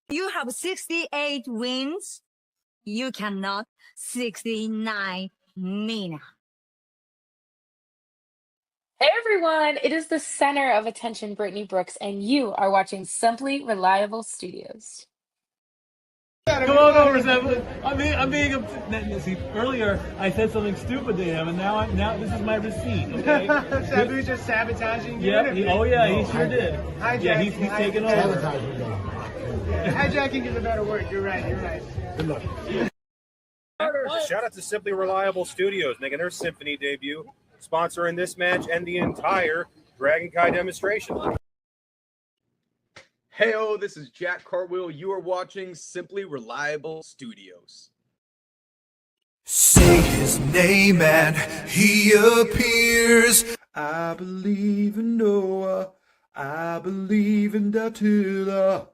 You have 68 wins. You cannot 69 Mina. Hey everyone, it is the center of attention, Brittany Brooks, and you are watching Simply Reliable Studios. Come on over, Sam. I'm being see, earlier I said something stupid to him, and now this is my receipt. Okay? Sabu's just sabotaging you. Yep. He sure did. Hijacking. Yeah, he's taking over. Hijacking is a better word. You're right. Good luck. Shout out to Simply Reliable Studios making their Symphony debut, sponsoring this match and the entire Dragon Kai demonstration. Heyo, this is Jack Cartwheel. You are watching Simply Reliable Studios. Say his name and he appears. I believe in Noah. I believe in Datula.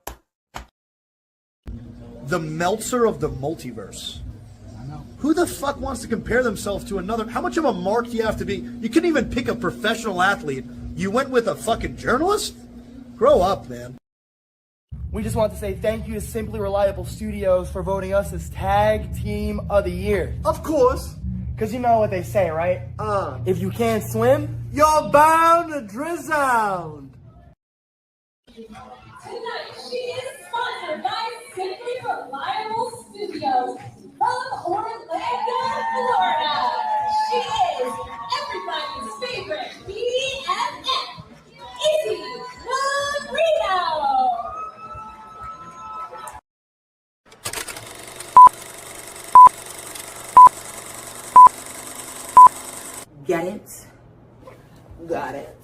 The Meltzer of the multiverse. Who the fuck wants to compare themselves to another? How much of a mark do you have to be? You couldn't even pick a professional athlete. You went with a fucking journalist? Grow up, man. We just want to say thank you to Simply Reliable Studios for voting us as Tag Team of the Year. Of course. Because you know what they say, right? If you can't swim, you're bound to drown. Tonight, she is sponsored by Simply Reliable Studios from Orlando, Florida. She is everybody's favorite BFF, Izzy Marino. Get it? Got it.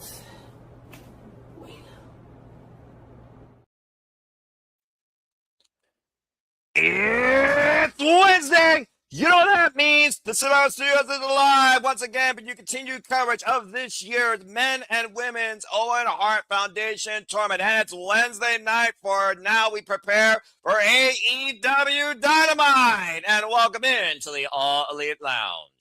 It's Wednesday! You know what that means? The Semifinals Studios is alive once again, but you continue coverage of this year's men and women's Owen Hart Foundation Tournament. And it's Wednesday night for Now We Prepare for AEW Dynamite. And welcome in to the All Elite Lounge.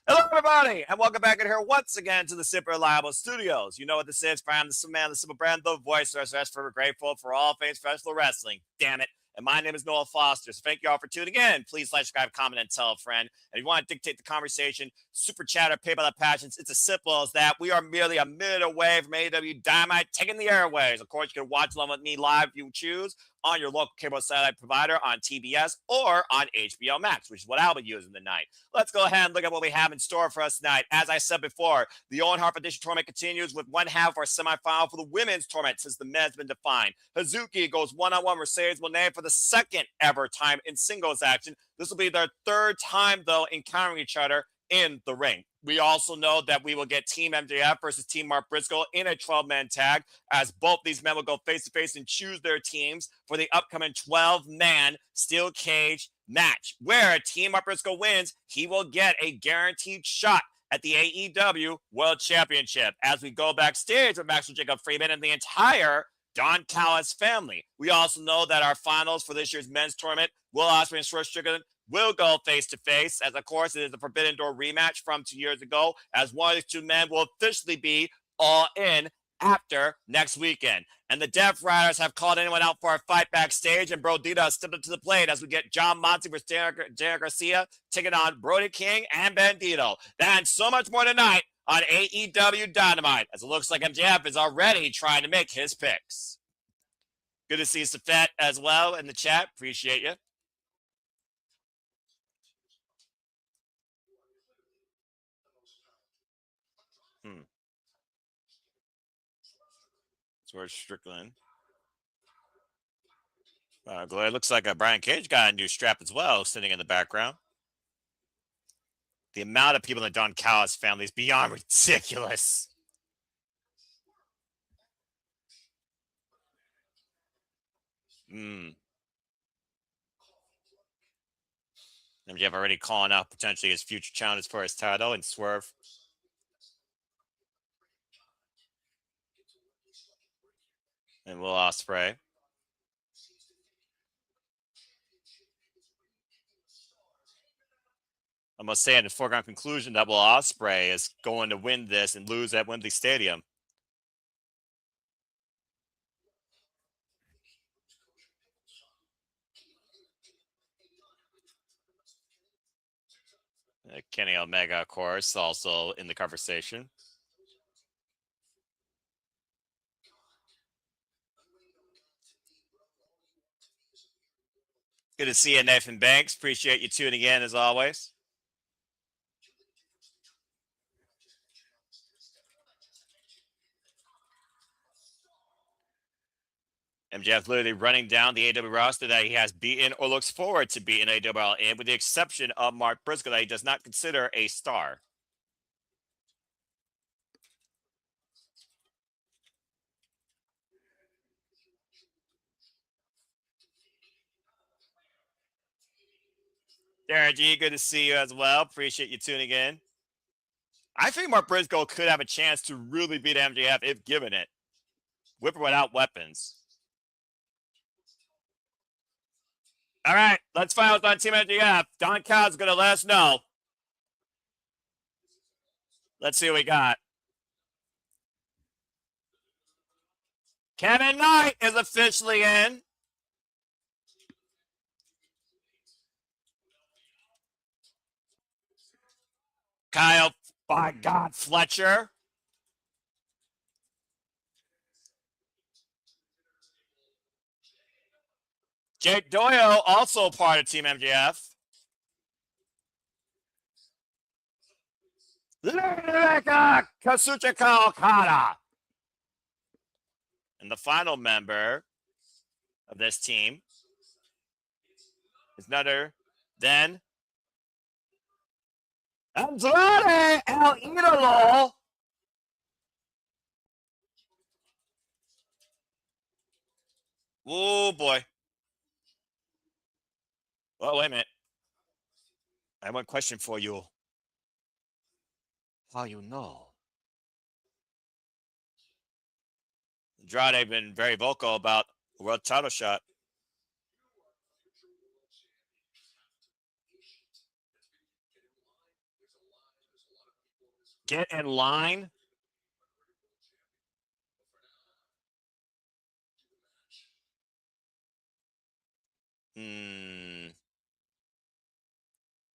Hello, everybody, and welcome back in here once again to the Super Reliable Studios. You know what this is, fam. This is the man, the simple brand, the voice of us. We're grateful for all things professional wrestling. Damn it. And my name is Noah Foster. So thank you all for tuning in. Please like, subscribe, comment, and tell a friend. And if you want to dictate the conversation, super chat or pay by the passions, it's as simple as that. We are merely a minute away from AEW Dynamite taking the airways. Of course, you can watch along with me live if you choose on your local cable satellite provider on TBS or on HBO Max, which is what I'll be using tonight. Let's go ahead and look at what we have in store for us tonight. As I said before, the Owen Hart Foundation Tournament continues with one half of our semifinal for the women's tournament since the men's been defined. Hazuki goes one-on-one Mercedes Moné for the second ever time in singles action. This will be their third time, though, encountering each other in the ring. We also know that we will get Team MJF versus Team Mark Briscoe in a 12-man tag, as both these men will go face-to-face and choose their teams for the upcoming 12-man steel cage match, where Team Mark Briscoe wins. He will get a guaranteed shot at the AEW World Championship. As we go backstage with Maxwell Jacob Freeman and the entire Don Callis family. We also know that our finals for this year's men's tournament, Will Osperay Swerve Strickland, will go face-to-face, as of course it is a Forbidden Door rematch from 2 years ago, as one of these two men will officially be all in after next weekend. And the Death Riders have called anyone out for a fight backstage, and Brodita has stepped up to the plate as we get John Monty versus Daniel Garcia taking on Brody King and Bandito. That and so much more tonight on AEW Dynamite, as it looks like MJF is already trying to make his picks. Good to see Safet as well in the chat. Appreciate you. Where's Strickland? It looks like Brian Cage got a new strap as well, sitting in the background. The amount of people in the Don Callis family is beyond ridiculous. MJF already calling out potentially his future challenge for his title and Swerve. And Will Ospreay. I must say in the foregone conclusion that Will Ospreay is going to win this and lose at Wembley Stadium. Kenny Omega, of course, also in the conversation. Good to see you, Nathan Banks. Appreciate you tuning in as always. MJF literally running down the AEW roster that he has beaten or looks forward to beating AEW in, with the exception of Mark Briscoe that he does not consider a star. Darren G, good to see you as well. Appreciate you tuning in. I think Mark Briscoe could have a chance to really beat MJF if given it. With or without weapons. All right, let's find out on Team MJF. Don Callis is going to let us know. Let's see what we got. Kevin Knight is officially in. Kyle, by God, Fletcher. Jake Doyle, also part of Team MJF. Kazuchika Okada. And the final member of this team is none other than Andrade El Idolo. Oh, boy. Well, wait a minute. I have one question for you. How you know? Andrade have been very vocal about the world title shot. Get in line.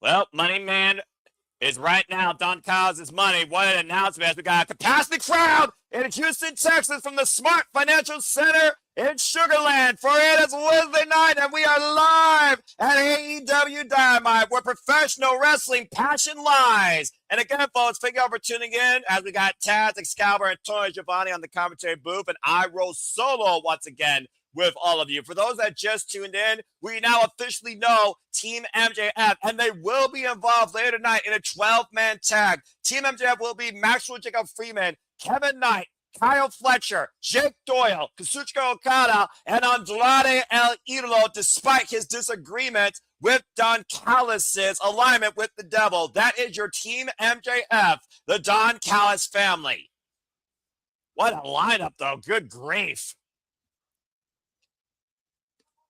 Well, Money Man is right now Don Callis' money. What an announcement. We got a capacity crowd in Houston, Texas from the Smart Financial Center in Sugarland. For it is Wednesday night and we are live at AEW Dynamite where professional wrestling passion lies. And again, folks, thank you all for tuning in as we got Taz, Excalibur, and Tony Giovanni on the commentary booth. And I roll solo once again with all of you. For those that just tuned in, we now officially know Team MJF, and they will be involved later tonight in a 12-man tag. Team MJF will be Maxwell Jacob Freeman, Kevin Knight, Kyle Fletcher, Jake Doyle, Kazuchika Okada, and Andrade El Idolo, despite his disagreement with Don Callis' alignment with the devil. That is your Team MJF, the Don Callis family. What a lineup, though. Good grief.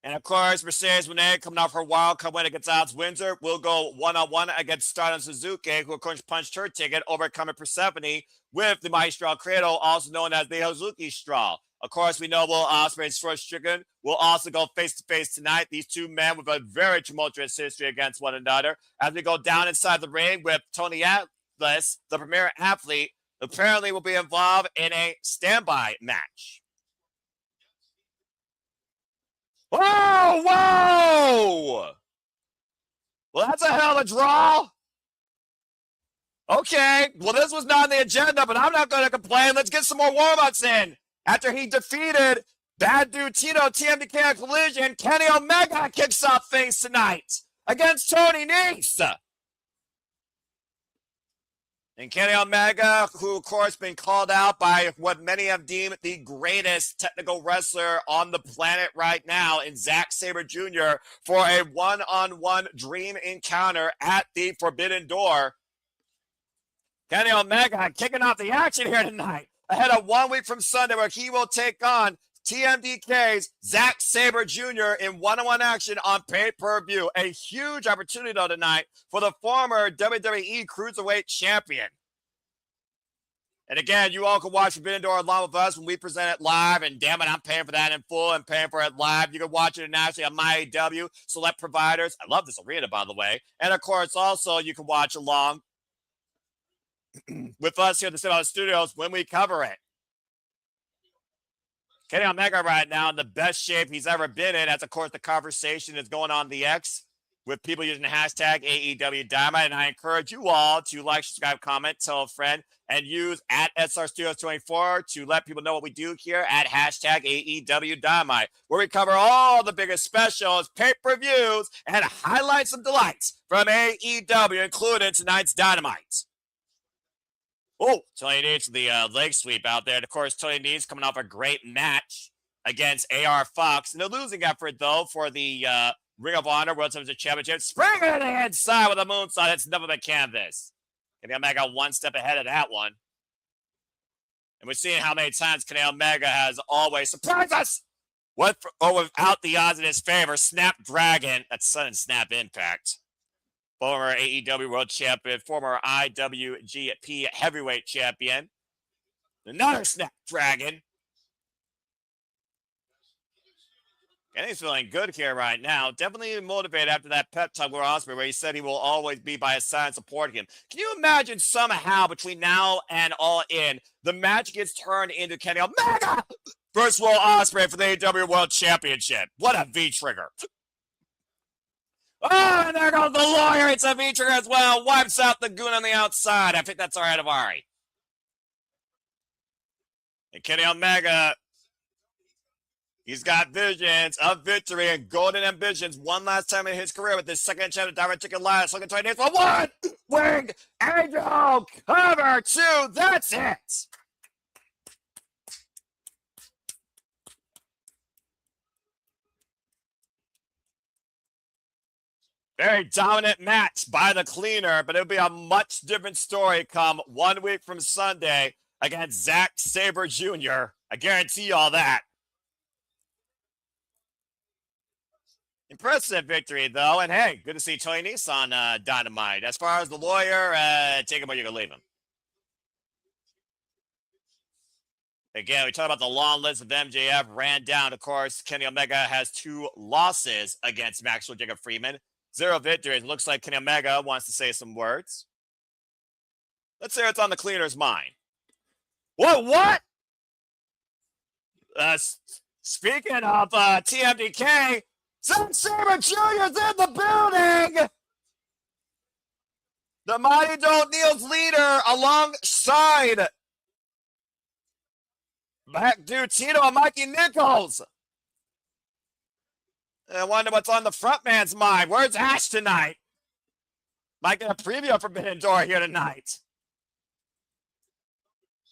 And, of course, Mercedes Moné coming off her wild card win against Alex Windsor will go one-on-one against Stardom Suzuki, who, of course, punched her ticket overcoming Persephone with the Mighty Straw Cradle, also known as the Hazuki Straw. Of course, we know Will Ospreay Swerve Strickland will also go face-to-face tonight. These two men with a very tumultuous history against one another. As we go down inside the ring with Tony Atlas, the premier athlete, apparently will be involved in a standby match. Whoa, whoa! Well, that's a hell of a draw. Okay, well, this was not on the agenda, but I'm not going to complain. Let's get some more warm-ups in. After he defeated Bad Dude Tito, TMDK Collision, Kenny Omega kicks off things tonight against Tony Nese. And Kenny Omega, who, of course, been called out by what many have deemed the greatest technical wrestler on the planet right now in Zack Sabre Jr. for a one-on-one dream encounter at the Forbidden Door. Kenny Omega kicking off the action here tonight ahead of 1 week from Sunday where he will take on TMDK's Zack Sabre Jr. in one-on-one action on pay-per-view. A huge opportunity, though, tonight for the former WWE Cruiserweight Champion. And again, you all can watch Forbidden Door along with us when we present it live. And damn it, I'm paying for that in full and paying for it live. You can watch it internationally on my AEW, select providers. I love this arena, by the way. And of course, also, you can watch along with us here at the Semifinals Studios when we cover it. Kenny Omega right now in the best shape he's ever been in, as of course the conversation is going on the X with people using the hashtag AEW Dynamite. And I encourage you all to like, subscribe, comment, tell a friend, and use at SR Studios 24 to let people know what we do here at hashtag AEW Dynamite, where we cover all the biggest specials, pay-per-views, and highlights and delights from AEW, including tonight's Dynamite. Oh, Tony Nese, the leg sweep out there. And of course, Tony Nese coming off a great match against AR Fox. In a losing effort, though, for the Ring of Honor World Championship Championship. Spring to the inside with a moonsault. It's never been canvas. Kenny Omega one step ahead of that one. And we're seeing how many times Kenny Omega has always surprised us with or without the odds in his favor. Snapdragon. That's sudden snap impact. Former AEW World Champion, former IWGP Heavyweight Champion. Another Snapdragon. And he's feeling good here right now. Definitely motivated after that pep talk with Ospreay, where he said he will always be by his side and supporting him. Can you imagine somehow between now and All In, the match gets turned into Kenny Omega versus Will Ospreay for the AEW World Championship? What a V-trigger. Oh, and there goes the lawyer. It's a V-trigger as well. Wipes out the goon on the outside. I think that's all right of Ari. And Kenny Omega, he's got visions of victory and golden ambitions one last time in his career with his second chance to direct chicken live. Looking to for one wing angel cover two. That's it. Very dominant match by the cleaner, but it'll be a much different story come 1 week from Sunday against Zack Sabre Jr. I guarantee you all that. Impressive victory, though. And hey, good to see Tony Nese on Dynamite. As far as the lawyer, take him or you can leave him. Again, we talked about the long list of MJF ran down. Of course, Kenny Omega has 2 losses against Maxwell Jacob Freeman. 0 victories. It looks like Kenny Omega wants to say some words. Let's hear what's on the cleaner's mind. What? Speaking of TMDK, Zack Sabre Jr. is in the building! The Mighty Don't Kneel's leader alongside Mac Dude Tito and Mikey Nichols. I wonder what's on the front man's mind. Where's Ash tonight? Might get a preview of Forbidden Door here tonight.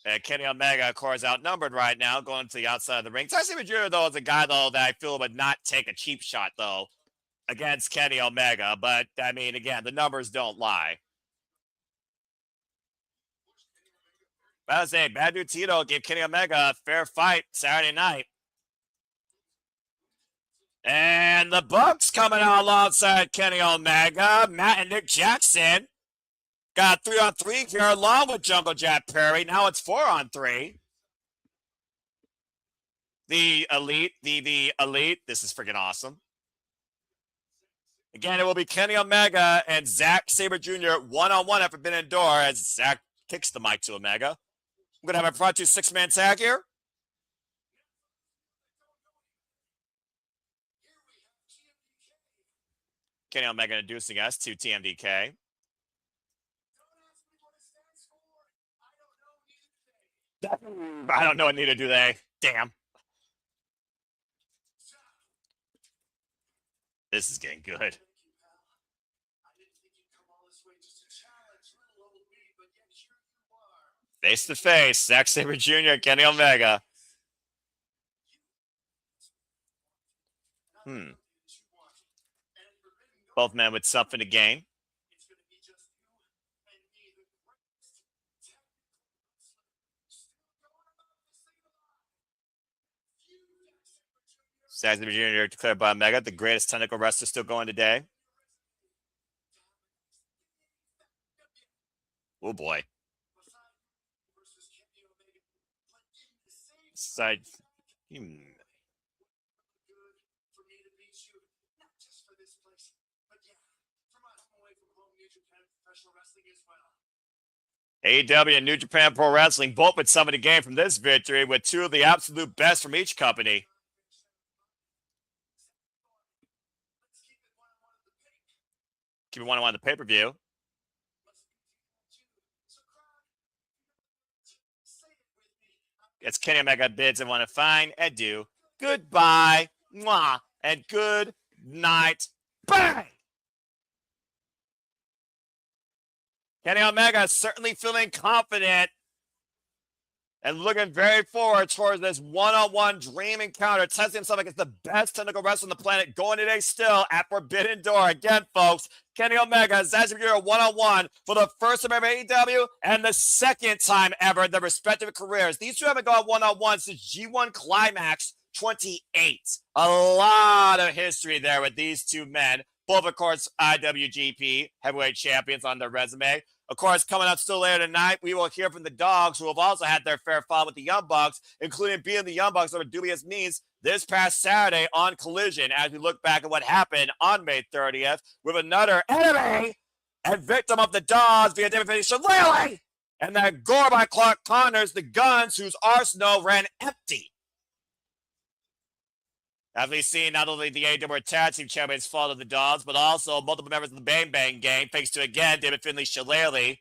And Kenny Omega, of course, outnumbered right now, going to the outside of the ring. Zack Sabre Jr., though, is a guy, though, that I feel would not take a cheap shot, though, against Kenny Omega. But, I mean, again, the numbers don't lie. But I was saying, Bad Dude Tito gave Kenny Omega a fair fight Saturday night. And the Bucks coming out alongside Kenny Omega. Matt and Nick Jackson got 3-on-3 here along with Jungle Jack Perry. Now it's 4-on-3. The Elite, the Elite. This is freaking awesome. Again, it will be Kenny Omega and Zack Sabre Jr. 1-on-1 at Forbidden Door as Zack kicks the mic to Omega. I'm going to have a front 2 6-man tag here. Kenny Omega introducing us to TMDK. I don't know, neither do they. Damn. This is getting good. Face to face, Zack Sabre Jr., Kenny Omega. Both men with something to gain. Zack Sabre Jr. declared by Omega, the greatest technical wrestler still going today. Oh boy. side. AEW and New Japan Pro Wrestling both with some of the game from this victory, with two of the absolute best from each company. Keep it 1-on-1 the pay-per-view. It's Kenny Omega bids and want to find adieu. Goodbye. Mwah. And good night. Bang! Kenny Omega certainly feeling confident and looking very forward towards this one-on-one dream encounter, testing himself against the best technical wrestler on the planet, going today still at Forbidden Door. Again, folks, Kenny Omega is actually a one-on-one for the first time ever AEW and the second time ever in their respective careers. These two haven't gone one-on-one since G1 Climax 28. A lot of history there with these two men. Both, of course, IWGP heavyweight champions on their resume. Of course, coming up still later tonight, we will hear from the Dogs, who have also had their fair fight with the Young Bucks, including being the Young Bucks over dubious means this past Saturday on Collision, as we look back at what happened on May 30th with another enemy and victim of the Dogs via David Shillelagh, and that gore by Clark Connors, the Guns, whose arsenal ran empty. As we've seen, not only the AEW Tag Team Champions fall to the Dogs, but also multiple members of the Bang Bang Gang, thanks to, again, David Finlay Shillelagh.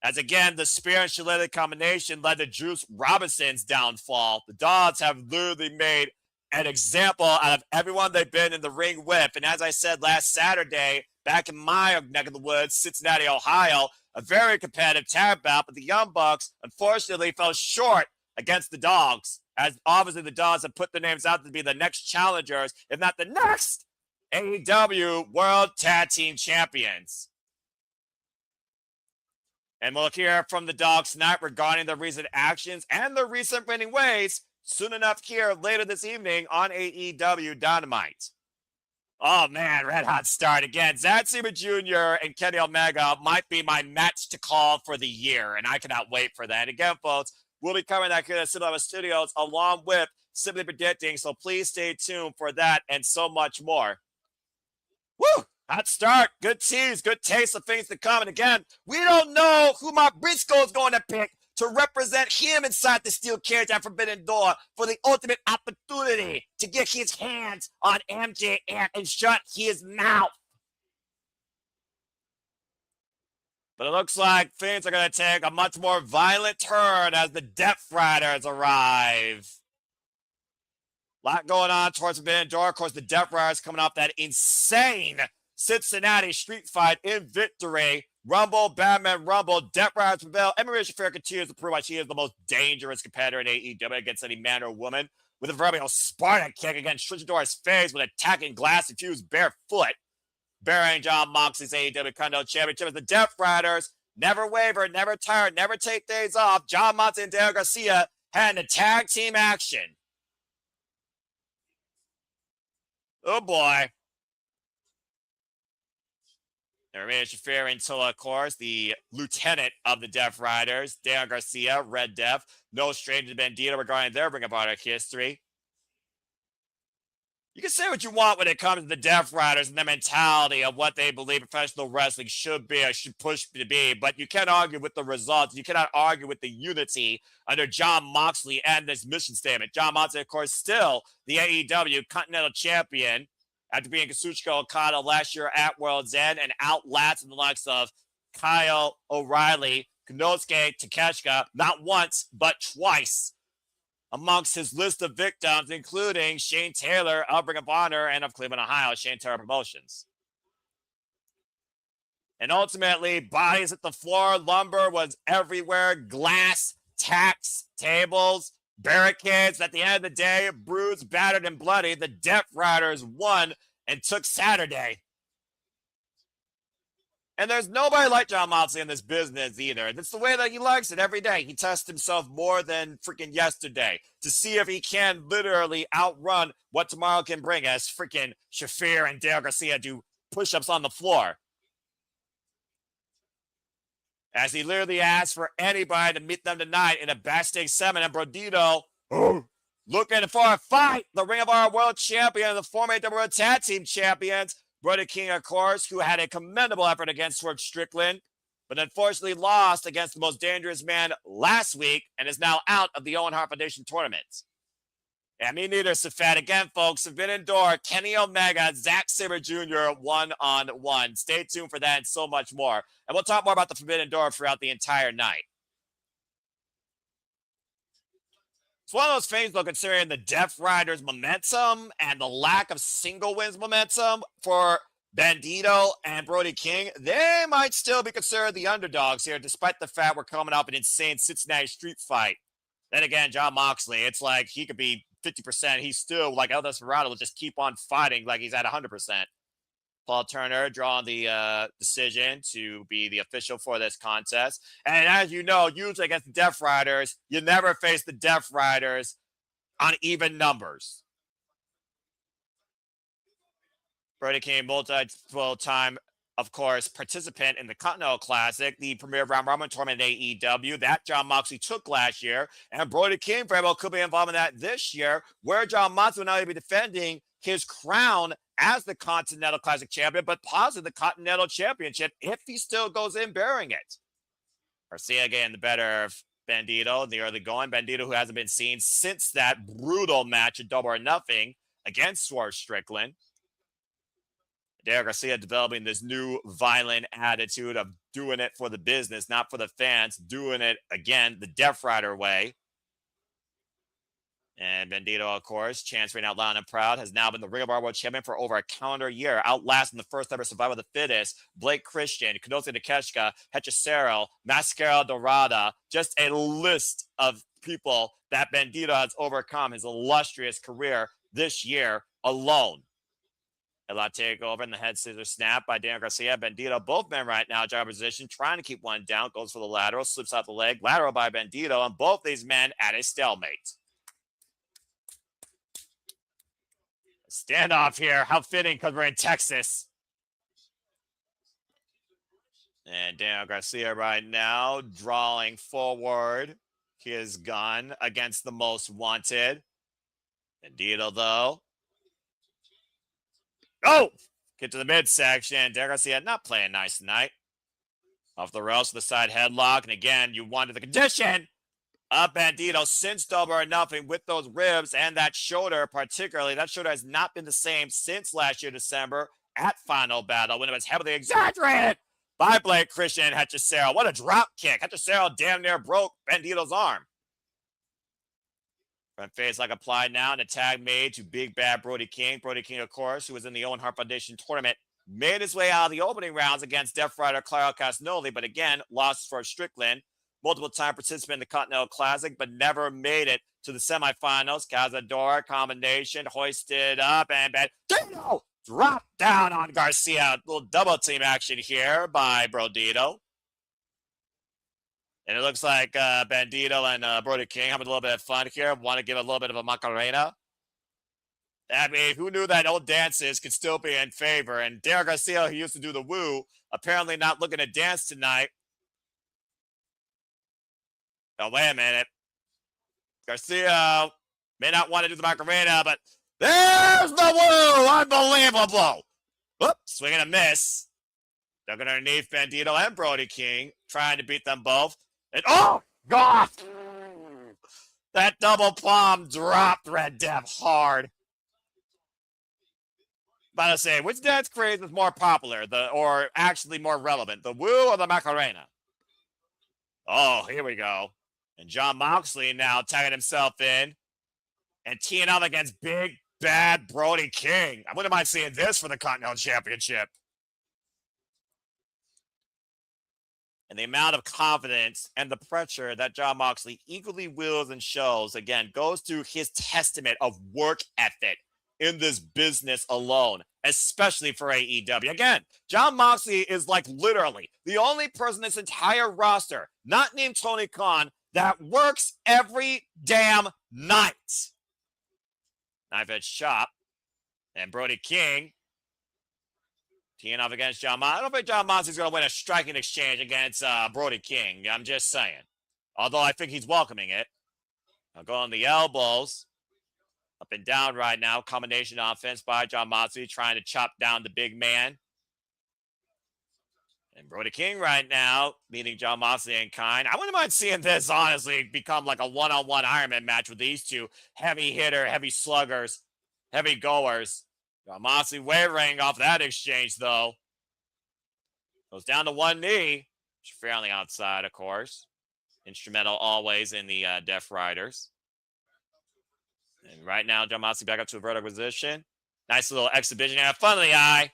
As, again, the Spear and Shillelagh combination led to Juice Robinson's downfall. The Dogs have literally made an example out of everyone they've been in the ring with. And as I said last Saturday, back in my neck of the woods, Cincinnati, Ohio, a very competitive tag bout, but the Young Bucks, unfortunately, fell short against the Dogs, as obviously the Dogs have put their names out to be the next challengers, if not the next AEW World Tag Team Champions. And we'll hear from the Dogs tonight regarding their recent actions and their recent winning ways soon enough here later this evening on AEW Dynamite. Oh, man, red hot start again. Zack Jr. and Kenny Omega might be my match to call for the year, and I cannot wait for that. Again, folks, we'll be covering that here at Cinema Studios along with Simply Predicting, so please stay tuned for that and so much more. Woo! Hot start, good tease, good taste of things to come. And again, we don't know who Mark Briscoe is going to pick to represent him inside the steel cage at Forbidden Door for the ultimate opportunity to get his hands on MJF and shut his mouth. But it looks like things are going to take a much more violent turn as the Death Riders arrive. A lot going on towards Forbidden Door. Of course, the Death Riders coming off that insane Cincinnati street fight in victory. Rumble, Batman, Rumble, Death Riders prevail. Emery Shafir continues to prove why she is the most dangerous competitor in AEW against any man or woman. With a proverbial Sparta kick against Trishadora's face with attacking glass-infused bare foot. Bearing John Moxley's AEW Continental Championship as the Death Riders never waver, never tired, never take days off. John Moxley and Daniel Garcia had a tag team action. Oh boy. Emery Shafir until, of course, the lieutenant of the Death Riders, Daniel Garcia, Red Death, no stranger to Bandito regarding their Ring of Honor history. You can say what you want when it comes to the Death Riders and the mentality of what they believe professional wrestling should be or should push to be, but you can't argue with the results. You cannot argue with the unity under John Moxley and this mission statement. John Moxley, of course, still the AEW Continental Champion after being Kazuchika Okada last year at World's End and outlasting the likes of Kyle O'Reilly, Konosuke Takeshita, not once, but twice, amongst his list of victims, including Shane Taylor of Ring of Honor and of Cleveland, Ohio, Shane Taylor Promotions. And ultimately, bodies at the floor, lumber was everywhere, glass, tacks, tables, barricades. At the end of the day, bruised, battered, and bloody, the Death Riders won and took Saturday. And there's nobody like John Moxley in this business either. That's the way that he likes it every day. He tests himself more than freaking yesterday to see if he can literally outrun what tomorrow can bring as freaking Shafir and Dale Garcia do push-ups on the floor. As he literally asked for anybody to meet them tonight in a backstage segment, and Brodito Looking for a fight. The Ring of Honor World Champion, the former AEW World Tag Team Champions, Brody King, of course, who had a commendable effort against Swerve Strickland, but unfortunately lost against the Most Dangerous Man last week and is now out of the Owen Hart Foundation tournament. And me neither, Safed. Again, folks, Forbidden Door, Kenny Omega, Zack Sabre Jr. one-on-one. Stay tuned for that and so much more. And we'll talk more about the Forbidden Door throughout the entire night. It's one of those things, though, considering the Death Riders' momentum and the lack of single wins momentum for Bandito and Brody King, they might still be considered the underdogs here, despite the fact we're coming off an insane Cincinnati street fight. Then again, Jon Moxley, it's like he could be 50%. He's still, like El Desperado, will just keep on fighting like he's at 100%. Paul Turner drawing the decision to be the official for this contest. And as you know, usually against the Death Riders, you never face the Death Riders on even numbers. Brody King, multiple-time, of course, participant in the Continental Classic, the premier round robin tournament in AEW that Jon Moxley took last year. And Brody King very well could be involved in that this year, where Jon Moxley will now be defending his crown as the Continental Classic champion, but possibly the Continental Championship if he still goes in bearing it. Garcia getting the better of Bandito in the early going. Bandito, who hasn't been seen since that brutal match at Double or Nothing against Swerve Strickland. Derek Garcia developing this new violent attitude of doing it for the business, not for the fans, doing it, again, the Death Rider way. And Bandito, of course, transferring out loud and proud, has now been the Ring of Honor World Champion for over a calendar year, outlasting the first ever Survivor of the Fittest, Blake Christian, Konosuke Takeshita, Hechicero, Mascara Dorada, just a list of people that Bandito has overcome his illustrious career this year alone. A lot takeover in the head scissor snap by Daniel Garcia. Bandito, both men right now, job position, trying to keep one down, goes for the lateral, slips out the leg, lateral by Bandito, and both these men at a stalemate. Standoff here. How fitting because we're in Texas. And Daniel Garcia right now drawing forward his gun against the Most Wanted. Bandito, though. Oh! Get to the midsection. Daniel Garcia not playing nice tonight. Off the ropes to the side headlock. And again, you wanted the condition of Bandito since Double or Nothing with those ribs and that shoulder, particularly. That shoulder has not been the same since last year, December, at Final Battle, when it was heavily exaggerated by Blake Christian and Hechicero. What a drop kick. Hechicero damn near broke Bandito's arm. Front face like applied now, and a tag made to Big Bad Brody King. Brody King, of course, who was in the Owen Hart Foundation tournament, made his way out of the opening rounds against Death Rider Claudio Castagnoli, but again, lost for Strickland. Multiple-time participant in the Continental Classic, but never made it to the semifinals. Cazador combination hoisted up, and Bandito dropped down on Garcia. A little double-team action here by Brodito. And it looks like Bandito and Brody King having a little bit of fun here. Want to give a little bit of a Macarena. I mean, who knew that old dances could still be in favor? And Derek Garcia, who used to do the woo, apparently not looking to dance tonight. Oh, wait a minute. Garcia may not want to do the Macarena, but there's the woo! Unbelievable! Whoop, swing and a miss. Ducking underneath Bandito and Brody King, trying to beat them both. And oh, God! That double palm dropped Red Dev hard. About to say, which dance craze is more popular, or actually more relevant, the woo or the Macarena? Oh, here we go. And Jon Moxley now tagging himself in and teeing up against Big Bad Brody King. I wouldn't mind seeing this for the Continental Championship. And the amount of confidence and the pressure that Jon Moxley equally wills and shows, again, goes to his testament of work ethic in this business alone, especially for AEW. Again, Jon Moxley is like literally the only person in this entire roster, not named Tony Khan, that works every damn night. Knife edge chop. And Brody King teeing off against Jon Moxley. I don't think Jon Moxley's going to win a striking exchange against Brody King. I'm just saying. Although I think he's welcoming it. Now go on the elbows. Up and down right now. Combination offense by Jon Moxley trying to chop down the big man. And Brody King right now meeting Jon Moxley in kind. I wouldn't mind seeing this, honestly, become like a one-on-one Iron Man match with these two heavy hitter, heavy sluggers, heavy goers. Jon Moxley wavering off that exchange, though. Goes down to one knee. Fair on the outside, of course. Instrumental always in the Death Riders. And right now, Jon Moxley back up to a vertical position. Nice little exhibition here. Fun of the eye.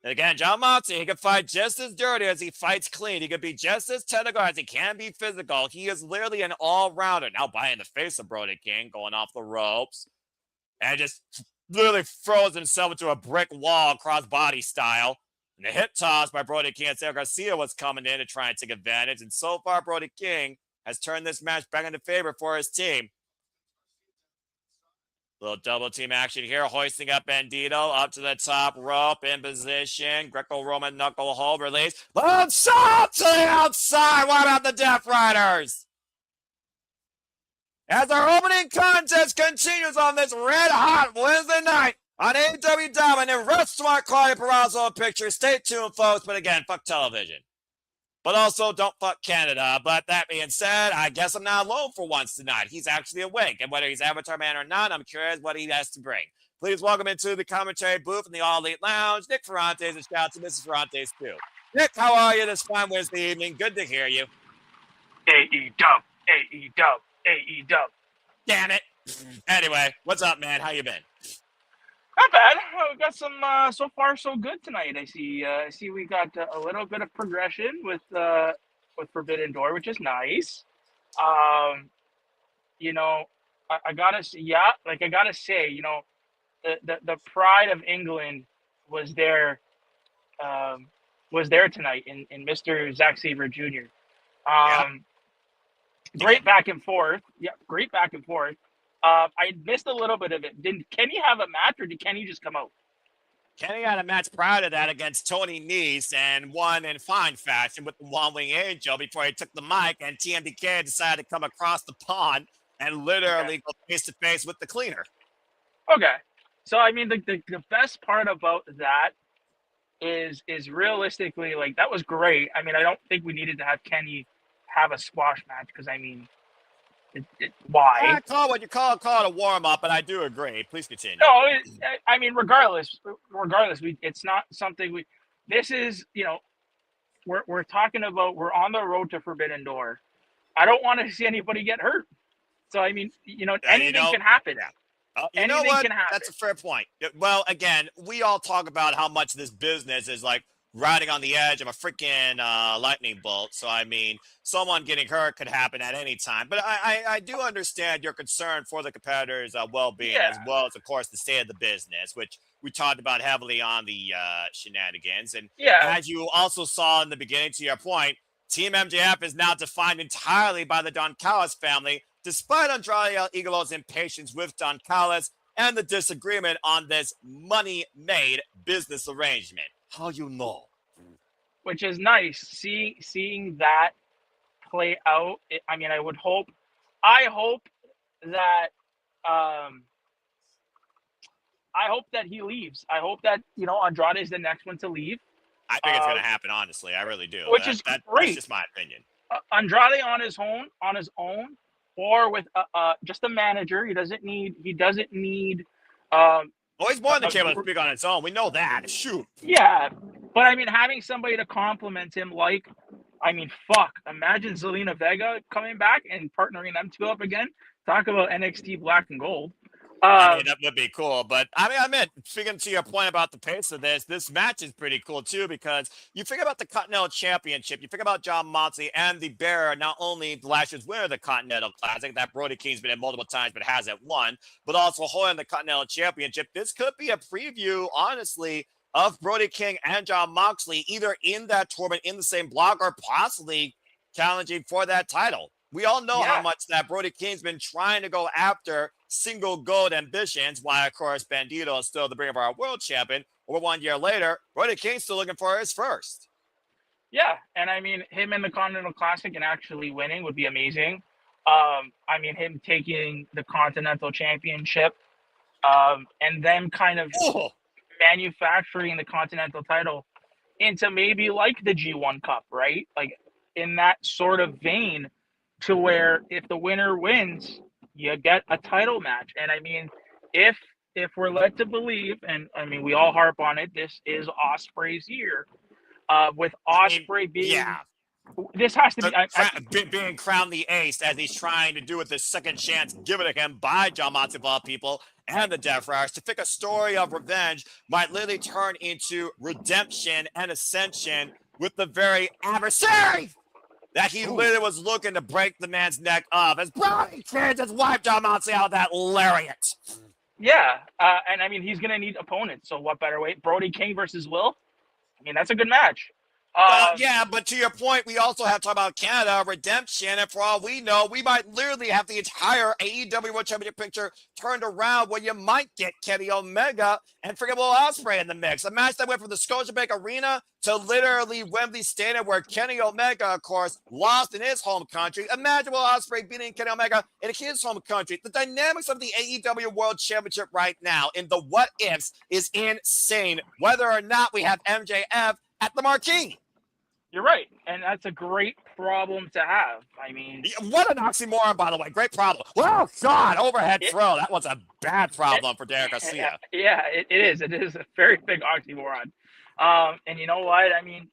And again, Jon Moxley, he can fight just as dirty as he fights clean. He can be just as technical as he can be physical. He is literally an all-rounder. Now by in the face of Brody King, going off the ropes. And just literally throws himself into a brick wall, cross-body style. And the hip toss by Brody King. Cesar Garcia was coming in to try and take advantage. And so far, Brody King has turned this match back into favor for his team. Little double team action here, hoisting up Bandito up to the top rope in position. Greco-Roman knuckle hold release. Moonsault to the outside. What about the Death Riders? As our opening contest continues on this red hot Wednesday night on AEW Dynamite and Restaurant Claudia Perazo Pictures. Stay tuned, folks. But again, fuck television. But also, don't fuck Canada. But that being said, I guess I'm not alone for once tonight. He's actually awake. And whether he's Avatar Man or not, I'm curious what he has to bring. Please welcome into the commentary booth in the All Elite Lounge, Nick Ferrante, and shout out to Mrs. Ferrante's too. Nick, how are you this fine Wednesday evening? Good to hear you. AEW, AEW, AEW. Damn it. Anyway, what's up, man? How you been? Not bad. We got some so far so good tonight. I see we got a little bit of progression with Forbidden Door, which is nice. You know, I gotta say, you know, the pride of England was there tonight in Mr. Zack Sabre Jr. Great back and forth. Yeah, great back and forth. I missed a little bit of it. Did Kenny have a match, or did Kenny just come out? Kenny had a match prior to that against Tony Nese and won in fine fashion with the One Wing Angel before he took the mic and TMDK decided to come across the pond and literally go face-to-face with the cleaner. Okay. So, I mean, the best part about that is realistically, like, that was great. I mean, I don't think we needed to have Kenny have a squash match because, I mean, why? I call what you call it a warm-up, but I do agree. Please continue. No, I mean, regardless, it's not something this is, you know, we're talking about, we're on the road to Forbidden Door. I don't want to see anybody get hurt. So, I mean, you know, anything can happen. Yeah. You know what? That's a fair point. Well, again, we all talk about how much this business is like riding on the edge of a freaking lightning bolt. So, I mean, someone getting hurt could happen at any time. But I do understand your concern for the competitors' well-being, as well as, of course, the state of the business, which we talked about heavily on the shenanigans. And as you also saw in the beginning, to your point, Team MJF is now defined entirely by the Don Callis family, despite Andrade El Idolo's impatience with Don Callis and the disagreement on this money-made business arrangement. How you know? Which is nice, seeing that play out. I mean, I hope that he leaves. I hope that, you know, Andrade is the next one to leave. I think it's going to happen, honestly. I really do. Which is great. That's just my opinion. Andrade on his own, or with just a manager. He doesn't need. He's more than capable to speak on its own. We know that. Shoot. Yeah, but I mean, having somebody to compliment him, like, I mean, fuck. Imagine Zelina Vega coming back and partnering them two up again. Talk about NXT Black and Gold. I mean, that would be cool. But I mean, speaking to your point about the pace of this match is pretty cool too, because you think about the Continental Championship, you think about Jon Moxley and the bearer, not only the last year's winner of the Continental Classic, that Brody King's been in multiple times but hasn't won, but also holding the Continental Championship. This could be a preview, honestly, of Brody King and Jon Moxley, either in that tournament in the same block or possibly challenging for that title. We all know how much that Brody King's been trying to go after single gold ambitions, while, of course, Bandito is still the Ring of Our World Champion. Over 1 year later, Brody King's still looking for his first. Yeah, and I mean, him in the Continental Classic and actually winning would be amazing. I mean, him taking the Continental Championship, and then kind of manufacturing the Continental title into maybe like the G1 Cup, right? Like in that sort of vein, to where if the winner wins, you get a title match. And I mean, if we're led to believe, and I mean we all harp on it, this is Ospreay's year. With Ospreay being, this has to be being crowned the ace as he's trying to do with this second chance given to him by John Moxley of all people and the Death Riders to pick a story of revenge might literally turn into redemption and ascension with the very adversary that he literally was looking to break the man's neck of as Brody King just wiped John Moxley out of that lariat. Yeah, and I mean he's gonna need opponents. So what better way? Brody King versus Will. I mean that's a good match. Yeah, but to your point, we also have to talk about Canada redemption, and for all we know, we might literally have the entire AEW World Championship picture turned around where you might get Kenny Omega and freaking Will Ospreay in the mix. A match that went from the Scotiabank Arena to literally Wembley Stadium, where Kenny Omega, of course, lost in his home country. Imagine Will Ospreay beating Kenny Omega in his home country. The dynamics of the AEW World Championship right now in the what ifs is insane. Whether or not we have MJF at the marquee. You're right, and that's a great problem to have. I mean, what an oxymoron, by the way. Great problem. Oh God, overhead throw. That was a bad problem for Derek Garcia. Yeah, it is. It is a very big oxymoron. And you know what? I mean,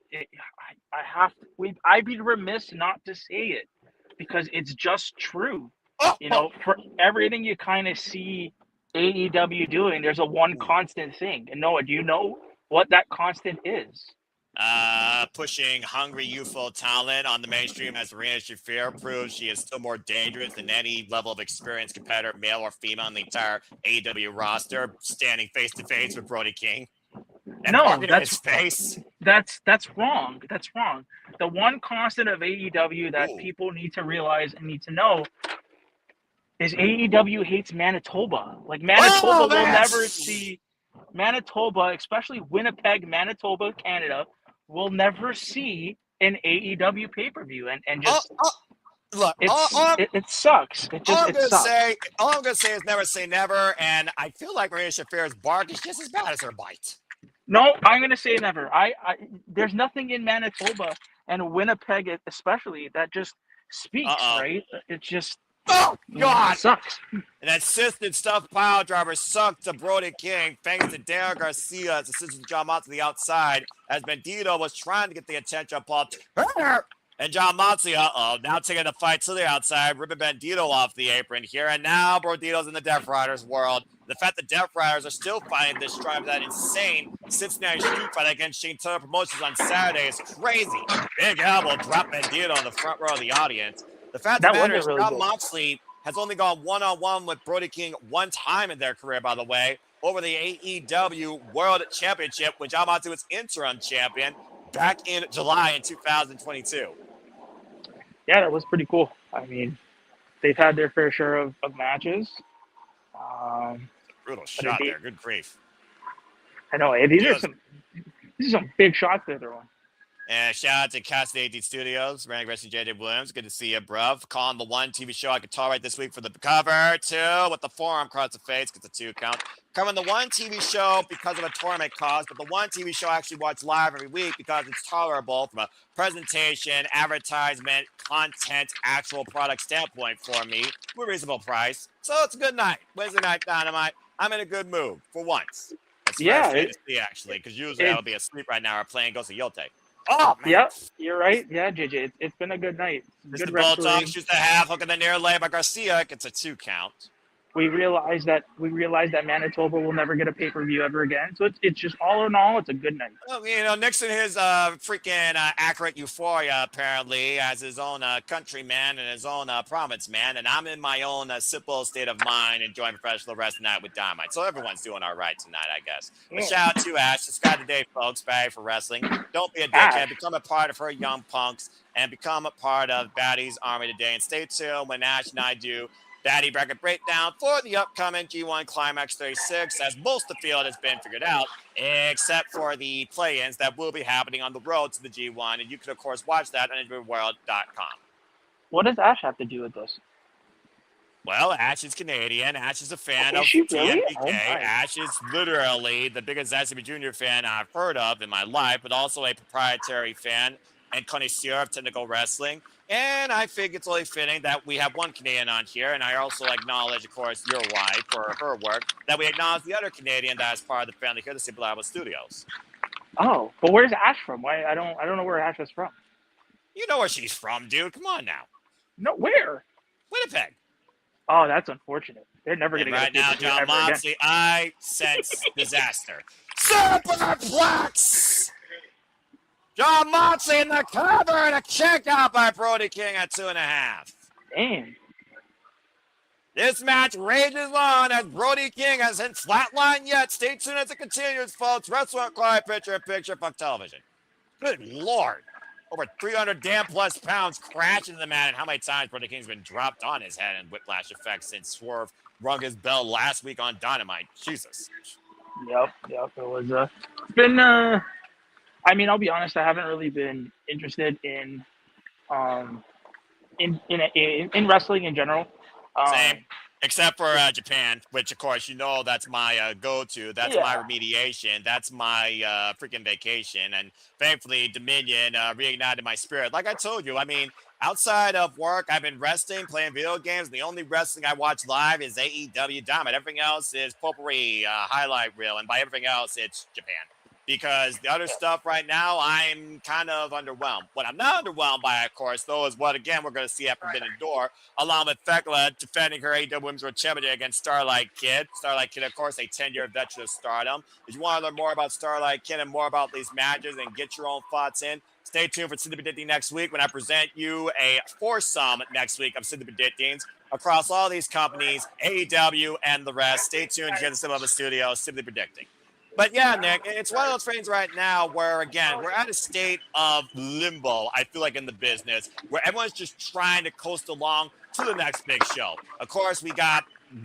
I'd be remiss not to say it because it's just true. You know, for everything you kind of see AEW doing, there's a one constant thing. And Noah, do you know what that constant is? Pushing hungry, youthful talent on the mainstream as Marina Shafir proves she is still more dangerous than any level of experienced competitor, male or female, in the entire AEW roster, standing face to face with Brody King. No, that's wrong. That's wrong. The one constant of AEW that people need to realize and need to know is AEW hates Manitoba. Like Manitoba will never see Manitoba, especially Winnipeg, Manitoba, Canada, will never see an AEW pay-per-view, and just look, it sucks. All I'm gonna say is never say never, and I feel like Marina Shafir's bark is just as bad as her bite. No, I'm gonna say never. There's nothing in Manitoba and Winnipeg, especially, that just speaks right. It's just. Oh, God! It sucks. And that assisted stuff pile driver sucked to Brody King thanks to Derek Garcia's assistant John Moxley to the outside as Bandito was trying to get the attention of Paul Turner. And John Moxley, now taking the fight to the outside, ripping Bandito off the apron here. And now Bandito's in the Death Riders world. The fact that Death Riders are still fighting this strive of that insane Cincinnati street fight against Shane Taylor Promotions on Saturday is crazy. Big elbow dropped Bandito in the front row of the audience. The fact that matters, really John Moxley has only gone one-on-one with Brody King one time in their career, by the way, over the AEW World Championship when John Moxley was interim champion back in July in 2022. Yeah, that was pretty cool. I mean, they've had their fair share of matches. Brutal shot there. Good grief. I know. These are some big shots they're throwing. And shout out to Cast 18 Studios, Randy Wrestling JJ Williams. Good to see you, bruv. Calling the one TV show I could tolerate this week for the cover. Two, with the forearm across the face, gets a 2 count. Covering the one TV show because of a tournament cost, but the one TV show I actually watch live every week because it's tolerable from a presentation, advertisement, content, actual product standpoint for me with a reasonable price. So it's a good night. Wednesday Night Dynamite. I'm in a good mood for once. It's nice to see, actually, because usually I would be asleep right now or playing Ghost of Yote. Oh, man. Yep, you're right. Yeah, JJ, it's been a good night. Good Bulldog shoots the half, hook in the near leg by Garcia, gets a 2 count. We realize that Manitoba will never get a pay-per-view ever again. So it's just all in all, it's a good night. Well, you know, Nixon his freaking accurate euphoria apparently as his own countryman and his own province man, and I'm in my own simple state of mind enjoying professional wrestling night with Dynamite. So everyone's doing all right tonight, I guess. But shout out to Ash, subscribe today, folks. Barry for wrestling. Don't be a dickhead. Become a part of her young punks and become a part of Batty's army today. And stay tuned when Ash and I do Batty bracket breakdown for the upcoming G1 Climax 36, as most of the field has been figured out, except for the play-ins that will be happening on the road to the G1, and you can, of course, watch that on InterviewWorld.com. What does Ash have to do with this? Well, Ash is Canadian. Ash is a fan Is of she really? TMPK. Oh my. Ash is literally the biggest SCB Junior fan I've heard of in my life, but also a proprietary fan and connoisseur of technical wrestling. And I think it's only fitting that we have one Canadian on here, and I also acknowledge, of course, your wife for her work, that we acknowledge the other Canadian that is part of the family here, the Simple Reliable Studios. Oh, but where's Ash from? Why I don't know where Ash is from. You know where she's from, dude. Come on now. No, where? Winnipeg. Oh, that's unfortunate. They're never going to Right get a now, pay-per-view John ever again. Moxley, I sense disaster. Superplex! John Moxley in the cover and a kick out by Brody King at 2.5. Damn. This match rages on as Brody King hasn't flatlined yet. Stay tuned as it continues, folks. Wrestling Quiet Picture Fuck Television. Good Lord. Over 300 damn plus pounds crashing into the mat, and how many times Brody King's been dropped on his head and whiplash effects since Swerve rung his bell last week on Dynamite. Jesus. Yep. It was been I mean, I'll be honest, I haven't really been interested in wrestling in general. Same. Except for Japan, which, of course, you know that's my go-to. That's my remediation. That's my freaking vacation. And thankfully, Dominion reignited my spirit. Like I told you, I mean, outside of work, I've been resting, playing video games. The only wrestling I watch live is AEW Dynamite. Everything else is potpourri, highlight reel. And by everything else, it's Japan. Because the other stuff right now, I'm kind of underwhelmed. What I'm not underwhelmed by, of course, though, is what, again, we're going to see at Forbidden Door, along with Thekla defending her AEW Women's World Championship against Starlight Kid. Starlight Kid, of course, a 10-year veteran of Stardom. If you want to learn more about Starlight Kid and more about these matches and get your own thoughts in, stay tuned for Simply Predicting next week when I present you a foursome next week of Simply Predictings across all these companies, AEW and the rest. Stay tuned here at the Simply Level Studio, Simply Predicting. But yeah, Nick, it's one of those things right now where, again, we're at a state of limbo, I feel like, in the business, where everyone's just trying to coast along to the next big show. Of course, we got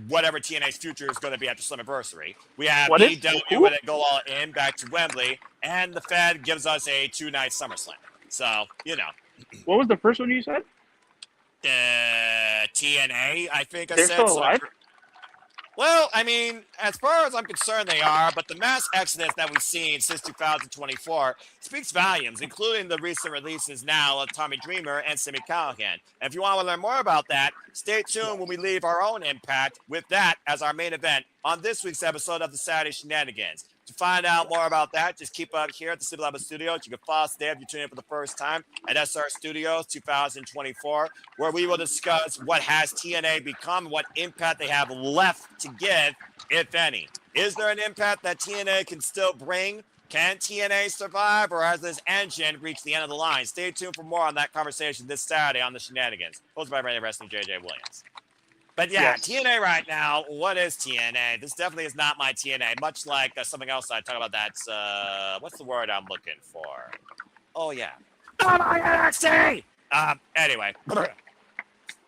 whatever TNA's future is going to be at the Slammiversary. We have AEW when it go all in back to Wembley, and the Fed gives us a 2-night SummerSlam. So, you know. What was the first one you said? TNA, I think I They're said. still alive? Well, I mean, as far as I'm concerned, they are, but the mass exodus that we've seen since 2024 speaks volumes, including the recent releases now of Tommy Dreamer and Simi Callahan. And if you want to learn more about that, stay tuned when we leave our own Impact with that as our main event on this week's episode of the Saturday Shenanigans. To find out more about that, just keep up here at the Civil Lab Studios. You can follow us there if you tune in for the first time at SR Studios 2024, where we will discuss what has TNA become, what impact they have left to give, if any. Is there an impact that TNA can still bring? Can TNA survive, or has this engine reached the end of the line? Stay tuned for more on that conversation this Saturday on the Shenanigans. Hosted by Randy Wrestling JJ Williams. But yeah, TNA right now, what is TNA? This definitely is not my TNA, much like something else I talk about that's, what's the word I'm looking for? Oh, yeah. Oh, my NXT! Anyway.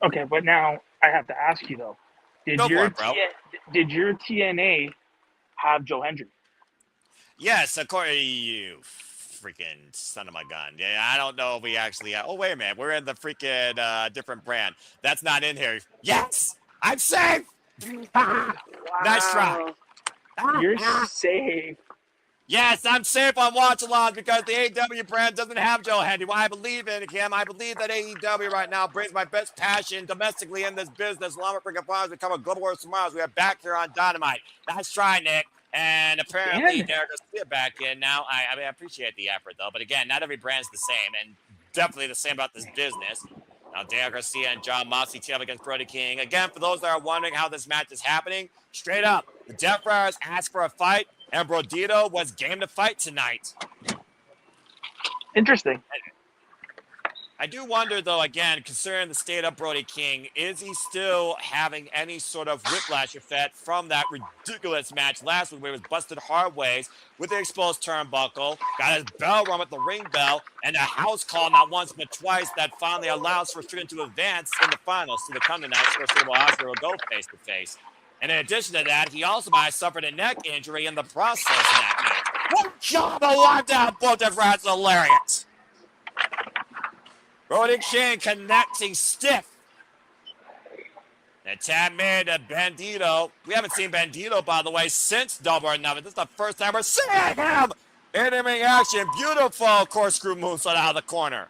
Okay, but now I have to ask you, though. Did your TNA have Joe Hendry? Yes, according to you freaking son of a gun. Yeah, I don't know if we actually have. Oh, wait a minute. We're in the freaking different brand. That's not in here. Yes! I'm safe! Nice try. You're safe. Yes, I'm safe on watch-alongs because the AEW brand doesn't have Joe Hendry. Well, I believe in him. I believe that AEW right now brings my best passion domestically in this business. Along with freaking Farms, we cover Global World Tomorrows. We are back here on Dynamite. Nice try, Nick. And apparently, Derek Garcia back in now. I mean, I appreciate the effort, though. But again, not every brand's the same, and definitely the same about this business. Now, Derek Garcia and John Moxley team up against Brody King. Again, for those that are wondering how this match is happening, straight up, the Death Friars asked for a fight, and Brodito was game to fight tonight. Interesting. I do wonder, though, again, considering the state of Brody King, is he still having any sort of whiplash effect from that ridiculous match last week where he was busted hard ways with the exposed turnbuckle, got his bell rung with the ring bell, and a house call not once but twice that finally allows for Strickland to advance in the finals to the come tonight, where Will Osperay will go face-to-face. And in addition to that, he also might have suffered a neck injury in the process of that match. What job of lockdown bullshit rats hilarious. Brody King connecting stiff. And tap made to Bandito. We haven't seen Bandito, by the way, since Double or Nothing. This is the first time we're seeing him in ring action. Beautiful corkscrew moonsault out of the corner.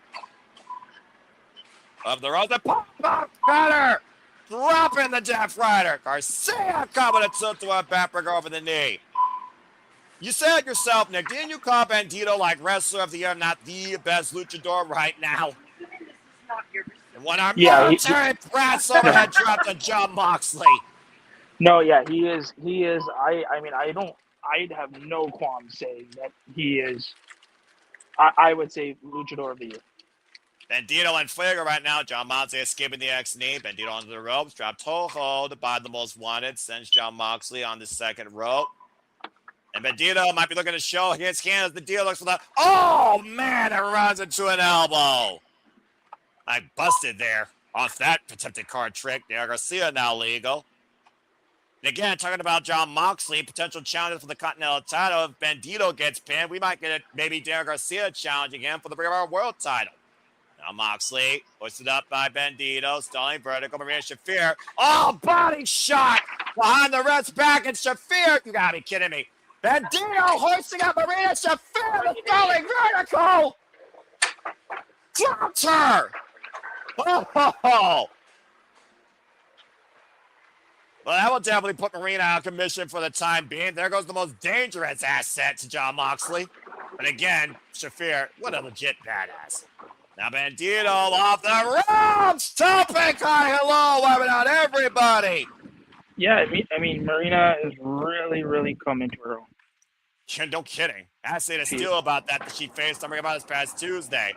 Up the road, the pop-up cutter. Dropping the Death Rider. Garcia coming to tilt to a backbreaker over the knee. You said yourself, Nick, didn't you call Bandito like wrestler of the year, not the best luchador right now? And when our military press overhead dropped to John Moxley. No, yeah, he is. I mean, I'd have no qualms saying that he is. I would say luchador of the year. Bandito and Fuego right now. John Moxley escaping the X-knee. Bandito onto the ropes. Drop toe hold by the most wanted. Sends John Moxley on the second rope. And Bandito might be looking to show his hand as the deal looks for that. Oh, man, it runs into an elbow. I busted there off that attempted card trick. There, Garcia now legal. And again, talking about John Moxley, potential challenges for the Continental title. If Bandito gets pinned, we might get maybe Derek Garcia challenging him for the Ring of Honor World title. Now Moxley hoisted up by Bandito, stalling vertical. Marina Shafir. Oh, body shot behind the red's back, and Shafir. You gotta be kidding me. Bandito hoisting up Marina Shafir, stalling vertical. Dropped her. Oh. Well, that will definitely put Marina out of commission for the time being. There goes the most dangerous asset to John Moxley. But again, Shafir, what a legit badass. Now Bandito off the ropes. Topic hi, hello, wiping out everybody. Yeah, I mean, Marina is really coming to her own. No kidding. I say to steal about that she faced something about this past Tuesday.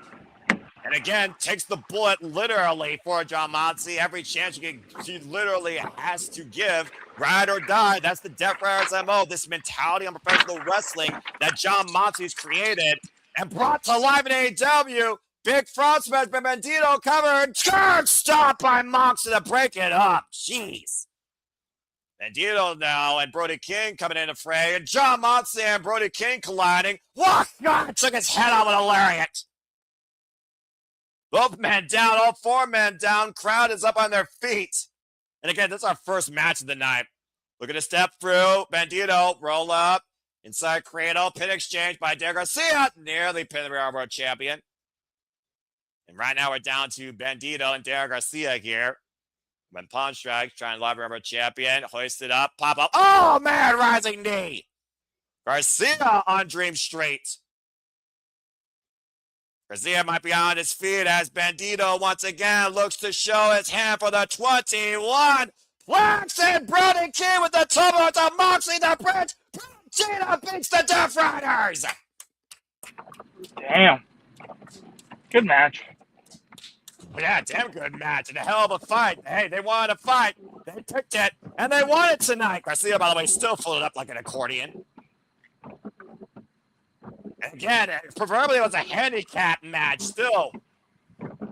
And again, takes the bullet literally for John Moxley. Every chance she literally has to give. Ride or die. That's the Death Rider's MO. This mentality on professional wrestling that John Moxley's created and brought to life in AEW. Big front smash by Bandito covered. Jerk stop by Moxley to break it up. Jeez. Bandito now and Brody King coming in the fray. And John Moxley and Brody King colliding. What? God, took his head out with a lariat. Both men down, all four men down. Crowd is up on their feet. And again, this is our first match of the night. Looking to step through. Bandito, roll up. Inside cradle, pin exchange by Derek Garcia. Nearly pin the Real World Champion. And right now we're down to Bandito and Derek Garcia here. When Pawn Strike trying to live Real World Champion. Hoisted up, pop up. Oh, man, rising knee. Garcia on Dream Street. Garcia might be on his feet as Bandito once again looks to show his hand for the 21. Plax and Brody King with the tumble to Moxley the bridge. Bandito beats the Death Riders. Damn. Good match. Yeah, damn good match and a hell of a fight. Hey, they wanted a fight. They picked it, and they won it tonight. Garcia, by the way, still folded up like an accordion. Again, preferably it was a handicap match still.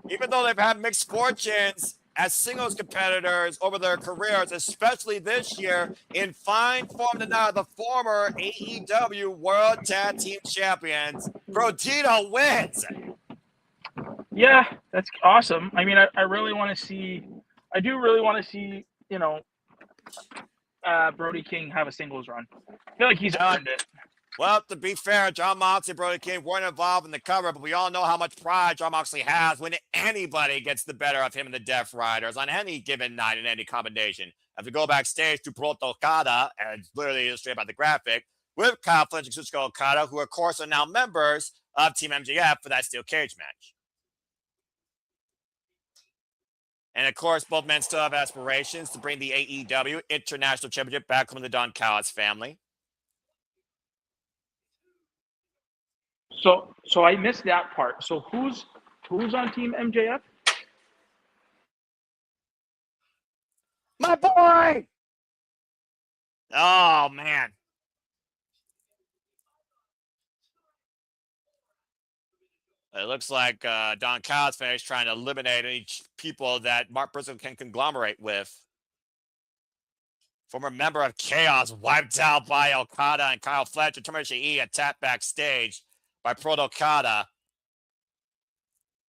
Even though they've had mixed fortunes as singles competitors over their careers, especially this year, in fine form tonight, the former AEW World Tag Team Champions, Bandito wins. Yeah, that's awesome. I mean, I really want to see, you know, Brody King have a singles run. I feel like he's earned it. Well, to be fair, John Moxley and Brody King weren't involved in the cover, but we all know how much pride John Moxley has when anybody gets the better of him and the Death Riders on any given night in any combination. If we go backstage to Proto Okada, and it's literally illustrated by the graphic, with Kyle Fletcher and Suzuki Okada, who of course are now members of Team MJF for that steel cage match. And of course, both men still have aspirations to bring the AEW International Championship back home to the Don Callis family. So I missed that part. So who's on Team MJF? My boy! Oh, man. It looks like Don Callis is trying to eliminate any people that Mark Briscoe can conglomerate with. Former member of Chaos wiped out by Okada and Kyle Fletcher. Tomoshi E attacked backstage by Proto Okada.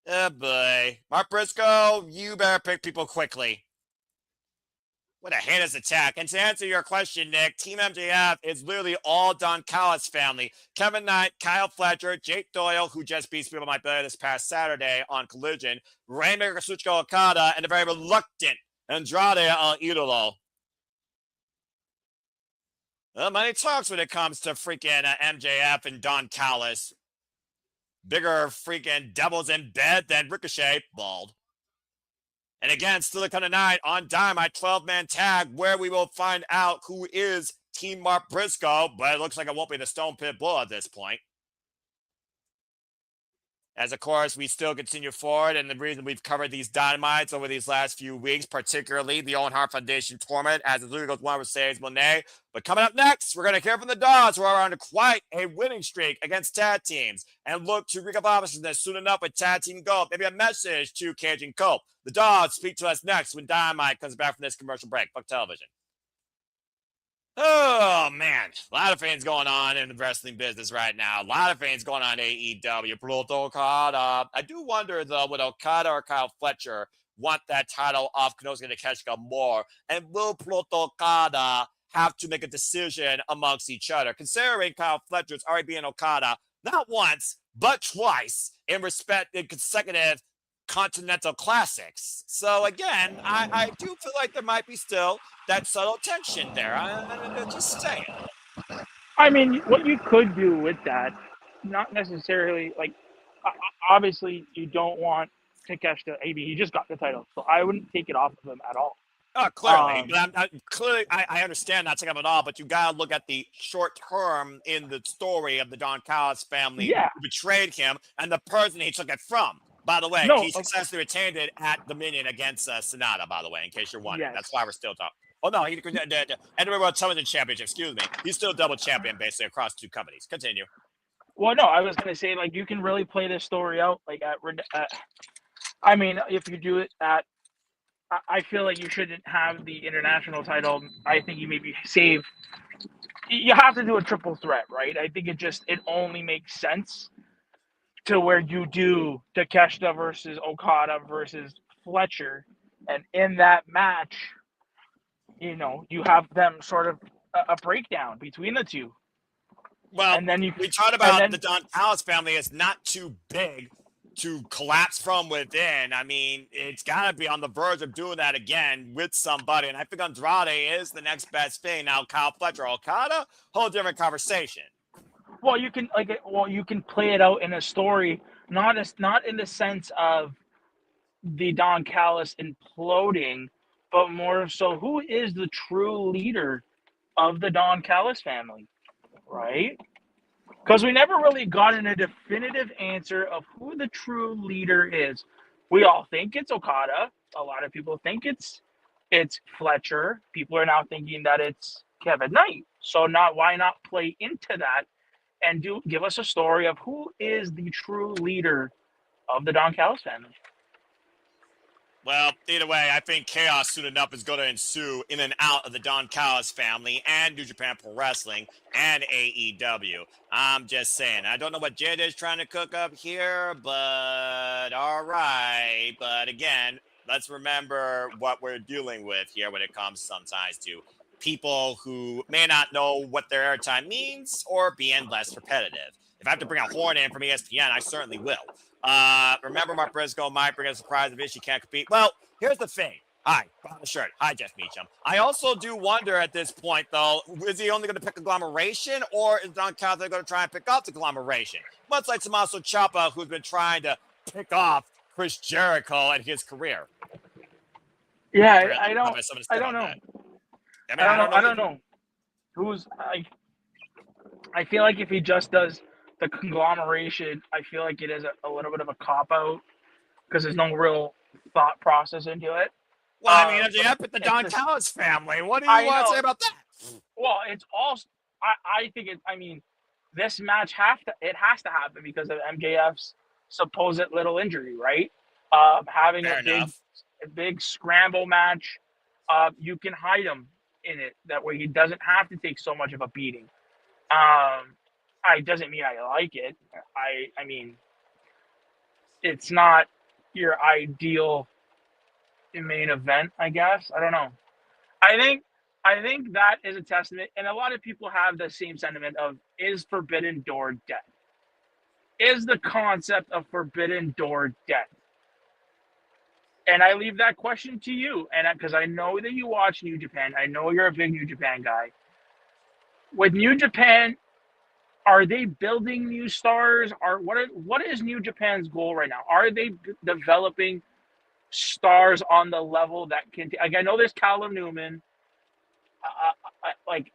Oh boy. Mark Briscoe, you better pick people quickly. What a heinous attack. And to answer your question, Nick, Team MJF is literally all Don Callis family. Kevin Knight, Kyle Fletcher, Jake Doyle, who just beat People My Belly this past Saturday on Collision, Rainmaker Kazuchika Okada, and the very reluctant Andrade El Idolo. Well, money talks when it comes to freaking MJF and Don Callis. Bigger freaking devils in bed than Ricochet. Bald. And again, still to come tonight on Dynamite 12-man tag, where we will find out who is Team Mark Briscoe, but it looks like it won't be the Stone Pit Bull at this point. As, of course, we still continue forward, and the reason we've covered these Dynamites over these last few weeks, particularly the Owen Hart Foundation Tournament, as it literally goes one with Mercedes Monet. But coming up next, we're going to hear from the Dogs, who are on quite a winning streak against tag teams, and look to recap options soon enough with Tag Team Gold. Maybe a message to Cage and Cope. The Dogs speak to us next when Dynamite comes back from this commercial break. Fuck television. Oh, man. A lot of things going on in the wrestling business right now. A lot of things going on in AEW. Proto Okada. I do wonder, though, would Okada or Kyle Fletcher want that title off Konosuke Takeshita more? And will Proto Okada have to make a decision amongst each other, considering Kyle Fletcher's already being Okada not once, but twice in consecutive Continental Classics. So again, I do feel like there might be still that subtle tension there. I'm just saying. I mean, what you could do with that, not necessarily like, obviously you don't want Takeshita. He just got the title, so I wouldn't take it off of him at all. Oh, clearly. But I understand not taking him at all, but you got to look at the short term in the story of the Don Callis family who betrayed him and the person he took it from. By the way, he successfully retained it at Dominion against Sonata, by the way, in case you're wondering. That's why we're still talking. Oh, no, he Anyway World Television Championship, excuse me. He's still double champion, basically, across two companies. Continue. Well, no, I was going to say, like, you can really play this story out, like, I mean, if you do it at, I feel like you shouldn't have the international title. I think you maybe save, you have to do a triple threat, right? I think it only makes sense to where you do Takeshita versus Okada versus Fletcher, and in that match, you have them sort of a breakdown between the two. Well, and then we talked about the Don Callis family is not too big to collapse from within. I mean, it's got to be on the verge of doing that again with somebody, and I think Andrade is the next best thing. Now, Kyle Fletcher, Okada, whole different conversation. Well, you can play it out in a story, not in the sense of the Don Callis imploding, but more so who is the true leader of the Don Callis family, right? Because we never really gotten a definitive answer of who the true leader is. We all think it's Okada. A lot of people think it's Fletcher. People are now thinking that it's Kevin Knight. So why not play into that and give us a story of who is the true leader of the Don Callis family? Well, either way, I think chaos soon enough is going to ensue in and out of the Don Callis family and New Japan Pro Wrestling and AEW. I'm just saying. I don't know what Jada is trying to cook up here, but all right. But again, let's remember what we're dealing with here when it comes sometimes to people who may not know what their airtime means or being less repetitive. If I have to bring a horn in from ESPN, I certainly will. Remember, Mark Briscoe might bring a surprise if she can't compete. Well, here's the thing. Hi, on the shirt. Hi, Jeff Meacham. I also do wonder at this point, though, is he only going to pick agglomeration, or is Don Callis going to try and pick off the agglomeration? Much like Tommaso Ciampa, who's been trying to pick off Chris Jericho and his career. Yeah, I don't know. I don't know. I feel like if he just does the conglomeration, I feel like it is a little bit of a cop-out because there's no real thought process into it. Well, I mean, you have the Don Callis family. What do you want to say about that? Well, it's all. I think it. I mean, this match has to happen because of MJF's supposed little injury, right? Having a big scramble match, you can hide him in it. That way, he doesn't have to take so much of a beating. It doesn't mean I like it. I mean, it's not your ideal main event, I guess. I don't know. I think that is a testament, and a lot of people have the same sentiment of, is Forbidden Door dead? Is the concept of Forbidden Door dead? And I leave that question to you, and because I know that you watch New Japan, I know you're a big New Japan guy. With New Japan, are they building new stars? What is New Japan's goal right now? Are they developing stars on the level that can? Like, I know there's Callum Newman. Like,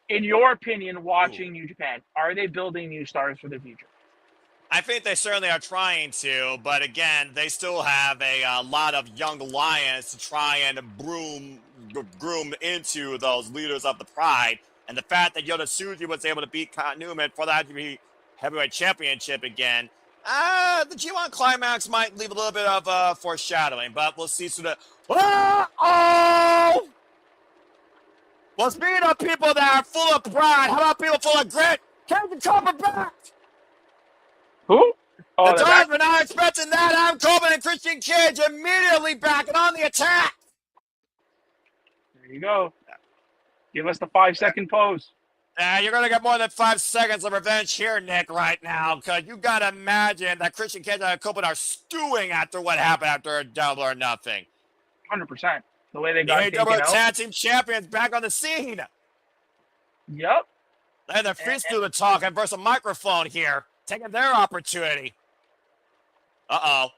in your opinion, watching New Japan, are they building new stars for the future? I think they certainly are trying to, but again, they still have a lot of young lions to try and groom into those leaders of the Pride. And the fact that Yoda Suji was able to beat Newman for the IWGP Heavyweight Championship again, the G1 Climax might leave a little bit of foreshadowing, but we'll see soon. Oh! Well, speaking of people that are full of pride, how about people full of grit? Captain Copper back! Who? Oh, the Dons were not expecting that. Adam Coleman and Christian Cage immediately back and on the attack. There you go. Give us the 5-second pose. You're going to get more than 5 seconds of revenge here, Nick, right now, because you got to imagine that Christian Cage and Adam Coleman are stewing after what happened after a Double or Nothing. 100%. The way they got taken out. AEW Tag Team Champions back on the scene. Yep. They had their feet through the talk and versus a microphone here, taking their opportunity. Uh-oh.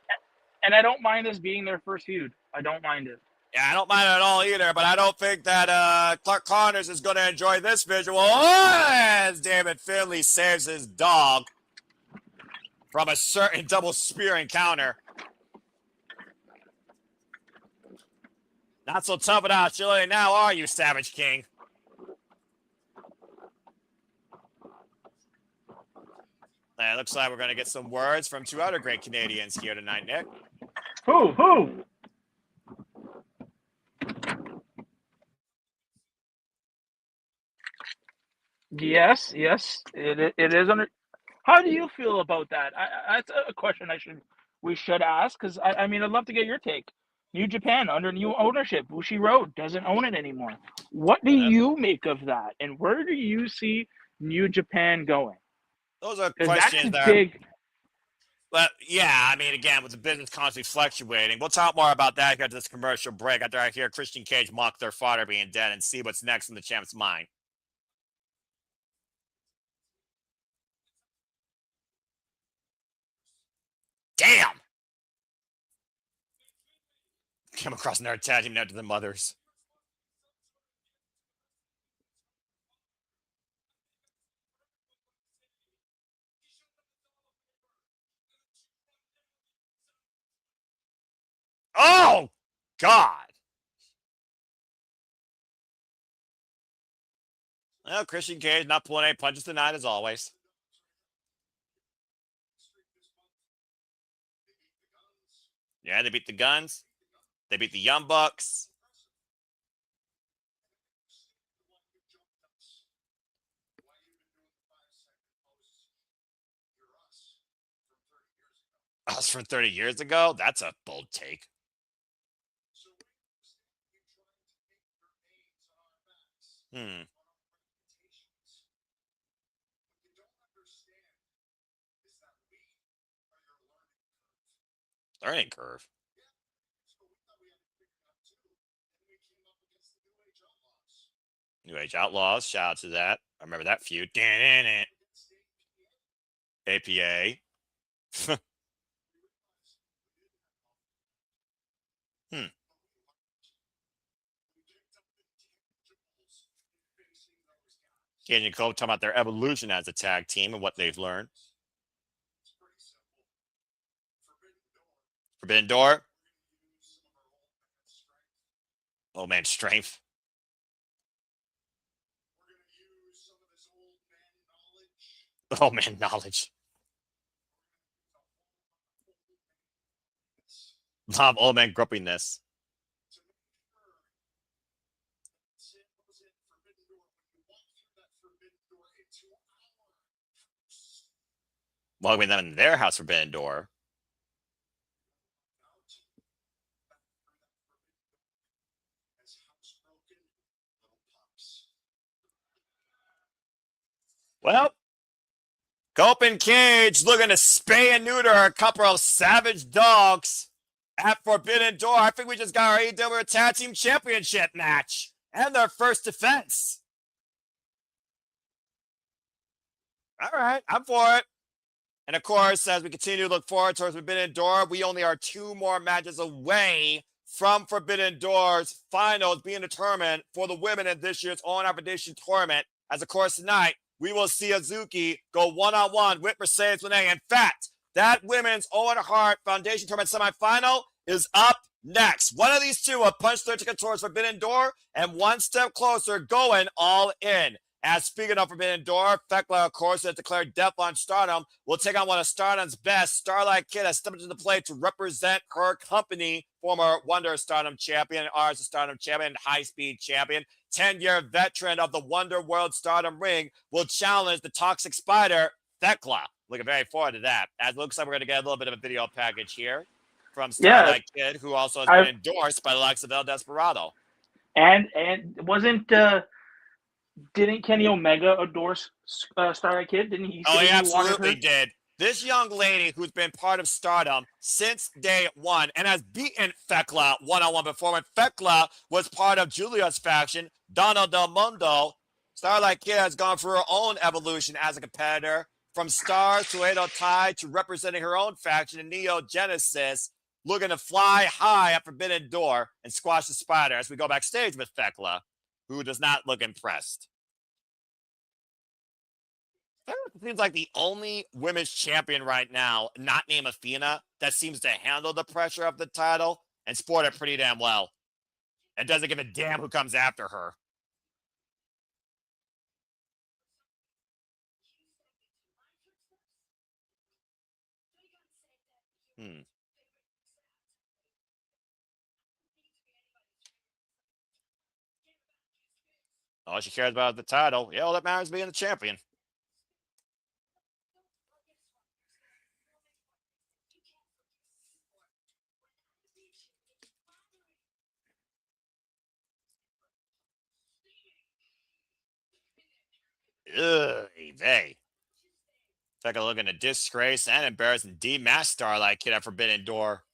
And I don't mind this being their first feud. I don't mind it. Yeah, I don't mind it at all either, but I don't think that Clark Connors is going to enjoy this visual as David Finlay saves his dog from a certain double spear encounter. Not so tough in Australia now, are you, Savage King? It looks like we're going to get some words from two other great Canadians here tonight, Nick. Who? Yes, it is under. How do you feel about that? That's a question we should ask, because I mean, I'd love to get your take. New Japan under new ownership, Bushi Road doesn't own it anymore. What do you make of that, and where do you see New Japan going? Those are questions that are big. But yeah, I mean, again, with the business constantly fluctuating, we'll talk more about that after this commercial break. After I hear Christian Cage mock their father being dead and see what's next in the champ's mind. Damn! Come across another tag team now to the mothers. Oh, God. Well, Christian Cage not pulling any punches tonight, as always. Yeah, they beat the Guns. They beat the Young Bucks. Us from 30 years ago? That's a bold take. Learning curve. New Age Outlaws. Shout out to that. I remember that feud. APA. Cage and Cole talking about their evolution as a tag team and what they've learned. Forbidden Door. Oh, man, strength. Oh, man, knowledge. Love old man grumpiness. Welcoming them in their house, Forbidden Door. Open Cage looking to spay and neuter a couple of savage dogs at Forbidden Door. I think we just got our AEW Tag Team Championship match and their first defense. All right, I'm for it. And of course, as we continue to look forward towards Forbidden Door, we only are 2 more matches away from Forbidden Door's finals being determined for the women in this year's Owen Hart Foundation Tournament. As of course tonight, we will see Hazuki go one-on-one with Mercedes Moné. In fact, that women's Owen Hart Foundation Tournament semifinal is up next. One of these two will punch their ticket towards Forbidden Door and one step closer going all in. As speaking of Forbidden Door, Thekla, of course, has declared death on Stardom, will take on one of Stardom's best. Starlight Kid has stepped into the plate to represent her company, former Wonder Stardom champion, ours Stardom champion, high-speed champion, 10-year veteran of the Wonder World Stardom ring, will challenge the Toxic Spider, Thekla. Looking very forward to that. As it looks like we're going to get a little bit of a video package here from Starlight Kid, who also has been endorsed by the likes of El Desperado. And wasn't... Didn't Kenny Omega endorse Starlight Kid? Didn't he? Oh, he absolutely did. This young lady who's been part of Stardom since day one and has beaten Thekla one-on-one before when Thekla was part of Julia's faction, Donna Del Mundo. Starlight Kid has gone through her own evolution as a competitor, from stars to Edo Tai to representing her own faction in Neo Genesis, looking to fly high at Forbidden Door and squash the spider as we go backstage with Thekla, who does not look impressed. It seems like the only women's champion right now, not named Athena, that seems to handle the pressure of the title and sport it pretty damn well. And doesn't give a damn who comes after her. All she cares about is the title. Yeah, all that matters is being the champion. Ugh, they. Take a look at a disgrace and embarrassing D-Mass Starlight Kid at Forbidden Door.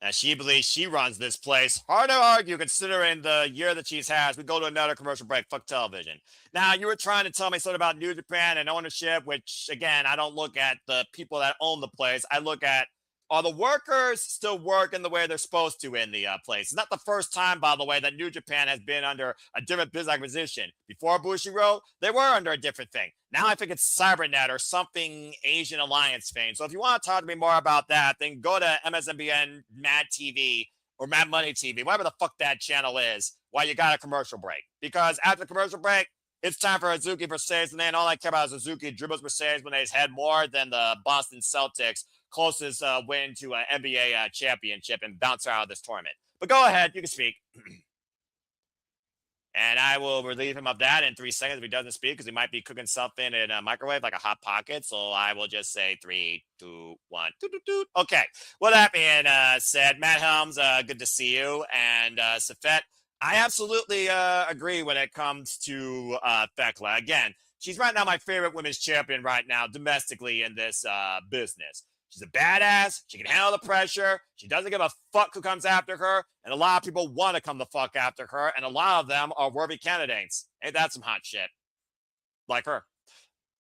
And she believes she runs this place. Hard to argue considering the year that she's had. We go to another commercial break. Fuck television. Now, you were trying to tell me something about New Japan and ownership, which, again, I don't look at the people that own the place. I look at, are the workers still working the way they're supposed to in the place? It's not the first time, by the way, that New Japan has been under a different business acquisition. Before Bushiroad, they were under a different thing. Now I think it's Cybernet or something Asian Alliance thing. So if you want to talk to me more about that, then go to MSNBN Mad TV or Mad Money TV, whatever the fuck that channel is, while you got a commercial break. Because after the commercial break, it's time for Hazuki versus Moné, and all I care about is Hazuki dribbles Mercedes Moné's head more than the Boston Celtics closest win to an NBA championship and bounce out of this tournament. But go ahead, you can speak. And I will relieve him of that in 3 seconds if he doesn't speak, because he might be cooking something in a microwave like a Hot Pocket. So I will just say 3, 2, 1. Okay. Well, that being said, Matt Helms, good to see you. And Safet, I absolutely agree when it comes to Thekla. Again, she's right now my favorite women's champion right now domestically in this business. She's a badass. She can handle the pressure. She doesn't give a fuck who comes after her. And a lot of people want to come the fuck after her. And a lot of them are worthy candidates. Ain't that some hot shit? Like her.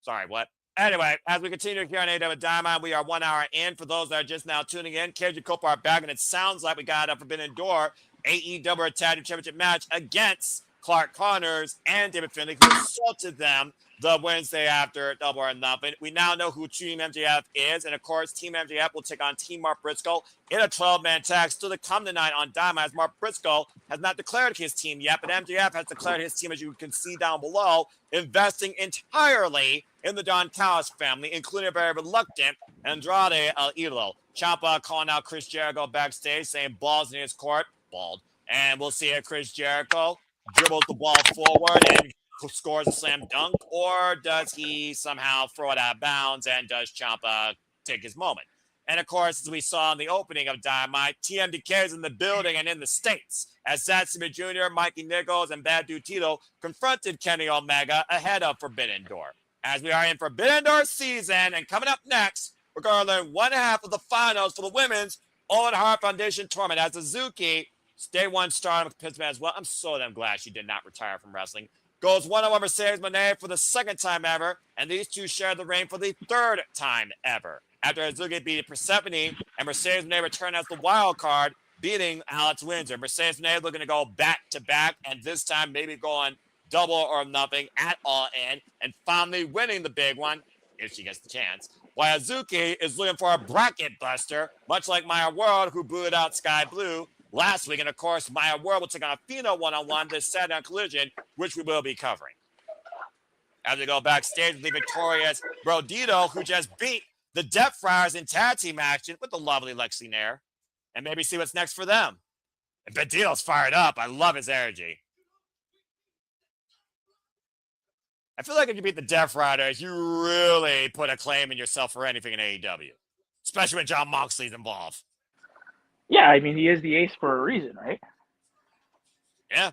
Sorry, what? Anyway, as we continue here on AEW Dynamite, we are 1 hour in. For those that are just now tuning in, Cage and Copa are back. And it sounds like we got a Forbidden Door AEW Tag Team Championship match against Clark Connors and David Finlay, who assaulted them the Wednesday after Double or Nothing. We now know who Team MJF is, and of course, Team MJF will take on Team Mark Briscoe in a 12-man tag. Still to come tonight on Dynamite, as Mark Briscoe has not declared his team yet, but MJF has declared his team, as you can see down below, investing entirely in the Don Callis family, including a very reluctant Andrade El Idolo. Ciampa calling out Chris Jericho backstage, saying balls in his court. Bald. And we'll see if Chris Jericho dribbles the ball forward and scores a slam dunk, or does he somehow throw it out of bounds, and does Ciampa take his moment? And, of course, as we saw in the opening of Dynamite, TMDK is in the building and in the States as Satsuma Jr., Mikey Nichols, and Bad Dude Tito confronted Kenny Omega ahead of Forbidden Door. As we are in Forbidden Door season, and coming up next, we're going to learn one half of the finals for the women's Owen Hart Foundation Tournament as Hazuki, Day 1 star of Pittsburgh as well. I'm so damn glad she did not retire from wrestling. Goes one-on-one Mercedes Moné for the second time ever, and these two share the reign for the third time ever. After Hazuki beat Persephone, and Mercedes Moné returned as the wild card, beating Alex Windsor. Mercedes Moné looking to go back-to-back, and this time maybe going double or nothing at All In, and finally winning the big one, if she gets the chance. While Hazuki is looking for a bracket buster, much like Maya World, who booted out Sky Blue last week. And, of course, Maya World will take on Fino one-on-one this Saturday on Collision, which we will be covering. As we go backstage with the victorious Brodito, who just beat the Death Friars in tag team action with the lovely Lexi Nair. And maybe see what's next for them. And Brodito's fired up. I love his energy. I feel like if you beat the Death Riders, you really put a claim in yourself for anything in AEW. Especially when John Moxley's involved. Yeah, I mean, he is the ace for a reason, right? Yeah.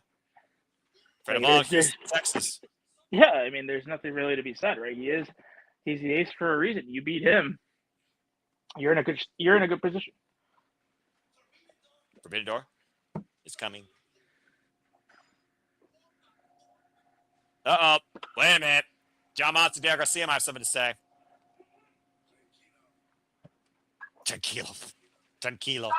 Fred of all, Houston, Texas. Yeah, I mean, there's nothing really to be said, right? He's the ace for a reason. You beat him, you're in a good position. Forbidden Door is coming. Uh-oh. Wait a minute. John Moxley, Derek Garcia might have something to say. Tranquilo.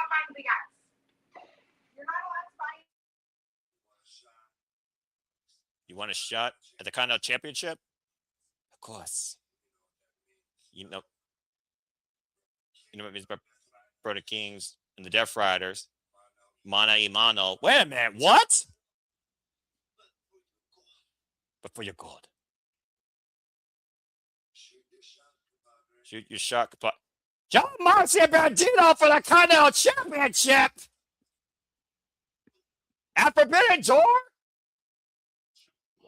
You want a shot at the Continental Championship? Of course. You know what it means by Brother Kings and the Death Riders. Mana Imano. Wait a minute. What? But for your God. Shoot your shot. John Moxley and Bandito for the Continental Championship. At Forbidden Door?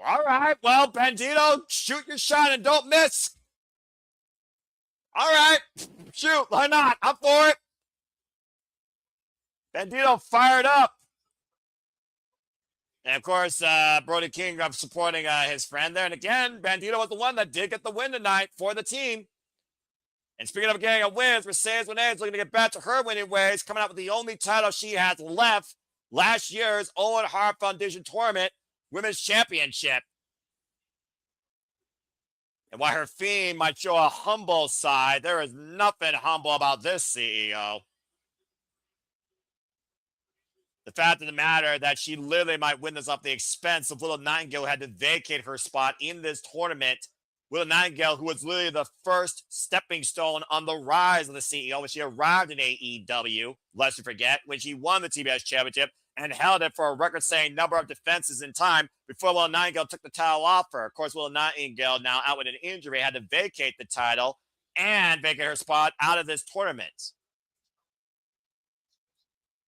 All right. Well, Bandito, shoot your shot and don't miss. All right. Shoot. Why not? I'm for it. Bandito fired up. And, of course, Brody King supporting his friend there. And, again, Bandito was the one that did get the win tonight for the team. And speaking of getting a win, Mercedes Moné is looking to get back to her winning ways, coming out with the only title she has left, last year's Owen Hart Foundation Tournament Women's Championship. And while her theme might show a humble side, there is nothing humble about this CEO. The fact of the matter that she literally might win this off the expense of Willow Nightingale, who had to vacate her spot in this tournament. Willow Nightingale, who was literally the first stepping stone on the rise of the CEO when she arrived in AEW, lest you forget, when she won the TBS Championship and held it for a record-setting number of defenses in time before Willow Nightingale took the title off her. Of course, Willow Nightingale, now out with an injury, had to vacate the title and vacate her spot out of this tournament.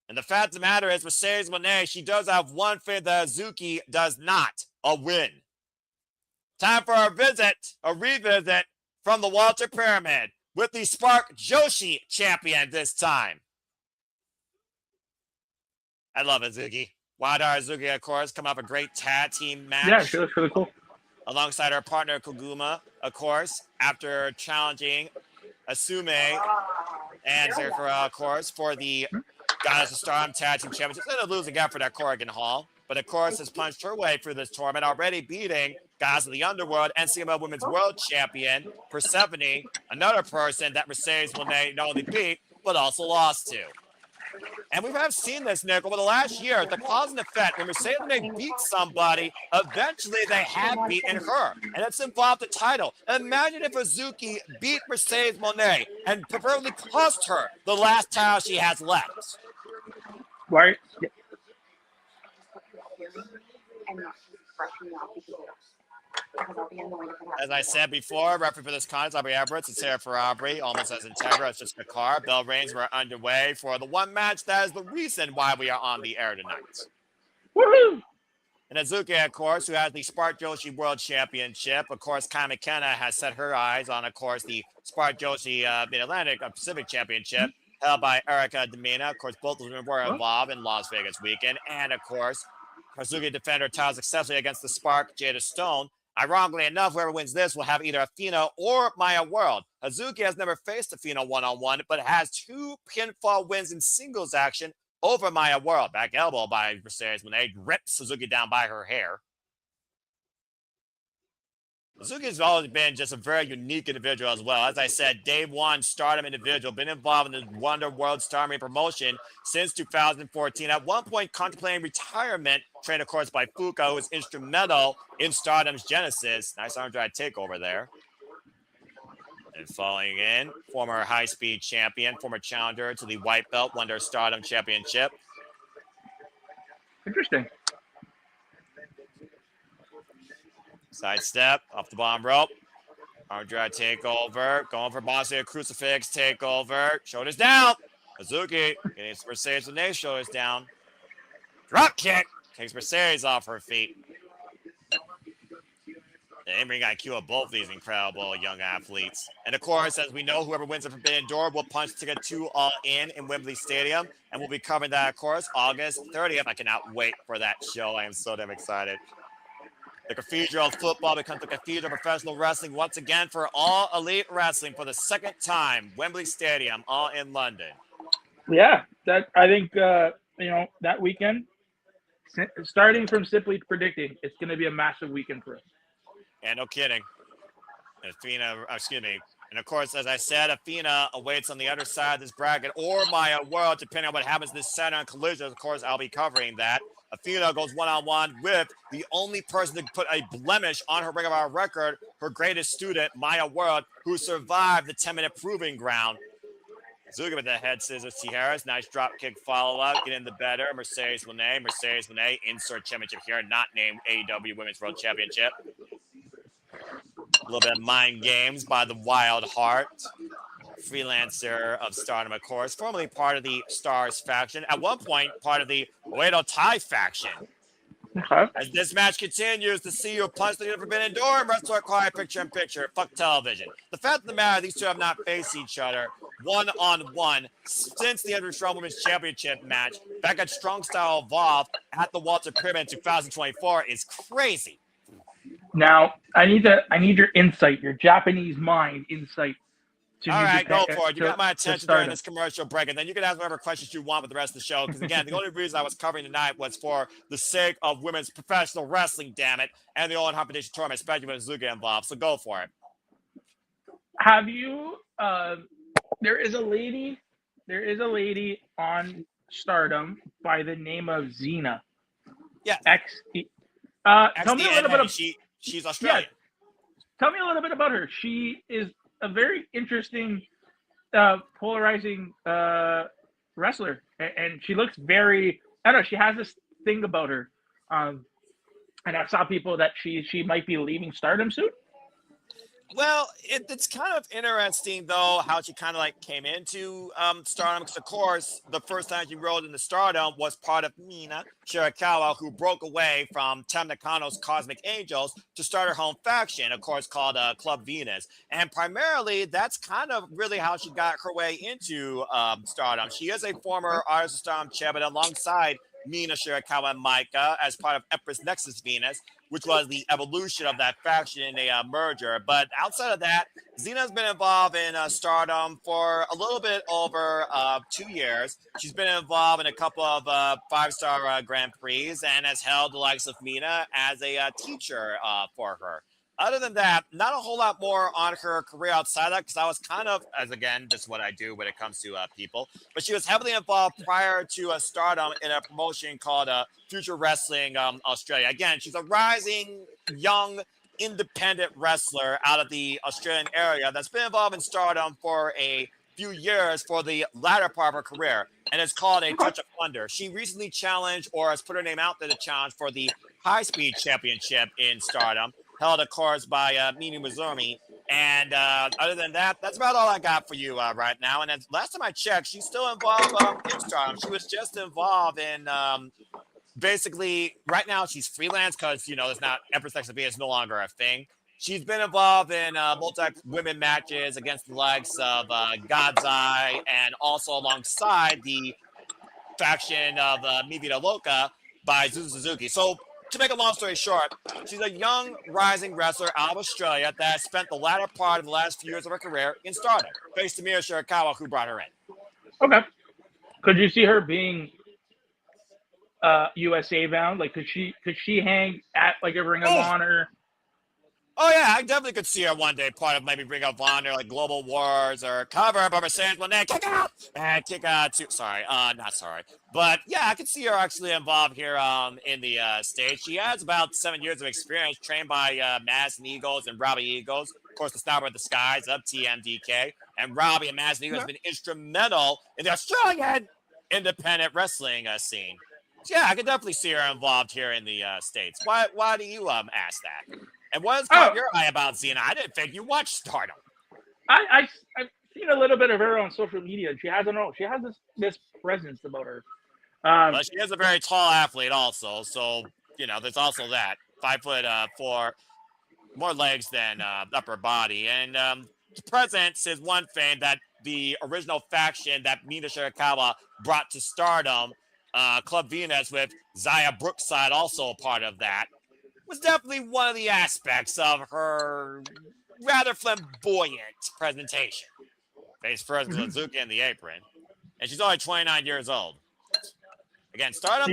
And the fact of the matter is, Mercedes Moné, she does have one thing that Hazuki does not, a win. Time for a revisit from the Walter Pyramid with the Spark Joshi champion this time. I love Hazuki. Wilder Hazuki, of course, come off a great tag team match. Yeah, she looks really cool. Alongside her partner, Koguma, of course, after challenging Asume and Zephyra, of course, for the Goddess of Stardom Tag Team Championship. Instead of losing out for that Corrigan Hall, but of course has punched her way through this tournament, already beating Goddess of the Underworld, NCML Women's World Champion, Persephone, another person that Mercedes Moné not only beat, but also lost to. And we have seen this, Nick, over the last year, the cause and effect. When Mercedes Moné beats somebody, eventually they have beaten her, and it's involved the title. Imagine if Hazuki beat Mercedes Moné and preferably cost her the last title she has left. Right. As I said before, referee for this contest, Aubrey Everett and Sarah Ferrari, almost as integra as just Kakar. Bell Reigns were underway for the one match that is the reason why we are on the air tonight. Woohoo! And Hazuki, of course, who has the Spark Joshi World Championship. Of course, Kai McKenna has set her eyes on, of course, the Spark Joshi Mid-Atlantic Pacific Championship held by Erica Demina. Of course, both of them were involved in Las Vegas weekend. And, of course, Hazuki defended her title successfully against the Spark, Jada Stone. Ironically enough, whoever wins this will have either Athena or Maya World. Hazuki has never faced Athena one-on-one, but has 2 pinfall wins in singles action over Maya World. Back elbow by Mercedes Moné rips Suzuki down by her hair. Suzuki's always been just a very unique individual as well. As I said, day one stardom individual, been involved in the Wonder World Starmie promotion since 2014. At one point contemplating retirement, trained of course by Fuka, who was instrumental in Stardom's genesis. Nice arm drag takeover there. And falling in, former high-speed champion, former challenger to the white belt Wonder Stardom Championship. Interesting. Side step off the bottom rope. Arm drag takeover. Going for Bosnia Crucifix takeover. Shoulders down. Hazuki getting Mercedes with Nate's shoulders down. Drop kick. Takes Mercedes off her feet. The in-ring IQ of both these incredible young athletes. And of course, as we know, whoever wins the Forbidden Door will punch ticket 2 All In Wembley Stadium. And we'll be covering that, of course, August 30th. I cannot wait for that show. I am so damn excited. The Cathedral of Football becomes the Cathedral of Professional Wrestling once again for All Elite Wrestling for the second time. Wembley Stadium, all in London. Yeah, that I think that weekend, starting from simply predicting, it's going to be a massive weekend for us. Yeah, no kidding. Athena, and of course, as I said, Athena awaits on the other side of this bracket, or Maya World, depending on what happens this Saturday on Collision. Of course, I'll be covering that. Athena goes one-on-one with the only person to put a blemish on her Ring of Honor record, her greatest student, Maya World, who survived the 10-minute proving ground. Hazuki with the head scissors, Tijeras. Nice drop kick follow-up. Get in the better. Mercedes Moné, insert championship here, not named AEW Women's World Championship. A little bit of mind games by the Wild Heart. Freelancer of Stardom, of course, formerly part of the Stars faction. At one point, part of the Oedo Tai faction. Okay. As this match continues, the CEO punch the Forbidden Door and wrestler quiet picture-in-picture. Fuck television. The fact of the matter, these two have not faced each other one-on-one since the Andrew Strong Women's Championship match back at Strong Style Evolve at the Walter Pyramid in 2024 is crazy. Now, I need your insight, your Japanese mind insight. All right, go for it. You got my attention during this commercial break, and then you can ask whatever questions you want with the rest of the show. Because again, the only reason I was covering tonight was for the sake of women's professional wrestling, damn it, and the Owen Hart Memorial Tournament, especially with Hazuki involved. So go for it. Have you? There is a lady on Stardom by the name of Xena. Yeah. Tell me a little bit of. She's Australian. Yeah, tell me a little bit about her. She is a very interesting, polarizing wrestler, and she looks very. I don't know. She has this thing about her, and I saw people that she might be leaving Stardom soon. Well, it's kind of interesting, though, how she kind of like came into Stardom. Because, of course, the first time she rode into Stardom was part of Mina Shirakawa, who broke away from Tam Nakano's Cosmic Angels to start her home faction, of course, called Club Venus. And primarily, that's kind of really how she got her way into Stardom. She is a former Artist of Stardom champion alongside Mina Shirakawa and Maika as part of Empress Nexus Venus, which was the evolution of that faction in a merger. But outside of that, Xena's been involved in Stardom for a little bit over 2 years. She's been involved in a couple of 5-star Grand Prix and has held the likes of Mina as a teacher for her. Other than that, not a whole lot more on her career outside that, because I was kind of, as again, just what I do when it comes to people. But she was heavily involved prior to Stardom in a promotion called Future Wrestling Australia. Again, she's a rising, young, independent wrestler out of the Australian area that's been involved in Stardom for a few years for the latter part of her career, and it's called a Touch of Thunder. She recently challenged, or has put her name out there to challenge for the High Speed Championship in Stardom, held, of course, by Mimi Mizumi. And other than that, that's about all I got for you right now. And last time I checked, she's still involved in Stardom. She was just involved in basically right now she's freelance because there's not Empress XFB is no longer a thing. She's been involved in multi-women matches against the likes of God's Eye and also alongside the faction of Mi Vida Loca by Suzuki. So to make a long story short, she's a young rising wrestler out of Australia that has spent the latter part of the last few years of her career in Stardom. Faced Tamina Shirakawa, who brought her in. Okay. Could you see her being USA bound? Like, could she hang at like a Ring of Honor? Oh yeah, I definitely could see her one day part of maybe Ring of Honor, like Global Wars or cover by Mercedes Moné, kick out and kick out to not sorry. But yeah, I could see her actually involved here in the States. She has about 7 years of experience, trained by Madison Eagles and Robbie Eagles. Of course, the Star of the Skies of TMDK. And Robbie and Madison Eagles have been instrumental in the Australian independent wrestling scene. So yeah, I could definitely see her involved here in the States. Why do you ask that? And what has caught your eye about Xena? I didn't think you watched Stardom. I've seen a little bit of her on social media. She has this presence about her. But she is a very tall athlete also, so there's also that 5'4", more legs than upper body, and the presence is one thing that the original faction that Mina Shirakawa brought to Stardom, Club Venus with Zaya Brookside also a part of that, was definitely one of the aspects of her rather flamboyant presentation. Face first with Hazuki in the apron, and she's only 29 years old. Again, Stardom,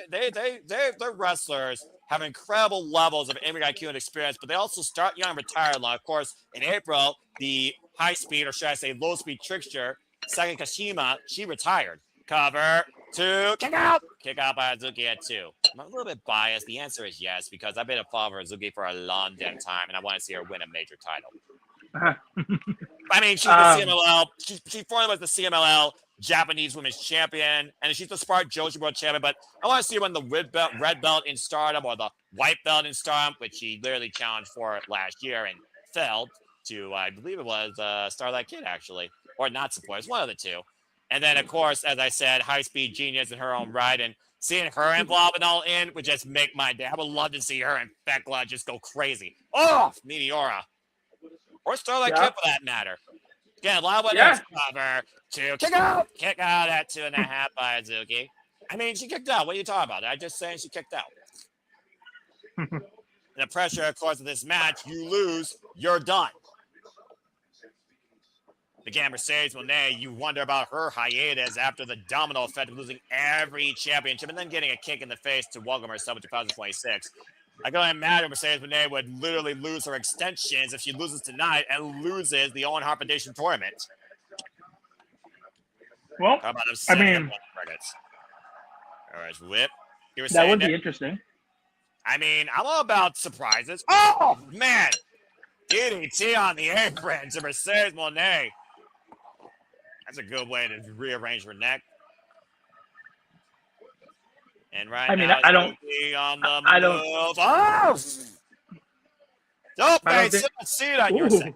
their wrestlers have incredible levels of in-ring IQ and experience, but they also start young and retire long. Of course, in April, the high-speed, or should I say low-speed trickster, Saki Kashima, she retired. Cover, 2, kick out by Hazuki at 2. I'm a little bit biased. The answer is yes, because I've been a follower of Hazuki for a long damn time, and I want to see her win a major title. I mean, she's the CMLL. She formerly was the CMLL Japanese Women's Champion, and she's the Spark Joshi World Champion. But I want to see her win the red belt in Stardom or the white belt in Stardom, which she literally challenged for last year and failed to. I believe it was Starlight Kid, actually, or not support. It's one of the two. And then, of course, as I said, high-speed genius in her own right, and seeing her involved in All In would just make my day. I would love to see her and Thekla just go crazy. Oh, Meteora. Or Starlight Kid, for that matter. Again, a lot of what else cover. 2, kick out at 2.5 by Hazuki. I mean, she kicked out. What are you talking about? I'm just saying she kicked out. The pressure, of course, of this match, you lose, you're done. Again, Mercedes Moné, you wonder about her hiatus after the domino effect of losing every championship and then getting a kick in the face to welcome herself in 2026. I can only imagine Mercedes Moné would literally lose her extensions if she loses tonight and loses the Owen Hart Foundation tournament. Well, how about I mean, all right, whip. That would be interesting. I mean, I'm all about surprises. Oh, man. DDT on the apron to Mercedes Moné. That's a good way to rearrange her neck. And right now, I don't. Oh! Don't see that. You're saying.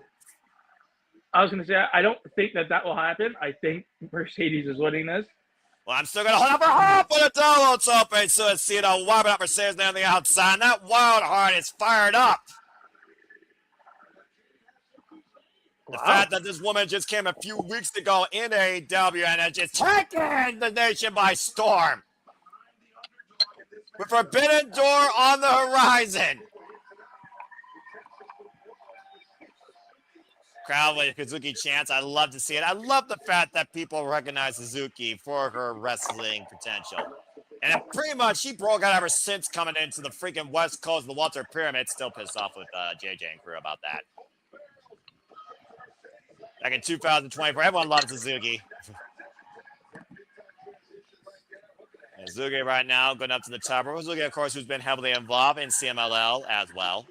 I was going to say, I don't think that will happen. I think Mercedes is winning this. Well, I'm still going to hold up her heart for the double tope. So let's see it wiping up Mercedes there on the outside. And that wild heart is fired up. The fact that this woman just came a few weeks ago in AEW and has just taken the nation by storm. With Forbidden Door on the horizon. Crowd with Hazuki chants. I love to see it. I love the fact that people recognize Hazuki for her wrestling potential. And pretty much she broke out ever since coming into the freaking West Coast of the Walter Pyramid. Still pissed off with JJ and crew about that. Back in 2024, everyone loves Hazuki. Hazuki right now going up to the top. Hazuki, of course, who's been heavily involved in CMLL as well.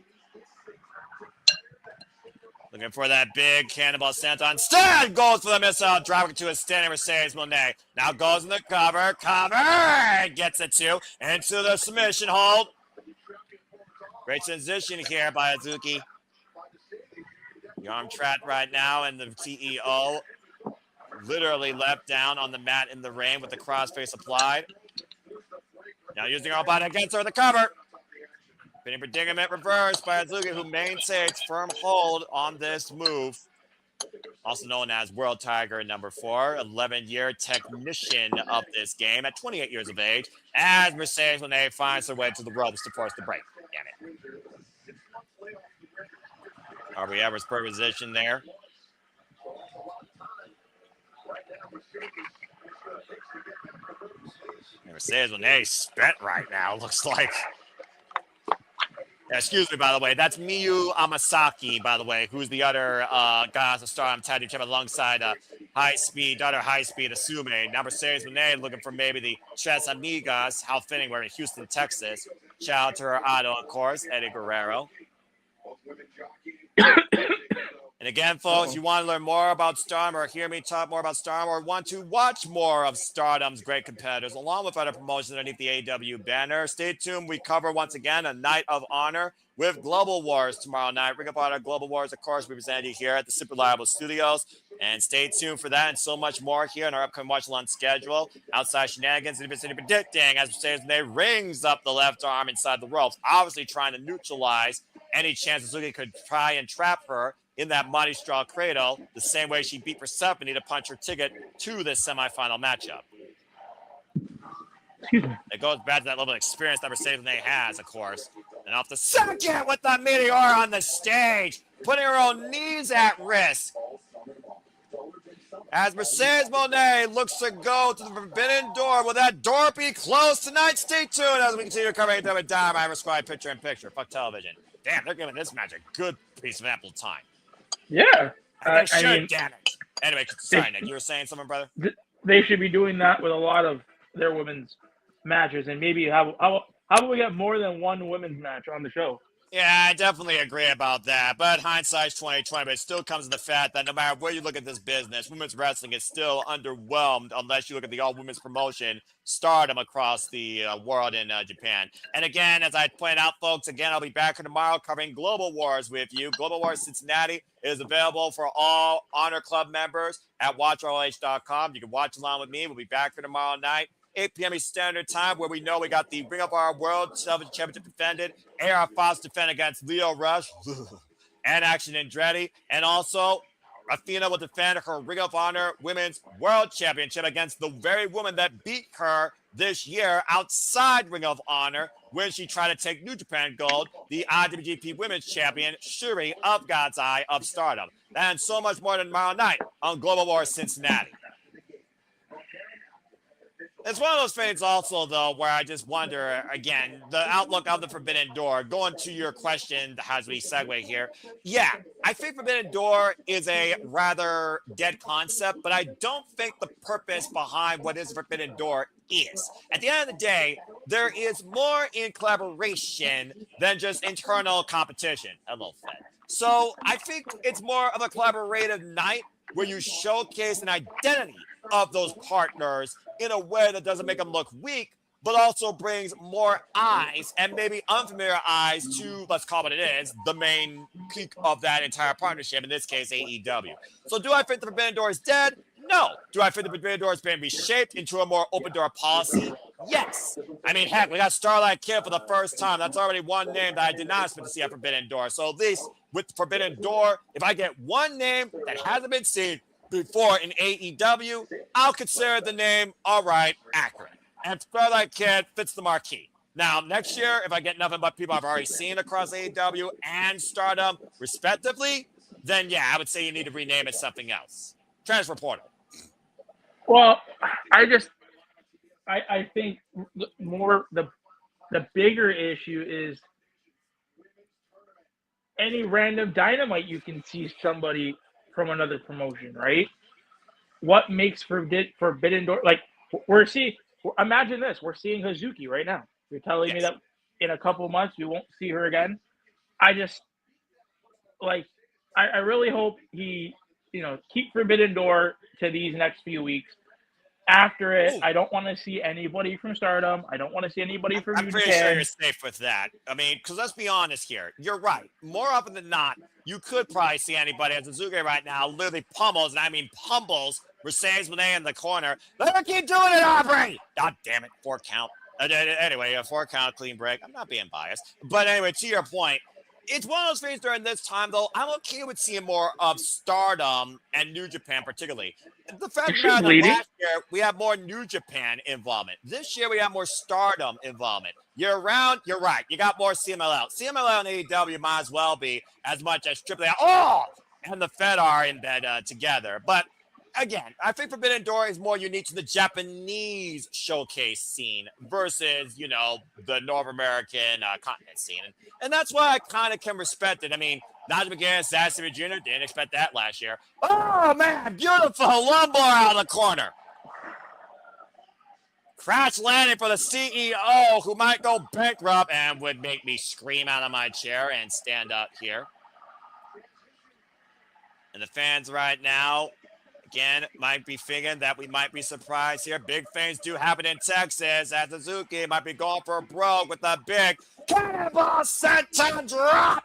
Looking for that big cannonball senton. Instead goes for the missile, driving to a standing Mercedes Moné. Now goes in the cover. Gets it to into the submission hold. Great transition here by Hazuki. The arm trapped right now, and the CEO literally left down on the mat in the rain with the crossface applied. Now using her body against her, the cover. Pinning predicament reversed by Hazuki, who maintains firm hold on this move. Also known as World Tiger number 4, 11-year technician of this game at 28 years of age, as Mercedes Moné finds her way to the ropes to force the break. Damn it. Aubrey Edwards per position there. Mercedes Moné spent right now, looks like. Excuse me, by the way. That's Miyu Amasaki, by the way, who's the other guy as a star on tag team champion alongside High Speed Asume. Now Mercedes Moné looking for maybe the Tres Amigas. How fitting, we're in Houston, Texas. Shout out to her idol, of course, Eddie Guerrero. And again, folks, you want to learn more about Stardom or hear me talk more about Stardom or want to watch more of Stardom's great competitors along with other promotions underneath the AEW banner, stay tuned. We cover once again a Night of Honor with Global Wars tomorrow night. Ring of Honor Global Wars, of course, represented here at the Super Reliable Studios. And stay tuned for that and so much more here in our upcoming watch-along schedule. Outside shenanigans and predicting as Mercedes Moné rings up the left arm inside the ropes, obviously trying to neutralize any chance Suzuki could try and trap her in that Money Straw Cradle, the same way she beat Persephone to punch her ticket to this semifinal matchup. Excuse me. It goes back to that level of experience that Mercedes Moné has, of course. And off the second with the Meteor on the stage, putting her own knees at risk. As Mercedes Moné looks to go to the forbidden door, will that door be closed tonight? Stay tuned as we continue to cover AEW Dynamite Squad picture-in-picture. Fuck television. Damn, they're giving this match a good piece of ample time. Yeah. I mean, damn it. Anyway, sorry, Nick. You were saying something, brother? They should be doing that with a lot of their women's matches, and maybe how about we get more than one women's match on the show? Yeah, I definitely agree about that. But hindsight's 2020, but it still comes to the fact that no matter where you look at this business, women's wrestling is still underwhelmed unless you look at the all-women's promotion Stardom across the world in Japan. And again, as I pointed out, folks, again, I'll be back here tomorrow covering Global Wars with you. Global Wars Cincinnati is available for all Honor Club members at WatchROH.com. You can watch along with me. We'll be back here tomorrow night. 8 p.m. Eastern Standard Time, where we know we got the Ring of Our World Television Championship defended, AR Fox defend against Leo Rush, and Action Andretti, and also Athena will defend her Ring of Honor Women's World Championship against the very woman that beat her this year outside Ring of Honor when she tried to take New Japan Gold, the IWGP Women's Champion, Shuri of God's Eye of Stardom. And so much more tomorrow night on Global Wars Cincinnati. It's one of those things also, though, where I just wonder, again, the outlook of the Forbidden Door. Going to your question as we segue here. Yeah, I think Forbidden Door is a rather dead concept, but I don't think the purpose behind what is Forbidden Door is. At the end of the day, there is more in collaboration than just internal competition. Hello, Fed. So I think it's more of a collaborative night where you showcase an identity of those partners in a way that doesn't make them look weak, but also brings more eyes and maybe unfamiliar eyes to, let's call it the main peak of that entire partnership, in this case, AEW. So do I think the Forbidden Door is dead? No. Do I think the Forbidden Door is being reshaped into a more open door policy? Yes. I mean, heck, we got Starlight Kid for the first time. That's already one name that I did not expect to see at Forbidden Door. So at least with Forbidden Door, if I get one name that hasn't been seen before in AEW, I'll consider the name, all right, accurate. And Starlight Kid fits the marquee. Now, next year, if I get nothing but people I've already seen across AEW and Stardom, respectively, then yeah, I would say you need to rename it something else. Transfer Portal. Well, I think the bigger issue is any random Dynamite you can see somebody from another promotion, right? What makes Forbidden Door, like, imagine this, we're seeing Hazuki right now. You're telling me that in a couple of months we won't see her again? I really hope he, keep Forbidden Door to these next few weeks. After it, I don't want to see anybody from Stardom. I don't want to see anybody from I'm pretty sure you're safe with that. I mean, because let's be honest here. You're right. More often than not, you could probably see anybody as Suzuki right now literally pummels, and I mean pummels, Mercedes Moné in the corner. Let her keep doing it, Aubrey! God damn it, 4 count. Anyway, a 4-count clean break. I'm not being biased. But anyway, to your point, it's one of those things during this time, though, I'm okay with seeing more of Stardom and New Japan, particularly. The fact that last year, we have more New Japan involvement. This year, we have more Stardom involvement. Year-round, you're right. You got more CMLL. CMLL and AEW might as well be as much as AAA. Oh! And the Fed are in bed together. But again, I think Forbidden Door is more unique to the Japanese showcase scene versus, you know, the North American continent scene. And that's why I kind of can respect it. I mean, Nigel McGuinness, Zack Sabre Jr. didn't expect that last year. Oh, man, beautiful lumbar out of the corner. Crash landing for the CEO, who might go bankrupt and would make me scream out of my chair and stand up here. And the fans right now, again, might be thinking that we might be surprised here. Big things do happen in Texas as Hazuki might be going for a broke with a big cannonball senton drop.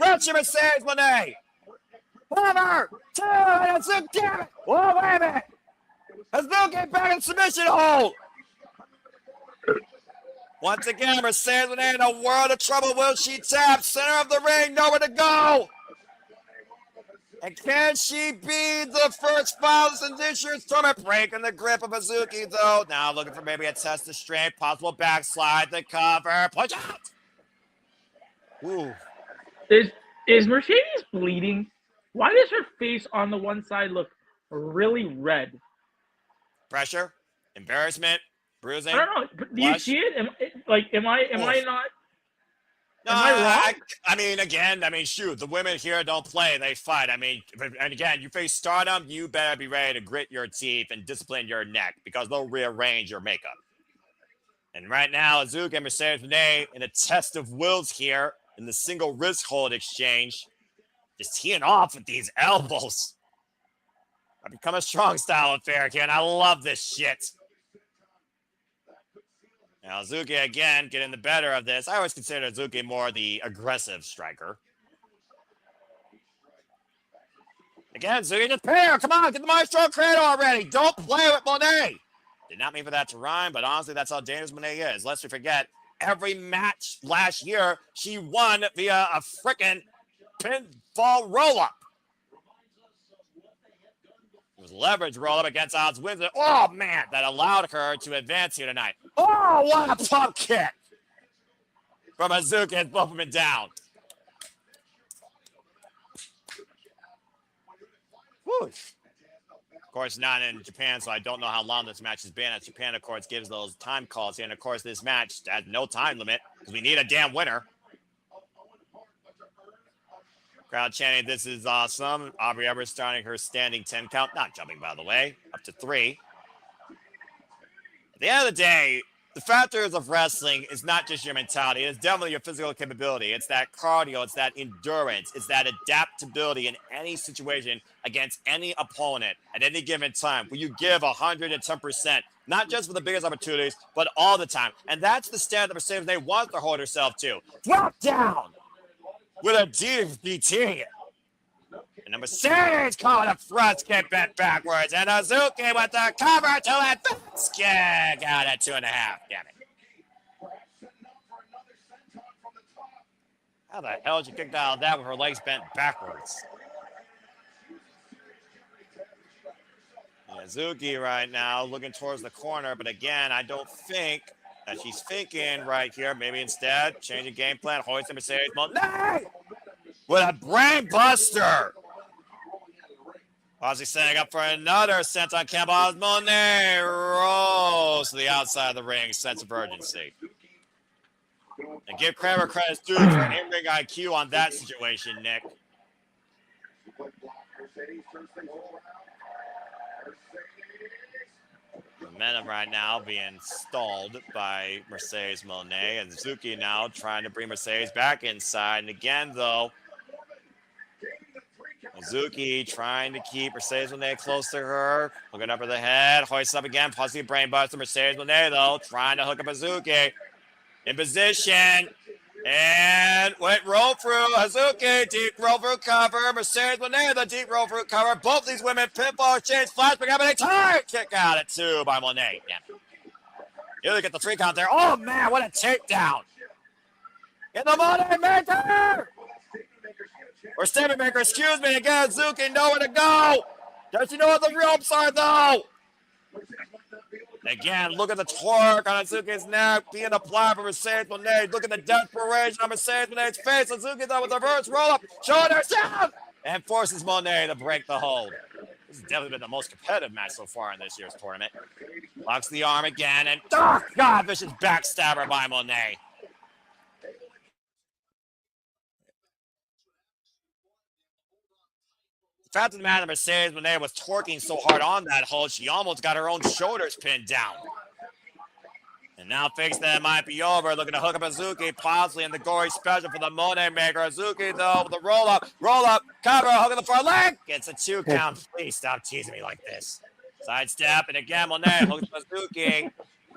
Richard Mercedes Monet. 1, 2, Hazuki. Damn it. Oh, wait a minute. Hazuki back in submission hold. Once again, Mercedes Monet in a world of trouble. Will she tap? Center of the ring, nowhere to go. And can she be the first finalist in this year's tournament? Breaking the grip of Hazuki, though. Now looking for maybe a test of strength. Possible backslide, the cover. Punch out! Ooh. Is Mercedes bleeding? Why does her face on the one side look really red? Pressure? Embarrassment? Bruising? I don't know. Do you see it? Am I not... No, am I wrong? I mean, again, shoot, the women here don't play, they fight. I mean, and again, you face Stardom, you better be ready to grit your teeth and discipline your neck because they'll rearrange your makeup. And right now, Hazuki and Mercedes Monet in a test of wills here in the single wrist hold exchange, just teeing off with these elbows. I've become a strong style affair here, and I love this shit. Now, Hazuki, again, getting the better of this. I always consider Hazuki more the aggressive striker. Again, Hazuki, just pair. Come on, get the Maestro Cradle already. Don't play with Monet. Did not mean for that to rhyme, but honestly, that's how dangerous Monet is. Lest we forget, every match last year, she won via a frickin' pinfall roll-up. It was leverage roll-up against odds wins. Oh, man, that allowed her to advance here tonight. Oh, what a pump kick from Hazuki and bumping down. Whew. Of course, not in Japan, so I don't know how long this match has been. As Japan, of course, gives those time calls here. And, of course, this match has no time limit because we need a damn winner. Crowd chanting, "This is awesome." Aubrey Edwards starting her standing 10 count. Not jumping, by the way. Up to 3. At the end of the day, the factors of wrestling is not just your mentality. It's definitely your physical capability. It's that cardio. It's that endurance. It's that adaptability in any situation against any opponent at any given time. Where you give 110%, not just for the biggest opportunities, but all the time. And that's the standard that Mercedes Moné wants to hold herself to. Drop down with a DDT. And Mercedes calling a front kick bent backwards. And Hazuki with the cover to a fence kick out at 2.5. Damn it. How the hell did you kick out of that with her legs bent backwards? Hazuki right now looking towards the corner. But again, I don't think that she's thinking right here. Maybe instead, changing game plan. Hoisting Mercedes Moné with a brain buster. Ozzy setting up for another senton Campbell. Monet rolls to the outside of the ring. Sense of urgency. And give Kramer credit due for in-ring IQ on that situation, Nick. Momentum right now being stalled by Mercedes Moné. And Hazuki now trying to bring Mercedes back inside. And again, though, Hazuki trying to keep Mercedes Moné close to her. Looking up at the head. Hoists up again. Possibly brain buster. Mercedes Moné, though, trying to hook up Hazuki. In position. And went roll through. Hazuki, deep roll through cover. Mercedes Moné, the deep roll through cover. Both these women pinfall exchange. Flashback happening. Tired kick out at 2 by Moné. Damn it. You look at the 3 count there. Oh, man, what a takedown. In the Mone Maker! Or Statement Maker, excuse me. Again, Hazuki, nowhere to go. Does she know what the ropes are, though? Again, look at the torque on Hazuki's neck being applied for Mercedes Mone. Look at the desperation on Mercedes Mone's face. Hazuki, though, with a reverse roll-up, showing herself, and forces Mone to break the hold. This has definitely been the most competitive match so far in this year's tournament. Locks the arm again, and oh, God, vicious backstabber by Mone. The fact of the matter, Mercedes Mone was torquing so hard on that hold, she almost got her own shoulders pinned down. And now thinks that it might be over. Looking to hook up Hazuki, possibly in the gory special for the Mone Maker. Hazuki, though, with a roll-up, cover, hook on the far leg. Gets a 2 count. Please stop teasing me like this. Sidestep, and again, Mone hooks Hazuki.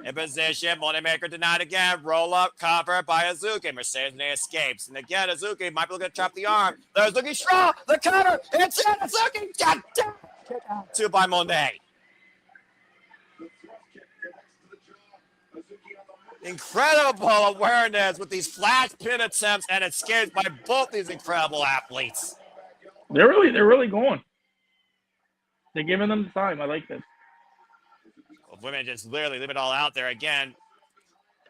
In position, Mone Maker denied again. Roll up, cover by Hazuki. Mercedes Mone escapes. And again, Hazuki might be looking to trap the arm. There's Hazuki straw, the cover. It's in Hazuki. God damn. Kick out 2 by Mone. Incredible awareness with these flash pin attempts and escapes by both these incredible athletes. They're really going. They're giving them the time. I like this. Women just literally leave it all out there again.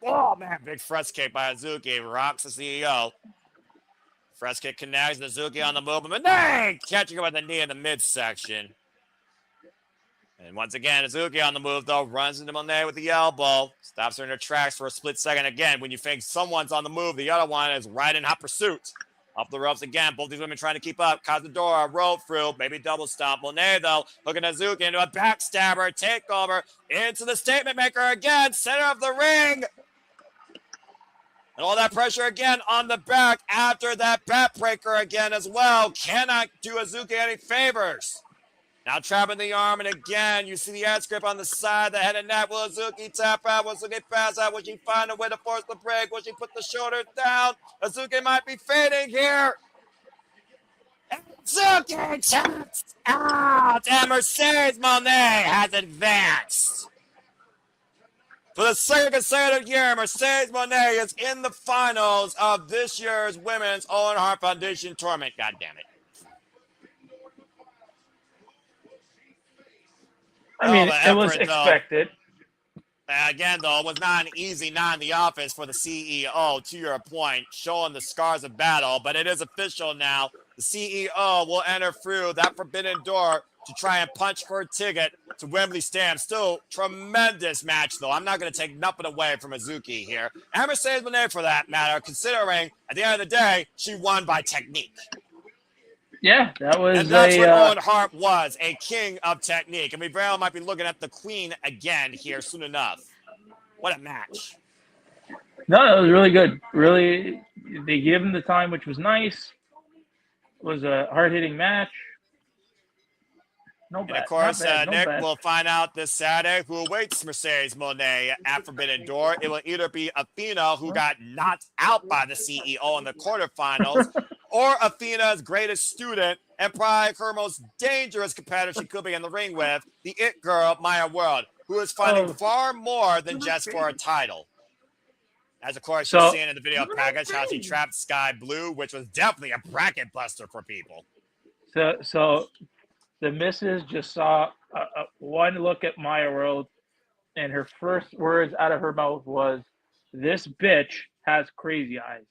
Oh, man. Big fresh kick by Hazuki. Rocks the CEO. Fresh kick connects. Hazuki on the move. But catching him with the knee in the midsection. And once again, Hazuki on the move, though. Runs into Mone with the elbow. Stops her in her tracks for a split second. Again, when you think someone's on the move, the other one is right in hot pursuit. Up the ropes again. Both these women trying to keep up. Cazadora, roll through. Maybe double stomp. Mone, though, hooking Hazuki into a backstabber. Takeover into the Statement Maker again. Center of the ring. And all that pressure again on the back after that backbreaker again as well. Cannot do Hazuki any favors. Now trapping the arm, and again, you see the ad script on the side, the head and neck. Will Hazuki tap out? Will Hazuki pass out? Will she find a way to force the break? Will she put the shoulders down? Hazuki might be fading here. Hazuki taps out, and Mercedes Mone has advanced. For the second consecutive year, Mercedes Mone is in the finals of this year's Women's Owen Hart Foundation Tournament. God damn it. I mean, it was expected. Again, though, it was not an easy night in the office for the CEO, to your point, showing the scars of battle. But it is official now. The CEO will enter through that forbidden door to try and punch for a ticket to Wembley Stadium. Still, tremendous match, though. I'm not going to take nothing away from Hazuki here. And Mercedes Mone, for that matter, considering, at the end of the day, she won by technique. Yeah, that was and that's what Owen Hart was, a king of technique. And we very well might be looking at the queen again here soon enough. What a match. No, it was really good. Really, they gave him the time, which was nice. It was a hard-hitting match. No bad. And of course, Nick bad. will find out this Saturday who awaits Mercedes Mone at Forbidden Door. It will either be Athena, who got knocked out by the CEO in the quarterfinals, or Athena's greatest student and probably her most dangerous competitor she could be in the ring with, the It Girl, Maya World, who is fighting far more than just for a title. As, of course, you're seeing in the video package how she trapped Sky Blue, which was definitely a bracket buster for people. So the missus just saw one look at Maya World, and her first words out of her mouth was, "This bitch has crazy eyes."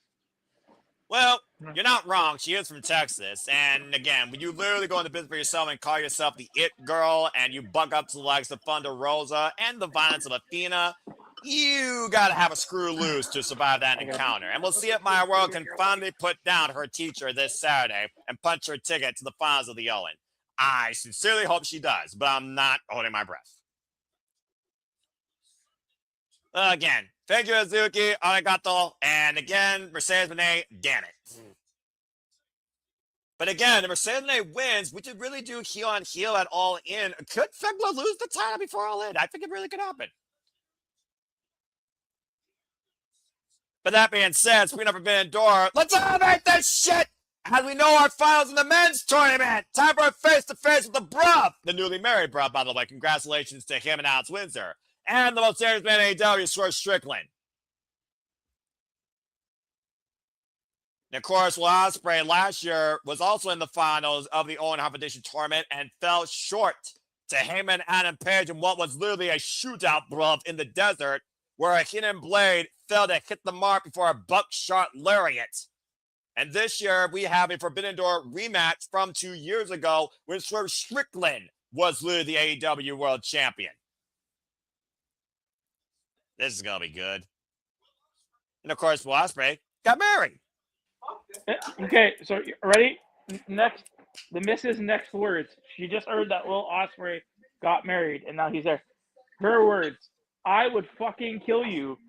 Well, you're not wrong. She is from Texas. And again, when you literally go into business for yourself and call yourself the It Girl and you buck up to the likes of Thunder Rosa and the violence of Athena, you got to have a screw loose to survive that encounter. And we'll see if Maya World can finally put down her teacher this Saturday and punch her ticket to the finals of the Owen. I sincerely hope she does, but I'm not holding my breath. Again, thank you, Hazuki, arigato, and again, Mercedes Mone, damn it. But again, if Mercedes Mone wins, we could really do heel on heel at All In. Could Fegla lose the title before All In? I think it really could happen. But that being said, speaking of Forbidden Door, let's elevate this shit! As we know our finals in the men's tournament, time for a face-to-face with the bruv, the newly married bruv, by the way. Congratulations to him and Alex Windsor. and the most dangerous man in AEW, Swerve Strickland. And of course, Will Ospreay last year was also in the finals of the Owen Hart Foundation tournament and fell short to Heyman Adam Page in what was literally a shootout, bruv, in the desert, where a hidden blade failed to hit the mark before a buckshot lariat. And this year, we have a Forbidden Door rematch from 2 years ago when Swerve Strickland was literally the AEW World Champion. This is going to be good. And of course, Will Ospreay got married. Okay, so ready? Next, the Mrs. Next words. She just heard that Will Ospreay got married, and now he's there. Her words: "I would fucking kill you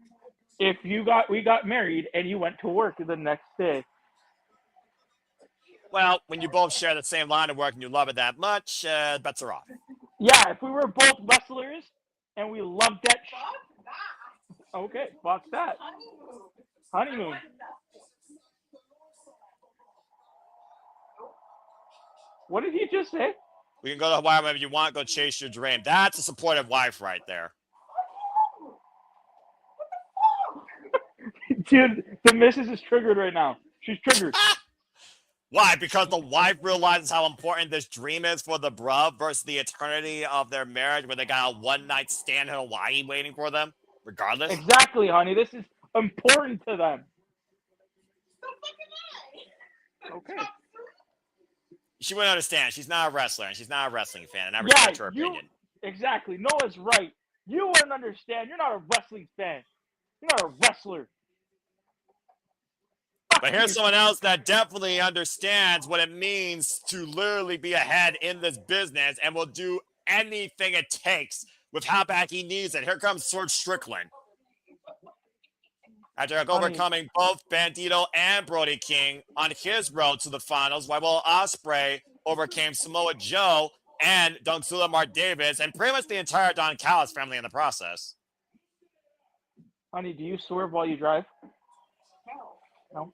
if we got married and you went to work the next day." Well, when you both share the same line of work and you love it that much, bets are off. Yeah, if we were both wrestlers and we loved that. Okay, fuck that. Honeymoon. What did he just say? We can go to Hawaii whenever you want. Go chase your dream. That's a supportive wife right there. Dude, the missus is triggered right now. She's triggered. Why? Because the wife realizes how important this dream is for the bruv versus the eternity of their marriage where they got a one-night stand in Hawaii waiting for them, regardless. Exactly, honey. This is important to them. Okay. She wouldn't understand. She's not a wrestler, and she's not a wrestling fan, and I respect her opinion. Exactly. Noah's right. You wouldn't understand. You're not a wrestling fan. You're not a wrestler. But here's someone else that definitely understands what it means to literally be ahead in this business and will do anything it takes with how bad he needs it. Here comes Swerve Strickland. After overcoming both Bandito and Brody King on his road to the finals, while Will Ospreay overcame Samoa Joe and Dongsula Mark Davis and pretty much the entire Don Callis family in the process. Honey, do you swerve while you drive? No.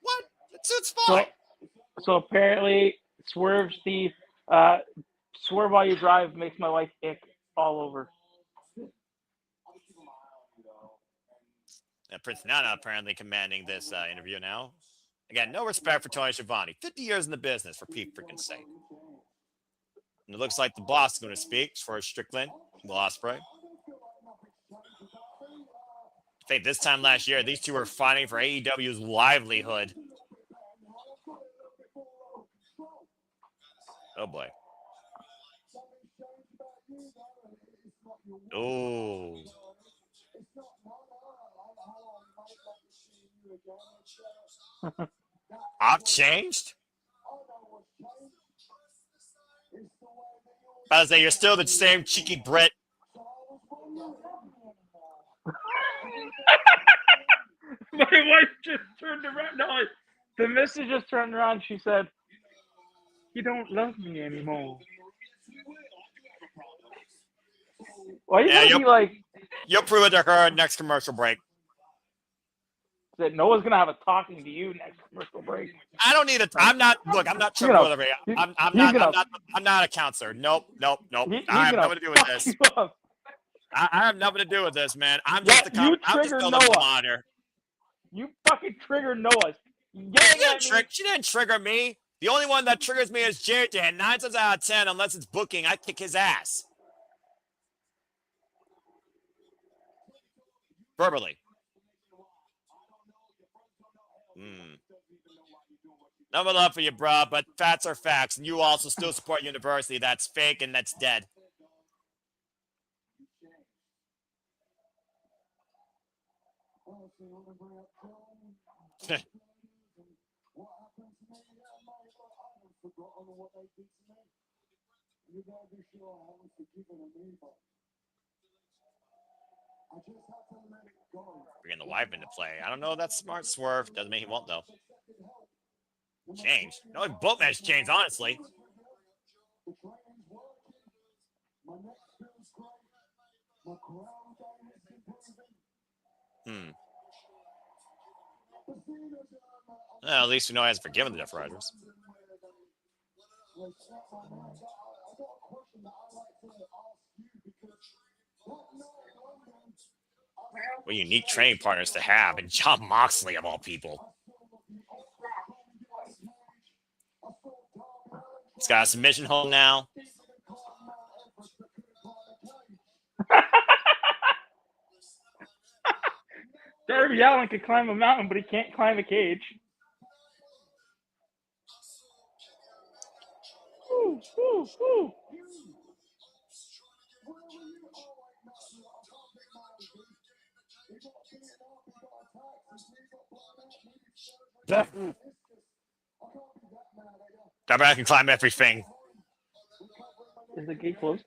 What? It's fine. So apparently, Swerve Steve, swerve while you drive makes my wife ick all over. And Prince Nana apparently commanding this interview now. Again, no respect for Tony Schiavone. 50 years in the business, for Pete's freaking sake. And it looks like the boss is going to speak for Strickland, Will Ospreay. I think this time last year, these two were fighting for AEW's livelihood. Oh, boy. Oh. I've changed? I was say you're still the same cheeky Brit. My wife just turned around. No, the missus just turned around. She said, "You don't love me anymore." Why you gotta be like? You'll prove it to her next commercial break. That Noah's gonna have a talking to you next commercial break. I don't need a. I'm not. Look, I'm not Trevor Willoughby. I'm not a counselor. Nope. I have nothing to do with this. I have nothing to do with this, man. I'm just the. I'm just the monitor. You fucking triggered Noah. She didn't trigger me. The only one that triggers me is JJ. And 9 times out of 10, unless it's booking, I kick his ass. Verbally. No more love for you, bro, but facts are facts. And you also still support university. That's fake and that's dead. Bringing the wife into play. I don't know if that's smart, Swerve. Doesn't mean he won't, though. Change. No, both matches changed, honestly. Well, at least we know he has forgiven the Death Riders. What unique training partners to have, and Jon Moxley of all people. He's got a submission hold now. Darby Allin can climb a mountain, but he can't climb a cage. Woo, woo, woo. Darby can climb everything. Is the gate closed?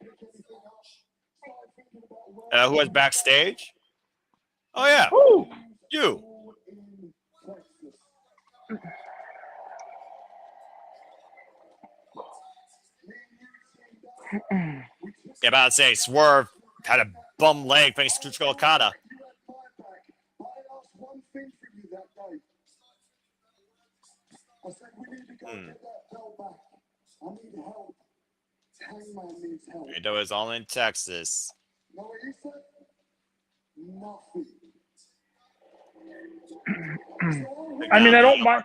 Who was backstage? Oh, yeah. Woo. You. Yeah, about to say, Swerve had a bum leg thanks to Okada. It was all in Texas. I mean, I don't mind.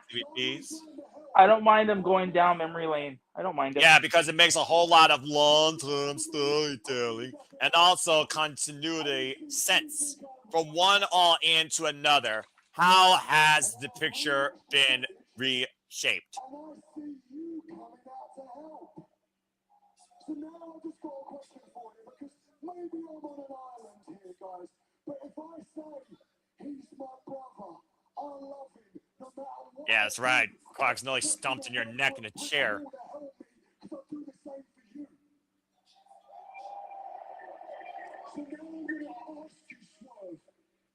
I don't mind them going down memory lane. I don't mind it. Yeah, because it makes a whole lot of long-term storytelling and also continuity sense from one All In to another. How has the picture been reshaped? Yeah, that's right. Clark's nearly stumped in your neck in a chair.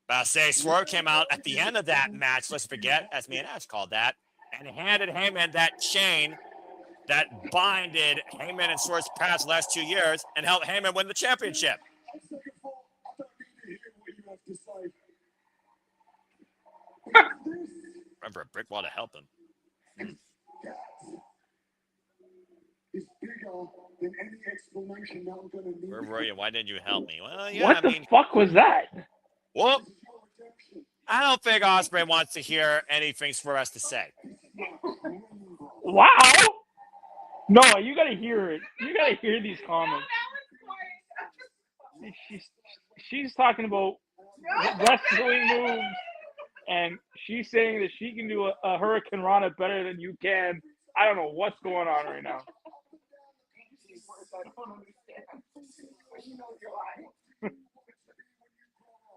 But I say Swerve came out at the end of that match, let's forget, as me and Ash called that, and handed Heyman that chain that binded Heyman and Swerve's past the last 2 years and helped Heyman win the championship. Remember, a brick wall to help him. Where were you? Why didn't you help me? Well, yeah, what the fuck was that? Well, I don't think Ospreay wants to hear anything for us to say. Wow. No, you gotta hear it. You gotta hear these comments. She's talking about wrestling moves, and she's saying that she can do a Hurricane Rana better than you can. I don't know what's going on right now.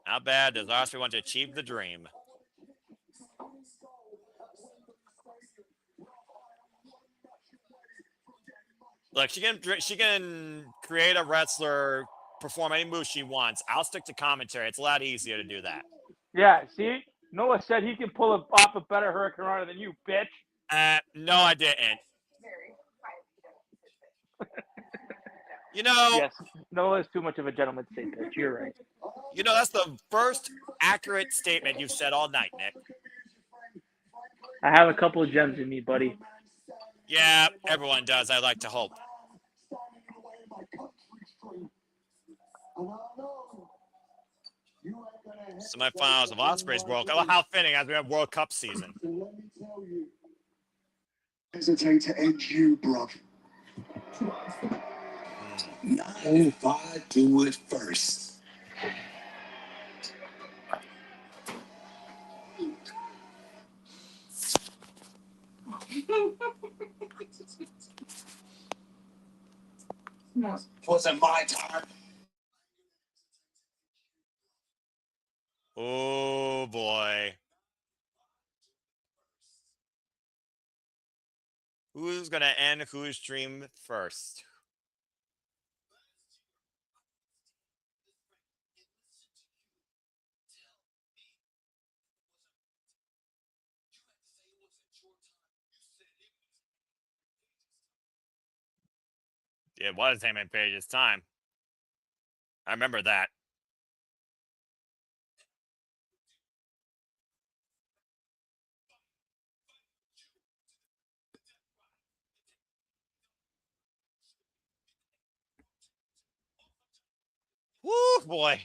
How bad does Ospreay want to achieve the dream? Look, she can create a wrestler, perform any move she wants. I'll stick to commentary. It's a lot easier to do that. Yeah, see? Noah said he can pull off a better Hurricane Rana than you, bitch. No, I didn't. You know... Yes, Noah's too much of a gentleman to say bitch. You're right. You know, that's the first accurate statement you've said all night, Nick. I have a couple of gems in me, buddy. Yeah, everyone does. I like to hope. Semifinals of Ospreay's World Cup. Well, how fitting as we have World Cup season. Hesitate to end you, bruv. Not if I do it first. Wasn't my time. Oh, boy. Who's going to end whose dream first? It was Heyman Page's time. I remember that. boy.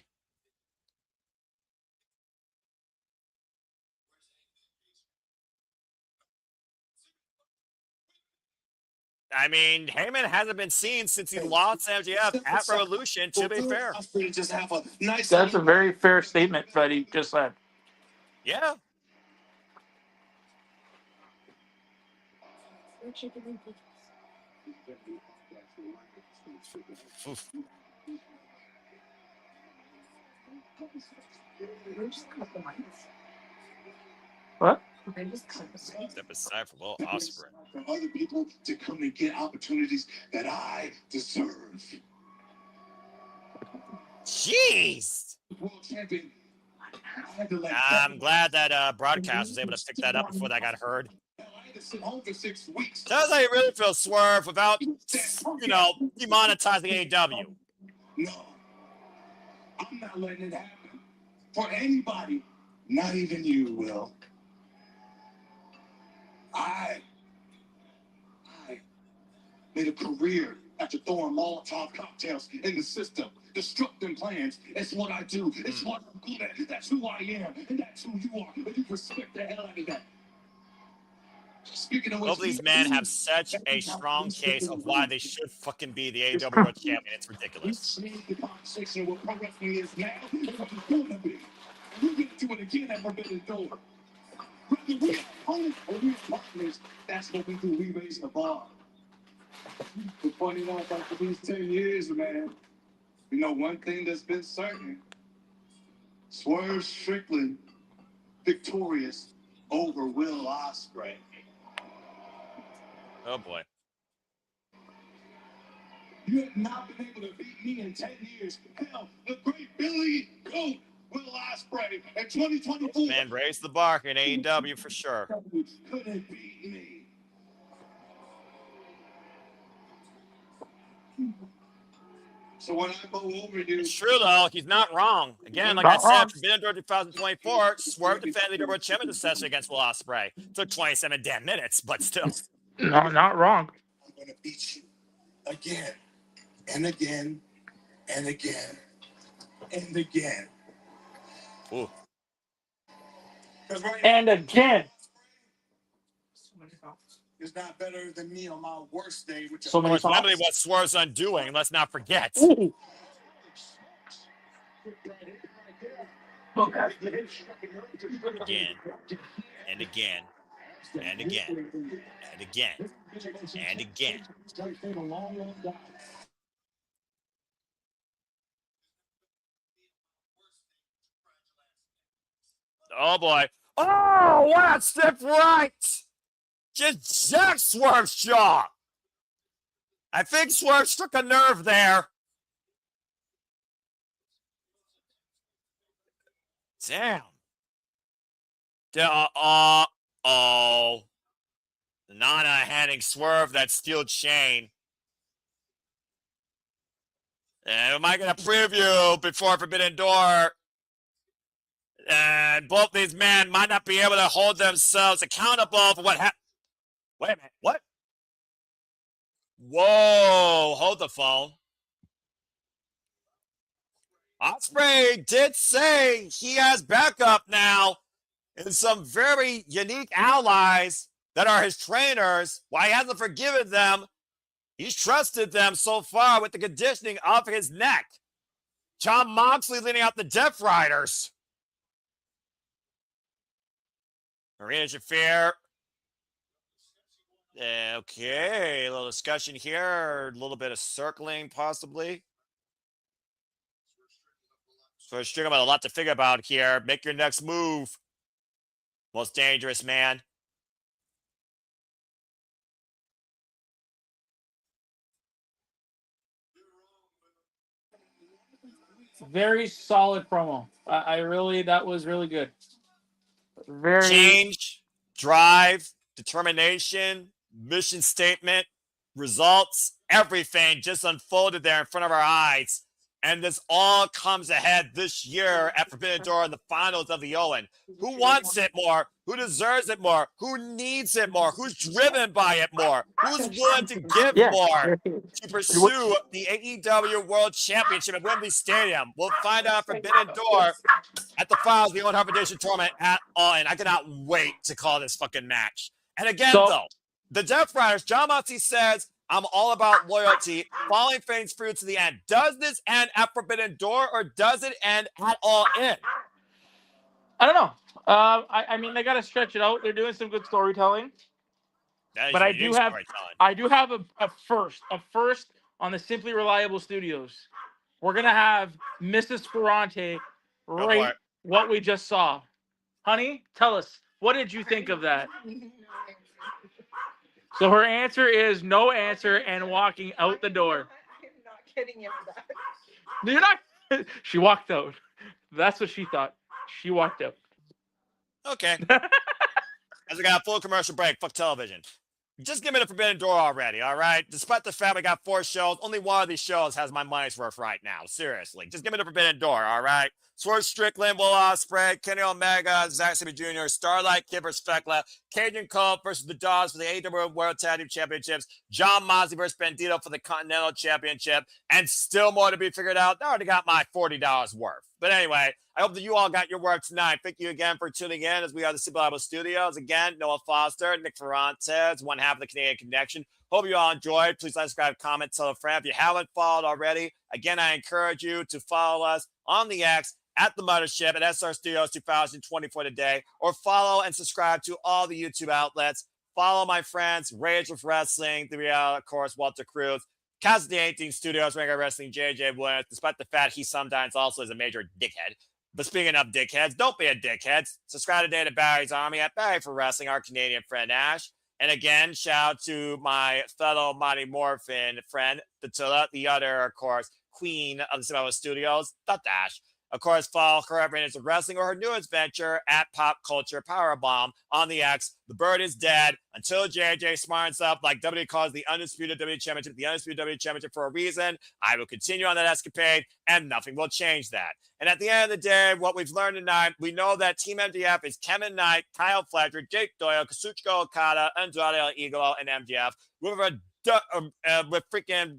I mean, Heyman hasn't been seen since he lost MJF at Revolution, to be fair. That's a very fair statement that he just said. Yeah. Oof. What? Step aside for Will Ospreay. For other people to come and get opportunities that I deserve. Jeez. World champion. I'm glad that broadcast was able to pick that up before that got heard. Sounds like you really feel Swerve without, demonetizing AEW. No. I'm not letting it happen. For anybody. Not even you, Will. I made a career after throwing Molotov cocktails in the system, destructing plans. It's what I do. It's what I'm good at. That's who I am, and that's who you are. And you respect the hell out of that. Speaking of Both of these men have such a strong case of why they should fucking be the AEW World Champion. It's ridiculous. The conversation of what pro wrestling is now and what it's going to be. And we're going to do it again at Forbidden Door. Whether we are opponents or we are partners, that's what we do. We raise the bar. But funny enough, after these 10 years, man, you know one thing that's been certain. Swerve Strickland victorious over Will Ospreay. Oh boy. You have not been able to beat me in 10 years. Hell, the great Billy Goat Will Ospreay in 2024. Man, raise the bar in AEW for sure. Couldn't beat me. So when I go over you, it's true though. He's not wrong. Again, like I said, Forbidden Door 2024, Swerve defended the World Championship session against Will Ospreay. Took 27 damn minutes, but still. No, not wrong. I'm going to beat you again and again and again and again. Ooh. And again. Is not better than me on my worst day. Which So many remember what Swerve's undoing. Let's not forget. Ooh. Again and again and again and again and again. Oh boy. Oh, what a stiff right! Just jacked Swerve's jaw. I think Swerve struck a nerve there. Damn. Oh. Nana handing Swerve that steel chain. And am I going to preview before Forbidden Door? And both these men might not be able to hold themselves accountable for what happened. Wait a minute. What? Whoa. Hold the phone. Ospreay did say he has backup now and some very unique allies that are his trainers. While he hasn't forgiven them, he's trusted them so far with the conditioning of his neck. John Moxley leading out the Death Riders. Marina Shafir. Okay, a little discussion here, a little bit of circling possibly. So Strickland got a lot to figure about here. Make your next move. Most dangerous man. Very solid promo. That was really good. Very Change, drive, determination, mission statement, results, everything just unfolded there in front of our eyes. And this all comes ahead this year at Forbidden Door in the finals of the Owen. Who wants it more? Who deserves it more? Who needs it more? Who's driven by it more? Who's willing to give more to pursue the AEW World Championship at Wembley Stadium? We'll find out Forbidden Door at the finals of the Owen Hart Foundation Tournament at Owen. I cannot wait to call this fucking match. And again, though, the Death Riders, John Moxley says, I'm all about loyalty, following things through to the end. Does this end at Forbidden Door, or does it end at All In? I don't know. I mean, they got to stretch it out. They're doing some good storytelling. But I do have a first on the Simply Reliable Studios. We're gonna have Mrs. Ferrante rate what we just saw. Honey, tell us, what did you think of that? So her answer is no answer and walking out the door. I'm not kidding you for that. You're not. She walked out. That's what she thought. She walked out. Okay. As we got a full commercial break, fuck television. Just give me the Forbidden Door already, all right? Despite the fact we got 4 shows, only one of these shows has my money's worth right now. Seriously. Just give me the Forbidden Door, all right? Swerve Strickland, Will Ospreay, Kenny Omega, Zack Sabre Jr., Starlight Kid vs. Fekla, Cajun Cole versus the Dogs for the AEW World Tag Team Championships, John Moxley versus Bandito for the Continental Championship, and still more to be figured out. I already got my $40 worth. But anyway, I hope that you all got your work tonight. Thank you again for tuning in as we are the Simple Bible Studios. Again, Noah Foster, Nick Ferrante, one half of the Canadian Connection. Hope you all enjoyed. Please like, subscribe, comment, tell a friend. If you haven't followed already, again, I encourage you to follow us on the X at the Mothership at SR Studios 2024 today, or follow and subscribe to all the YouTube outlets. Follow my friends, Rage with Wrestling, the reality, of course, Walter Cruz, Casa de 18 Studios, Regular Wrestling, JJ Williams, despite the fact he sometimes also is a major dickhead. But speaking of dickheads, don't be a dickhead. Subscribe today to Barry's Army at Barry for Wrestling, our Canadian friend Ash. And again, shout out to my fellow Mighty Morphin friend, Datilla, the other, of course, queen of the Simple Studios, the Dash. Of course, follow her Brainers of Wrestling or her newest venture at Pop Culture Powerbomb on the X. The bird is dead until JJ smarts up like WWE calls the Undisputed WWE Championship, the Undisputed WWE Championship for a reason. I will continue on that escapade, and nothing will change that. And at the end of the day, what we've learned tonight, we know that Team MJF is Kevin Knight, Kyle Fletcher, Jake Doyle, Kazuchika Okada, Andrade El Idolo, and MJF with freaking,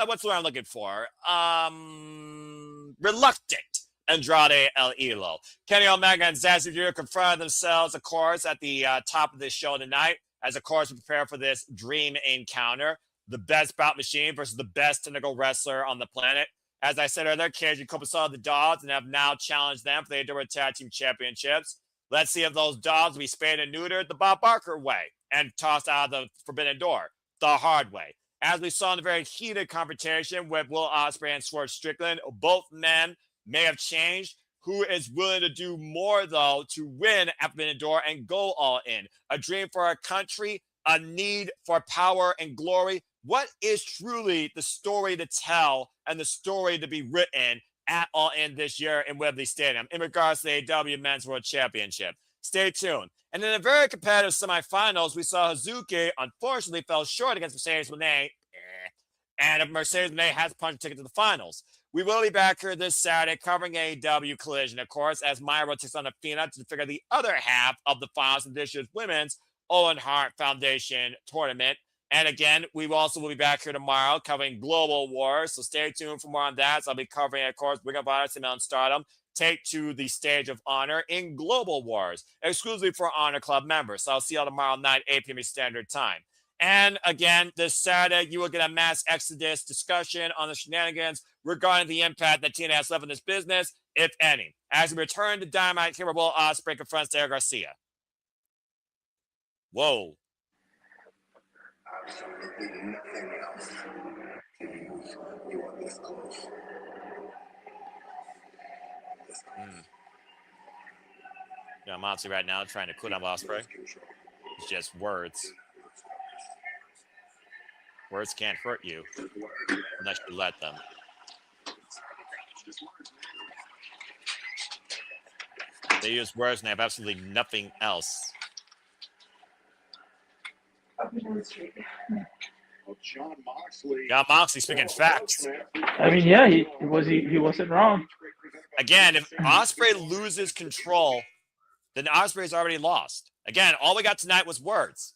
what's the word I'm looking for? Reluctant Andrade El Idolo. Kenny Omega and Zack Sabre Jr. confronted themselves, of course, at the top of this show tonight, as, of course, we prepare for this dream encounter. The best bout machine versus the best technical wrestler on the planet. As I said earlier, Cajun Cole saw the Dogs and have now challenged them for the AEW Tag Team Championships. Let's see if those Dogs will be spayed and neutered the Bob Barker way and tossed out of the Forbidden Door the hard way. As we saw in the very heated confrontation with Will Ospreay and Swerve Strickland, both men may have changed. Who is willing to do more, though, to win at Forbidden Door and go all in? A dream for our country, a need for power and glory. What is truly the story to tell and the story to be written at All In this year in Wembley Stadium in regards to the AEW Men's World Championship? Stay tuned. And in a very competitive semifinals, we saw Hazuki unfortunately fell short against Mercedes Moné. And Mercedes Moné has punched a ticket to the finals. We will be back here this Saturday covering AEW Collision, of course, as Myra takes on Athena to figure the other half of the finals in this year's Women's Owen Hart Foundation Tournament. And again, we also will be back here tomorrow covering Global Wars. So stay tuned for more on that. So I'll be covering, of course, Ring of Honor, Mountain Stardom, take to the stage of honor in Global Wars, exclusively for Honor Club members. So I'll see you all tomorrow night, 8 p.m. Standard Time. And again, this Saturday, you will get a mass exodus discussion on the shenanigans regarding the impact that TNA has left in this business, if any. As we return to Dynamite, here Will Ospreay confronts Derek Garcia. Whoa. Absolutely nothing else can move you are this close. Yeah, Moxley right now trying to quit on Ospreay. It's just words. Words can't hurt you unless you let them. They use words and they have absolutely nothing else. Up and down the street. John Moxley speaking facts. I mean, yeah, he wasn't wrong. Again, if Ospreay loses control, then Ospreay's already lost. Again, all we got tonight was words.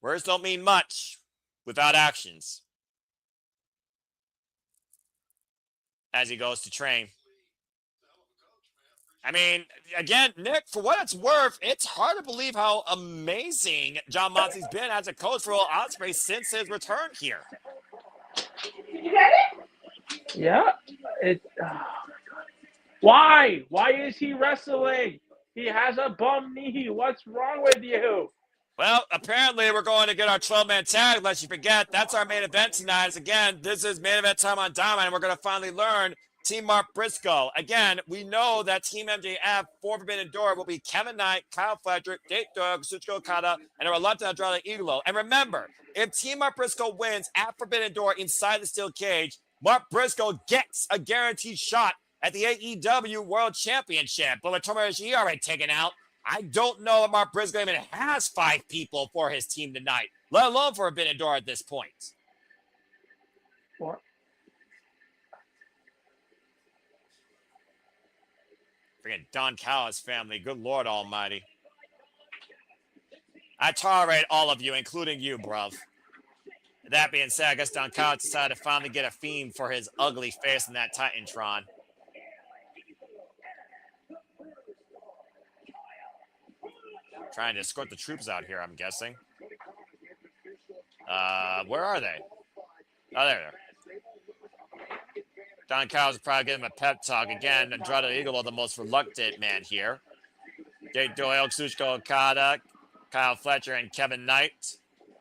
Words don't mean much without actions. As he goes to train. I mean, again, Nick, for what it's worth, it's hard to believe how amazing John Moxley's been as a coach for Will Ospreay since his return here. You get it? Yeah. Why? Why is he wrestling? He has a bum knee. What's wrong with you? Well, apparently we're going to get our 12-man tag, lest you forget. That's our main event tonight. As again, this is main event time on Dynamite, and we're going to finally learn Team Mark Briscoe. Again, we know that Team MJF for Forbidden Door will be Kevin Knight, Kyle Fletcher, Dave Dog, Kazuchika Okada, and a reluctant Andrade Idolo. And remember, if Team Mark Briscoe wins at Forbidden Door inside the steel cage, Mark Briscoe gets a guaranteed shot at the AEW World Championship. But with Tomoyoshi already taken out, I don't know if Mark Briscoe even has 5 people for his team tonight, let alone for Forbidden Door at this point. What? Freaking Don Callis family, good Lord almighty. I tolerate all of you, including you, bruv. That being said, I guess Don Callis decided to finally get a fiend for his ugly face in that Titantron. Trying to escort the troops out here, I'm guessing. Where are they? Oh, there. Don Callis is probably giving him a pep talk. Again, Andrade Idolo, the most reluctant man here. Dave Doyle, Kazuchika Okada, Kyle Fletcher, and Kevin Knight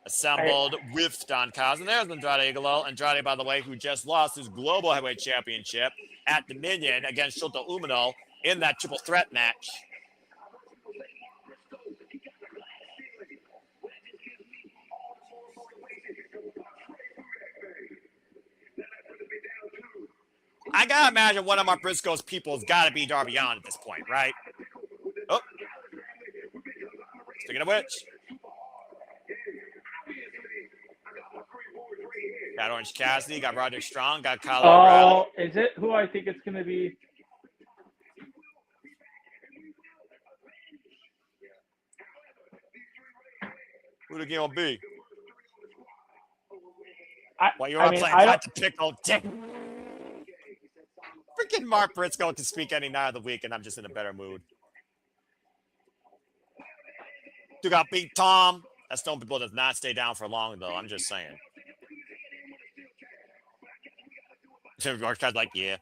assembled with Don Callis. And there's Andrade Idolo. Andrade, by the way, who just lost his Global Heavyweight Championship at Dominion against Shota Umino in that triple threat match. I gotta imagine one of Mark Briscoe's people has got to be Darby Allin at this point, right? Oh, speaking of which, got Orange Cassidy, got Roderick Strong, got Kyle O'Reilly. Oh, is it who I think it's gonna be? Who the game will be? Well, you're I playing Pat the Pickle Dick. Freaking Mark Briscoe can speak any night of the week, and I'm just in a better mood. You got Beat Tom. That Stone People does not stay down for long, though. I'm just saying. Mark guy's like, yeah.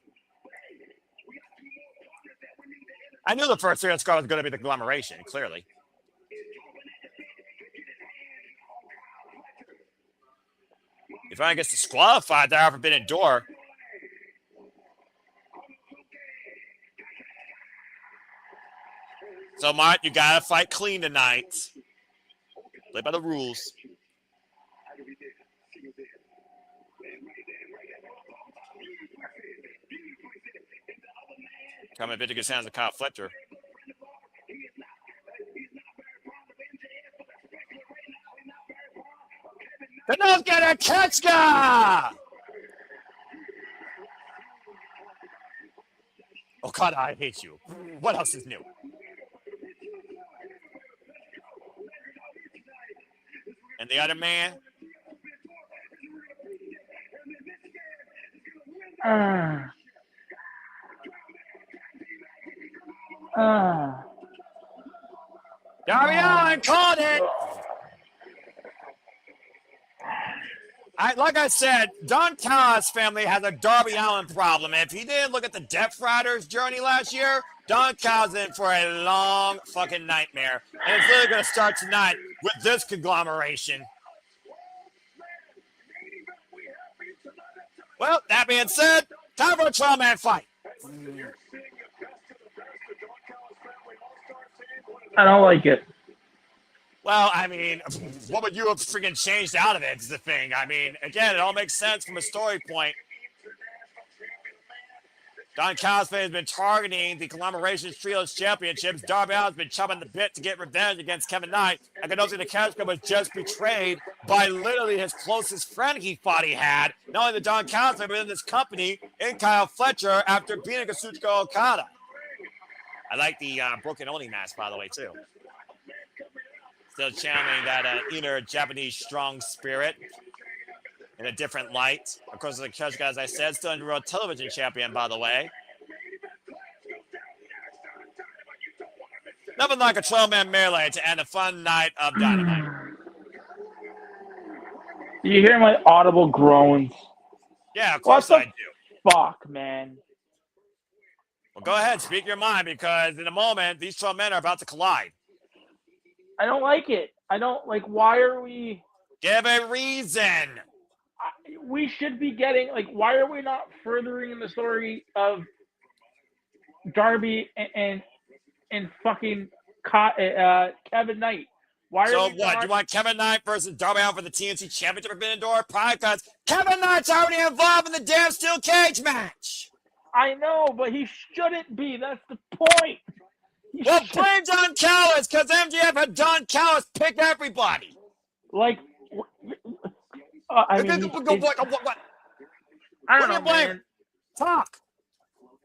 I knew the first 3 on Scar was going to be the conglomeration, clearly. If I gets disqualified, they're Forbidden Door. So, Mart, you got to fight clean tonight. Play by the rules. Coming bit to good sounds of Kyle Fletcher. Kanosuke Ketchka! Okada, I hate you. What else is new? And the other man? Darby Allin called it! Like I said, Don Callis' family has a Darby Allin problem. And if he didn't look at the Death Riders journey last year, Don Callis in for a long fucking nightmare. And it's literally going to start tonight with this conglomeration. Well, that being said, time for a 12-man fight. I don't like it. Well, I mean, what would you have freaking changed out of it is the thing. I mean, again, it all makes sense from a story point. Don Callis has been targeting the Collaborations Trios Championships. Darby Allin's been chopping the bit to get revenge against Kevin Knight. And Kenosi Takeshita was just betrayed by literally his closest friend he thought he had. Not only the Don Callis, but in this company in Kyle Fletcher after beating Kazuchika Okada. I like the Broken Oni mask, by the way, too. Still channeling that inner Japanese strong spirit in a different light. Of course, the Takeshita, as I said, still in World Television Champion, by the way. Nothing like a 12-man melee to end a fun night of Dynamite. You hear my audible groans? Yeah, of course I do. Fuck, man. Well, go ahead, speak your mind, because in a moment, these 12 men are about to collide. I don't like it. I don't like. Why are we? Give a reason. We should be getting why are we not furthering the story of Darby and fucking Kevin Knight? Why so are what? not... You want Kevin Knight versus Darby Allin for the TNT Championship Forbidden Door? Probably because Kevin Knight's already involved in the damn steel cage match. I know, but he shouldn't be. That's the point. Well, blame Don Callis, because MJF had Don Callis pick everybody. I mean, what? I don't know, man. Talk.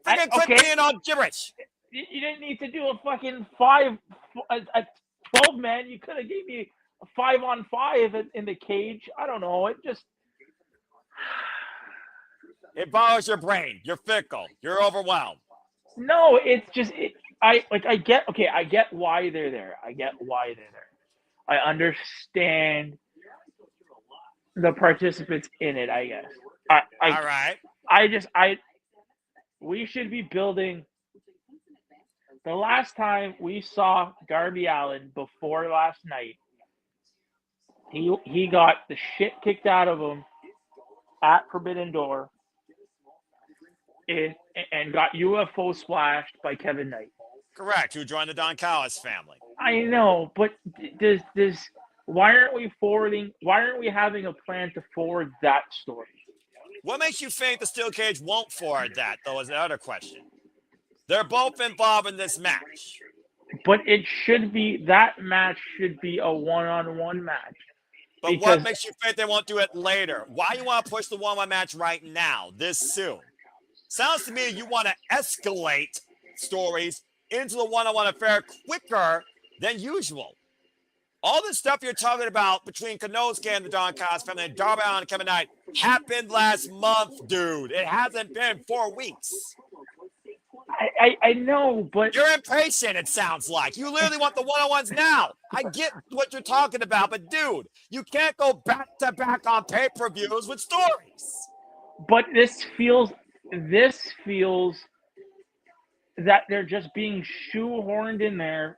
Quit being all gibberish. You didn't need to do a fucking 12-man. You could have gave me a 5-on-5 in the cage. I don't know. It just... It bothers your brain. You're fickle. You're overwhelmed. No, it's just... I get why they're there. I understand the participants in it, I guess. All right. We should be building. The last time we saw Darby Allin before last night, he got the shit kicked out of him at Forbidden Door and got UFO splashed by Kevin Knight. Correct. Who joined the Don Callis family. I know, but why aren't we having a plan to forward that story? What makes you think the steel cage won't forward that, though, is the other question. They're both involved in this match. But that match should be a one-on-one match. But what makes you think they won't do it later? Why do you want to push the one-on-one match right now, this soon? Sounds to me you want to escalate stories into the one-on-one affair quicker than usual. All the stuff you're talking about between Kenosuke and the Don Callis family and Darby Allin and Kevin Knight happened last month, dude. It hasn't been 4 weeks. I know, but... You're impatient, it sounds like. You literally want the one-on-ones now. I get what you're talking about, but dude, you can't go back-to-back on pay-per-views with stories. But this feels that they're just being shoehorned in there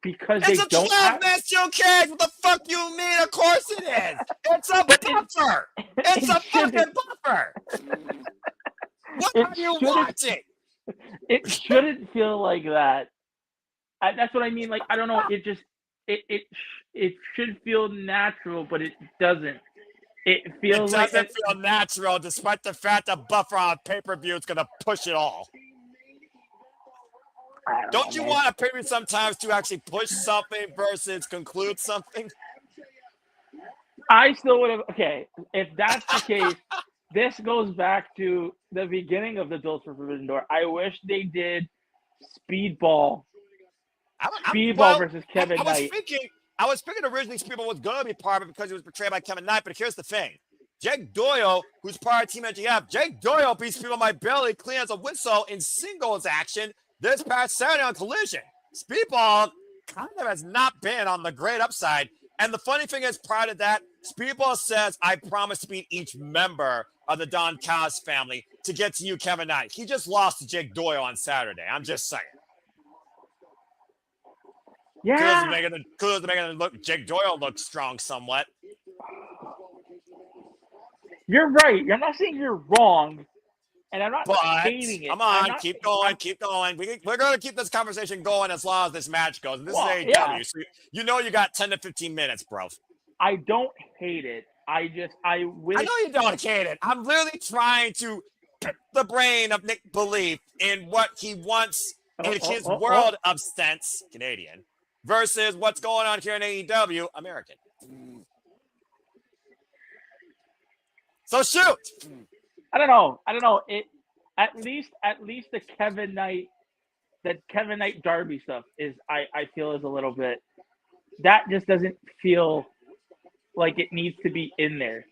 because it's they don't have... It's a 12-man steel cage. What the fuck you mean? Of course it is. It's a buffer. It's a fucking buffer. What are you watching? It shouldn't feel like that. That's what I mean. I don't know. It should feel natural, but it doesn't. It doesn't feel natural, despite the fact that buffer on pay-per-view is going to push it all. Don't you want a pay-per-view sometimes to actually push something versus conclude something? I still would have. Okay, if that's the case, this goes back to the beginning of the Build for Forbidden Door. I wish they did Speedball. Versus Kevin Knight. I was thinking originally Speedball was going to be part of it because he was portrayed by Kevin Knight, but here's the thing. Jake Doyle, who's part of Team MJF, Jake Doyle beats Speedball by barely clean as a whistle in singles action this past Saturday on Collision. Speedball kind of has not been on the great upside. And the funny thing is, prior to that, Speedball says, I promise to beat each member of the Don Callis family to get to you, Kevin Knight. He just lost to Jake Doyle on Saturday. I'm just saying. Yeah. Kudos to making Jake Doyle look strong somewhat. You're right. I'm not saying you're wrong. And I'm not hating it. Come on, keep going. We're going to keep this conversation going as long as this match goes. And this is AEW, yeah. So you know you got 10 to 15 minutes, bro. I don't hate it. I wish. I know you don't hate it. I'm literally trying to the brain of Nick Belief in what he wants in his world of sense, Canadian, versus what's going on here in AEW, American. So shoot. I don't know. At least the Kevin Knight Darby stuff is I feel is a little bit, that just doesn't feel like it needs to be in there.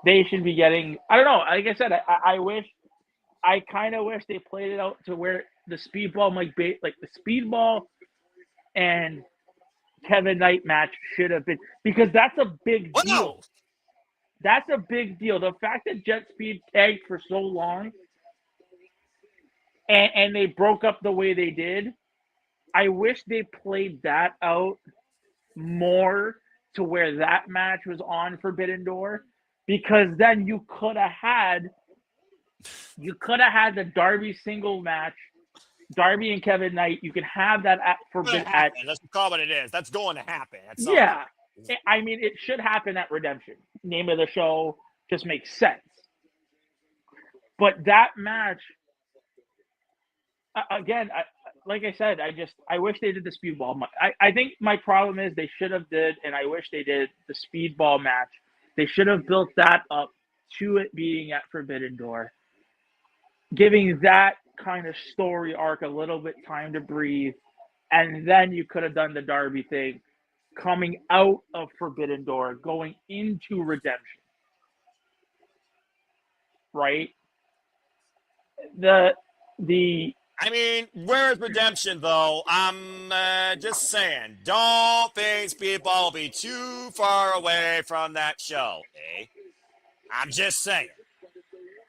They should be getting, I don't know, like I said, I kind of wish they played it out to where the Speedball might be, like the Speedball and Kevin Knight match should have been, because that's a big deal. That's a big deal. The fact that Jet Speed tagged for so long and they broke up the way they did, I wish they played that out more to where that match was on Forbidden Door, because then you could have had the Darby single match, Darby and Kevin Knight. You can have that at Forbidden. Let's call it what it is. That's going to happen. Yeah. I mean, it should happen at Redemption. Name of the show just makes sense. But that match, again, like I said, I wish they did the Speedball. I think my problem is they should have did, and I wish they did, the Speedball match. They should have built that up to it being at Forbidden Door, giving that kind of story arc a little bit time to breathe, and then you could have done the Darby thing coming out of Forbidden Door, going into Redemption. Right? I mean, where's Redemption, though? I'm just saying, don't think Speedball will be too far away from that show, eh? I'm just saying.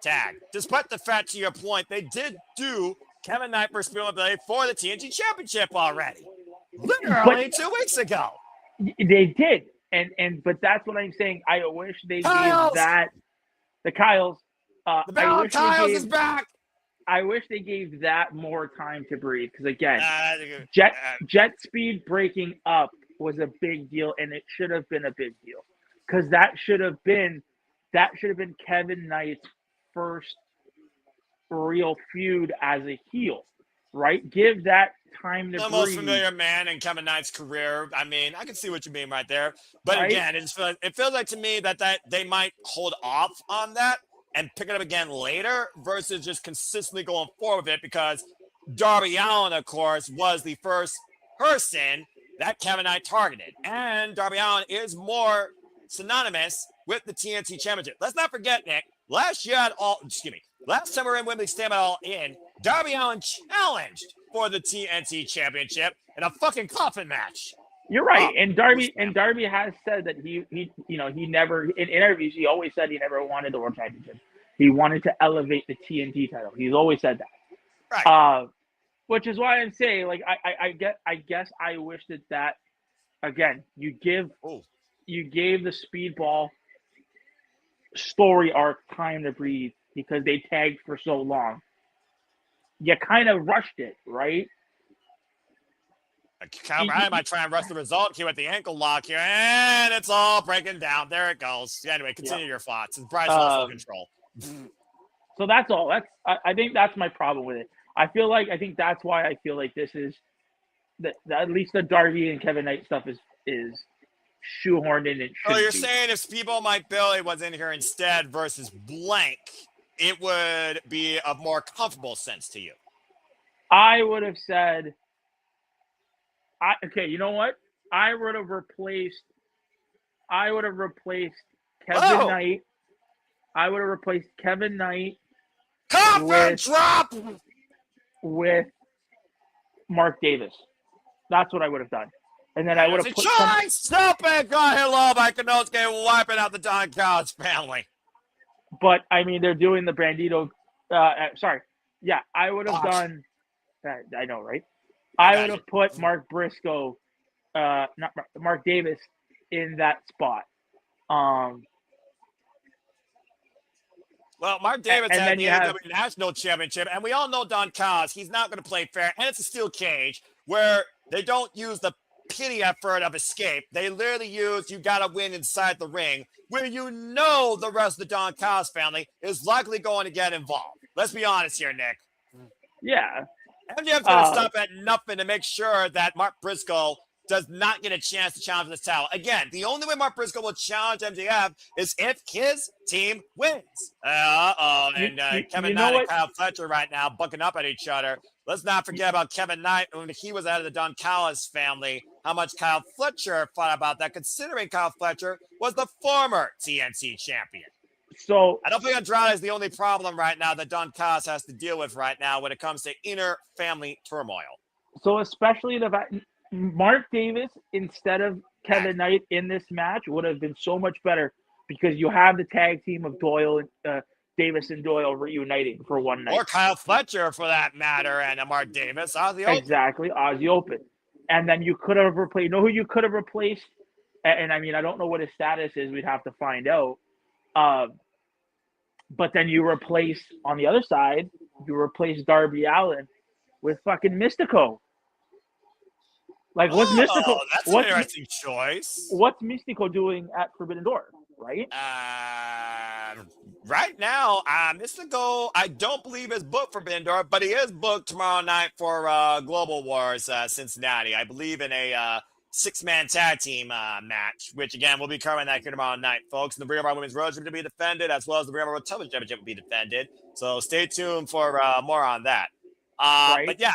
Tag. Despite the fact, to your point, they did do Kevin Knight versus Speedball for the TNT Championship already. Literally 2 weeks ago. They did. But that's what I'm saying. I wish they gave that. The Kyles. The Battle of Kyles is back. I wish they gave that more time to breathe, because again, Jet Speed breaking up was a big deal, and it should have been a big deal, because that should have been Kevin Knight's first real feud as a heel, right? Give that time to breathe. The most familiar man in Kevin Knight's career. I mean, I can see what you mean right there, but right? Again, it feels like to me that they might hold off on that and pick it up again later versus just consistently going forward with it, because Darby Allin, of course, was the first person that Kevin Knight targeted. And Darby Allin is more synonymous with the TNT Championship. Let's not forget, Nick, last time we were in Wembley Stampede All In, Darby Allin challenged for the TNT Championship in a fucking coffin match. You're right, and Darby has said that he never, in interviews, he always said he never wanted the World Championship. He wanted to elevate the TNT title. He's always said that. Right. Which is why I'm saying, like, I guess I wish that again, you gave the Speedball story arc time to breathe, because they tagged for so long. You kind of rushed it, right? I might try and rush the result here at the ankle lock here, and it's all breaking down. There it goes. Anyway, continue your thoughts. And Bryce lost control. So that's all. I think that's my problem with it. I think that's why I feel like this is at least the Darby and Kevin Knight stuff is shoehorned in. So you're saying if Speedball Mike Billy was in here instead versus blank, it would be a more comfortable sense to you? I would have said. Okay, you know what? I would have replaced Kevin Knight. I would have replaced Kevin Knight with Mark Davis. That's what I would have done. And then I would have put Stop it! Go ahead, Mike Kanosuke wiping out the Don Callis family. But I mean, they're doing the Bandito. Yeah, I would have done. I know, right? I would have put Mark Briscoe, Mark Davis, in that spot. Well, Mark Davis had the AEW National Championship, and we all know Don Callis. He's not going to play fair, and it's a steel cage where they don't use the pity effort of escape. They literally use you got to win inside the ring, where you know the rest of the Don Callis family is likely going to get involved. Let's be honest here, Nick. Yeah. MJF's going to stop at nothing to make sure that Mark Briscoe does not get a chance to challenge this title. Again, the only way Mark Briscoe will challenge MJF is if his team wins. And Kevin Knight and Kyle Fletcher right now bucking up at each other. Let's not forget about Kevin Knight when he was out of the Don Callis family, how much Kyle Fletcher thought about that, considering Kyle Fletcher was the former TNT champion. So I don't think Andrade is the only problem right now that Don Callis has to deal with right now when it comes to inner family turmoil. So especially the fact Mark Davis instead of Kevin Knight in this match would have been so much better because you have the tag team of Doyle and Davis and Doyle reuniting for one night. Or Kyle Fletcher for that matter, and Mark Davis, Aussie Open. Exactly, Aussie Open. And then you could have replaced, you know who you could have replaced? And I mean, I don't know what his status is. We'd have to find out. But then you replace, on the other side, you replace Darby Allin with fucking Mystico. Like, what's Mystico? That's an interesting choice. What's Mystico doing at Forbidden Door, right? Right now, Mystico, I don't believe is booked for Forbidden Door, but he is booked tomorrow night for Global Wars Cincinnati. I believe in a six-man tag team match, which, again, we'll be covering that here tomorrow night, folks. And the Ring of Honor Women's Road Championship to be defended, as well as the Ring of Honor Television Championship will be defended. So stay tuned for more on that. But yeah,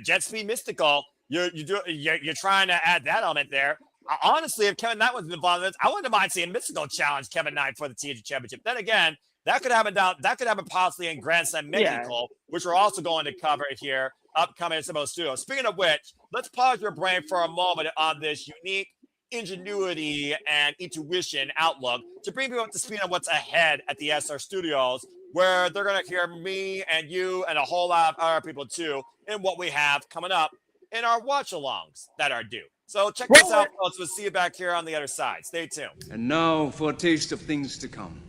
Jet Speed Mystical, you're trying to add that element there. Honestly, if Kevin Knight was involved in this, I wouldn't mind seeing Mystical challenge Kevin Knight for the TNT Championship. Then again, that could happen possibly in Grand Slam Mexico, which we're also going to cover here upcoming at Simbo Studios. Speaking of which, let's pause your brain for a moment on this unique ingenuity and intuition outlook to bring people up to speed on what's ahead at the SR Studios, where they're going to hear me and you and a whole lot of other people too in what we have coming up in our watch-alongs that are due. So check this out, folks. We'll see you back here on the other side. Stay tuned. And now for a taste of things to come.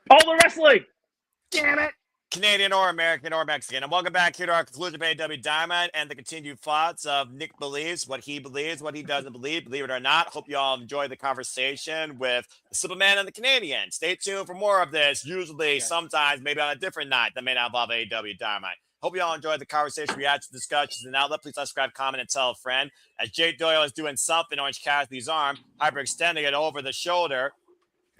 All the wrestling. Damn it. Canadian or American or Mexican. And welcome back here to our conclusion of AEW Dynamite and the continued thoughts of Nick believes, what he doesn't believe it or not. Hope you all enjoyed the conversation with the Simple Man and the Canadian. Stay tuned for more of this, usually, sometimes, maybe on a different night that may not involve AEW Dynamite. Hope you all enjoyed the conversation, reactions, discussions, and outlet. Please subscribe, comment, and tell a friend. As Jake Doyle is doing something, Orange Cassidy's arm, hyperextending it over the shoulder.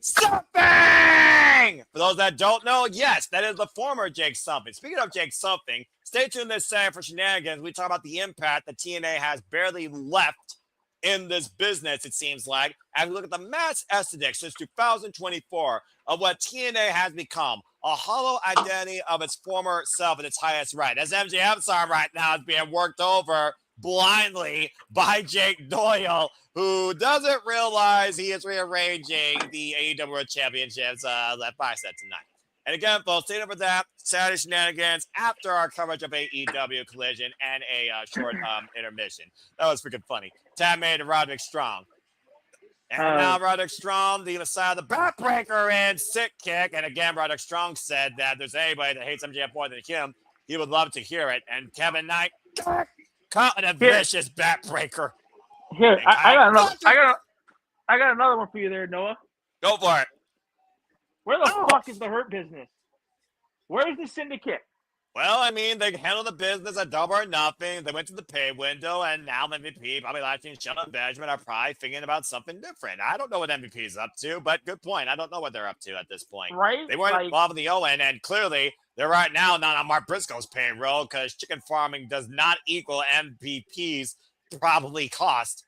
Something! For those that don't know, yes, that is the former Jake Something. Speaking of Jake Something, stay tuned this Saturday for shenanigans. We talk about the impact that TNA has barely left in this business, it seems like, as we look at the mass estimate since 2024 of what TNA has become, a hollow identity of its former self at its highest right. As MJF's arm right now is being worked over blindly by Jake Doyle, who doesn't realize he is rearranging the AEW World Championships left bicep tonight. And again, folks, stay up for that Saturday shenanigans after our coverage of AEW Collision and a short intermission. That was freaking funny. Tab made to Roderick Strong. And now Roderick Strong, the other side of the backbreaker and sick kick. And again, Roderick Strong said that if there's anybody that hates MJF more than him, he would love to hear it. And Kevin Knight caught a vicious backbreaker. Here, I got another one for you there, Noah. Go for it. Where the fuck is the Hurt Business? Where's the Syndicate? Well, I mean, they handled the business at Double or Nothing. They went to the pay window, and now MVP, Bobby Lashley, and Shelton Benjamin are probably thinking about something different. I don't know what MVP is up to, but good point. I don't know what they're up to at this point. Right? They weren't involved in the Owen, and clearly they're right now not on Mark Briscoe's payroll because chicken farming does not equal MVP's probably cost.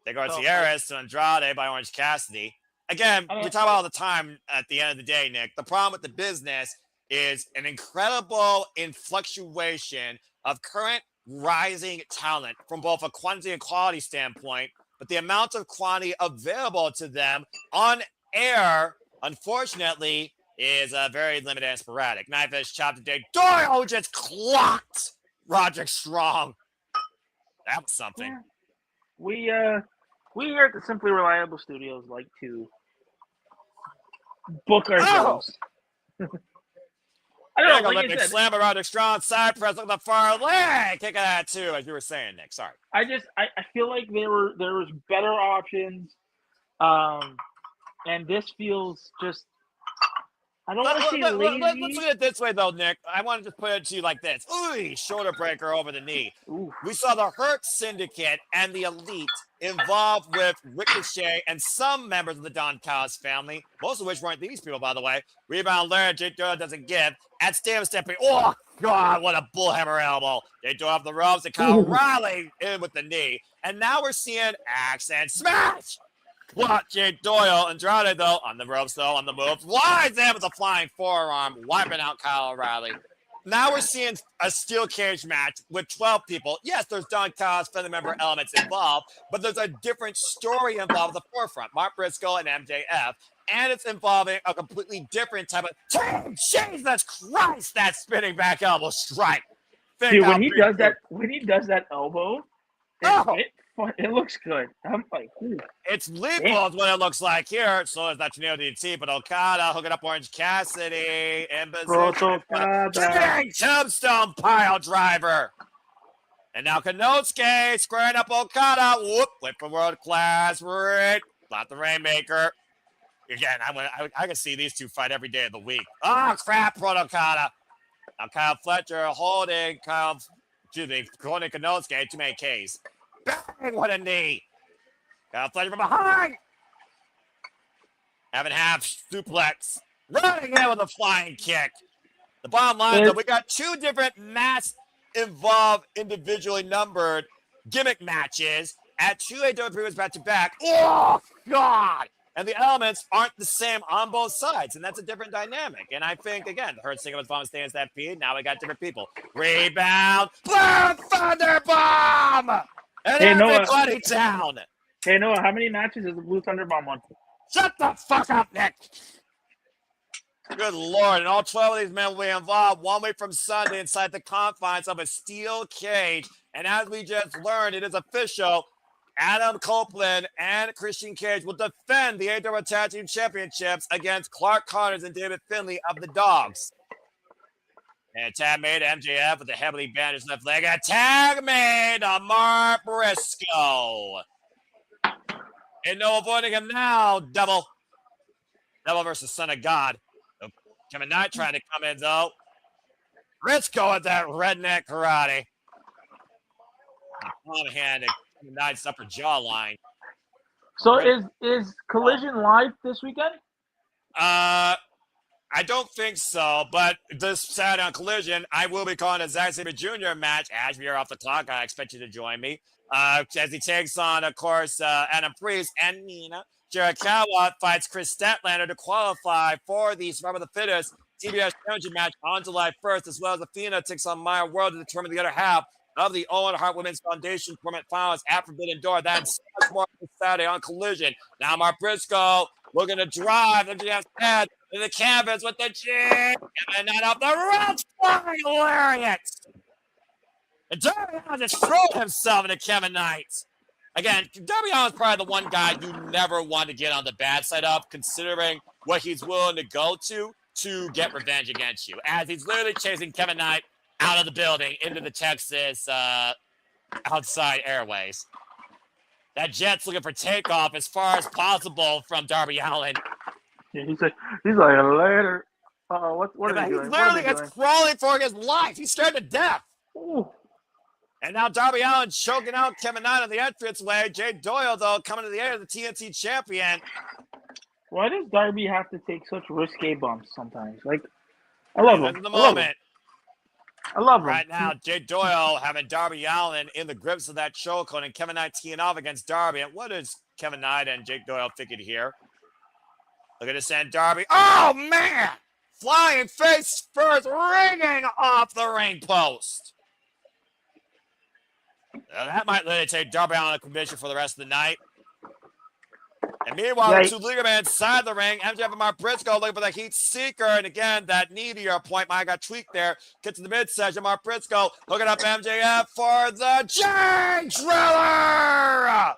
They go Sierras to Andrade by Orange Cassidy. Again, we talk about all the time at the end of the day, Nick. The problem with the business is an incredible fluctuation of current rising talent from both a quantity and quality standpoint, but the amount of quantity available to them on air, unfortunately, is very limited and sporadic. Knife Edge chop today. Doyle just clocked Roderick Strong. That was something. Yeah. We here at the Simply Reliable Studios like to book ourselves. I don't know. Like let me slam a Roderick Strong side press on the far leg. Kick that too, as you were saying, Nick. Sorry. I feel like there was better options, and this feels just. I don't want to say lazy. Let's look at it this way, though, Nick. I want to just put it to you like this. Ooh, shoulder breaker over the knee. Ooh. We saw the Hurt Syndicate and the Elite involved with Ricochet and some members of the Don Callis family, most of which weren't these people, by the way. Rebound Larry, Jake Doyle doesn't give. At Stam stepping. Oh, God, what a bullhammer elbow. They do off the ropes and Kyle O'Reilly in with the knee. And now we're seeing axe and smash. What, Jake Doyle, Andrade, though, on the ropes, though, on the move. Why there with a flying forearm, wiping out Kyle O'Reilly. Now we're seeing a steel cage match with 12 people. Yes, there's Don Callis, family member elements involved, but there's a different story involved at the forefront. Mark Briscoe and MJF, and it's involving a completely different type of Jesus Christ, that spinning back elbow strike. Dude, when he does that elbow, it looks good. I'm like, ooh. It's lethal is what it looks like here. So is that Chanel DT, but Okada hooking up Orange Cassidy in position. Tombstone pile driver. And now Kanosuke squaring up Okada. Whoop, wait for world class. Right. Not the Rainmaker. Again, I can see these two fight every day of the week. Oh, crap, Okada. Now Kyle Fletcher holding Kanosuke. Too many Ks. Bang, what a knee. Kyle Fletcher from behind. Having half suplex. Running in with a flying kick. The bottom line is that we got two different involved, individually numbered gimmick matches at two AEW periods back-to-back. Oh, God. And the elements aren't the same on both sides, and that's a different dynamic. And I think, again, the Hurt Single was bomb stands that feed. Now we got different people. Rebound. Blue Thunder Bomb. And everybody down. Hey, Noah, how many matches is the Blue Thunder Bomb on? Shut the fuck up, Nick. Good Lord. And all 12 of these men will be involved one week from Sunday inside the confines of a steel cage. And as we just learned, it is official. Adam Copeland and Christian Cage will defend the AEW Tag Team Championships against Clark Connors and David Finlay of the Dogs. And a tag made to MJF with a heavily bandaged left leg. A tag made to Mark Briscoe. And no avoiding him now. Double versus Son of God. Kevin Knight trying to come in, though. Briscoe with that redneck karate. Palm-handed. Knight's upper jawline. So is Collision live this weekend? I don't think so, but this Saturday on Collision, I will be calling a Zack Sabre Jr. match as we are off the clock. I expect you to join me. As he takes on, of course, Adam Priest and Nina. Jerichowa fights Chris Statlander to qualify for the Survivor of the Fittest TBS Championship match on July 1st, as well as Athena takes on Maya World to determine the other half of the Owen Hart Women's Foundation Tournament Finals at Forbidden Door. That's so much more this Saturday on Collision. Now Mark Briscoe looking to drive MJF's head to the canvas with the jig, and then up the rope, flying lariat. And Darby Allin just thrown himself into Kevin Knight. Again, Darby Allin's probably the one guy you never want to get on the bad side of, considering what he's willing to go to get revenge against you, as he's literally chasing Kevin Knight out of the building into the Texas outside airways. That jet's looking for takeoff as far as possible from Darby Allin. Yeah, he's like later. What are you doing? He literally is crawling for his life. He's scared to death. Ooh. And now Darby Allin choking out Kevin Knight on the entranceway. Jay Doyle, though, coming to the air, the TNT champion. Why does Darby have to take such risque bumps sometimes? Like, I love him. In the moment. I love him. Right now, Jay Doyle having Darby Allin in the grips of that chokehold and Kevin Knight teeing off against Darby. And what is Kevin Knight and Jake Doyle thinking here? Look at this end, Darby. Oh, man! Flying face first, ringing off the ring post. Now, that might literally take Darby Allin a commission for the rest of the night. And meanwhile, the two leader men inside the ring, MJF and Mark Briscoe looking for the heat seeker. And again, that knee to your point, I got tweaked there. Get to the midsection. Mark Briscoe hooking up MJF for the chain driller.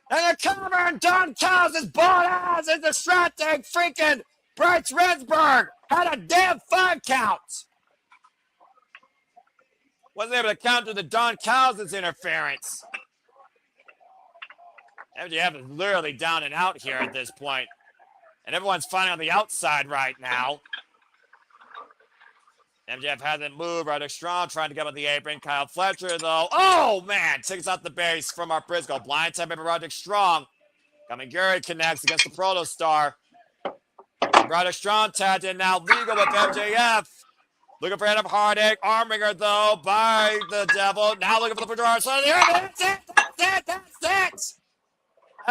And the cover, and Don Callis' bald ass is distracting freaking Bryce Rensburg. Had a damn 5 count. Wasn't able to counter the Don Callis' interference. MJF is literally down and out here at this point. And everyone's fighting on the outside right now. MJF hasn't moved. Roderick Strong trying to get on the apron. Kyle Fletcher, though. Oh, man. Takes out the base from our Briscoe. Blind tap by Roderick Strong. Kamiguri connects against the Proto Star. Roderick Strong tapped in now. Legal with MJF. Looking for Adam Heartache. Armringer, though, by the Devil. Now looking for the Fedora. So that's it. That's it.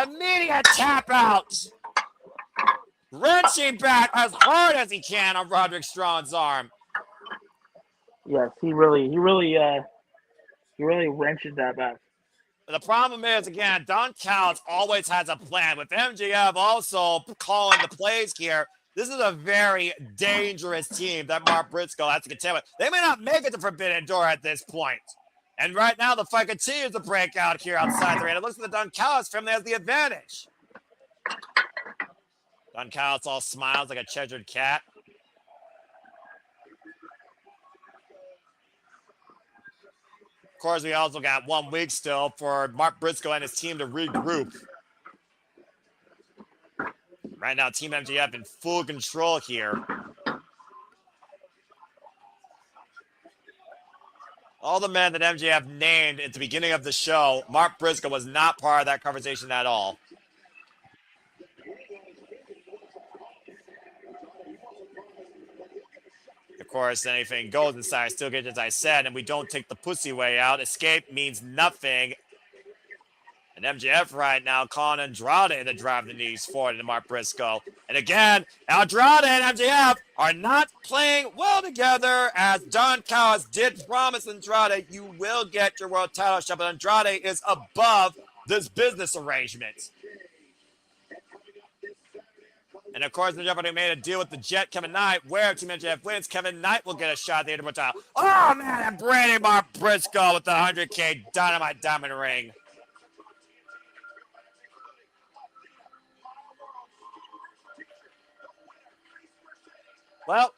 Immediate tap out. Wrenching back as hard as he can on Roderick Strong's arm. Yes, he really wrenches that back. The problem is, again, Don Callis always has a plan. With MJF also calling the plays here, this is a very dangerous team that Mark Briscoe has to contend with. They may not make it to Forbidden Door at this point. And right now, the fight continues to break out here outside the ring. It looks like the Don Callis family has the advantage. Don Callis all smiles like a Cheshire cat. Of course, we also got 1 week still for Mark Briscoe and his team to regroup. Right now, Team MJF in full control here. All the men that MJF named at the beginning of the show, Mark Briscoe was not part of that conversation at all. Of course, anything goes inside still gets, as I said, and we don't take the pussy way out. Escape means nothing. And MJF right now calling Andrade to drive the knees forward into Mark Briscoe. And again, Andrade and MJF are not playing well together, as Don Callis did promise Andrade, you will get your world title shot, but Andrade is above this business arrangement. And of course, MJF already made a deal with the Jet, Kevin Knight, where Team MJF wins, Kevin Knight will get a shot at the AEW title. Oh, man, and Brady Mark Briscoe with the 100K Dynamite Diamond Ring. Well,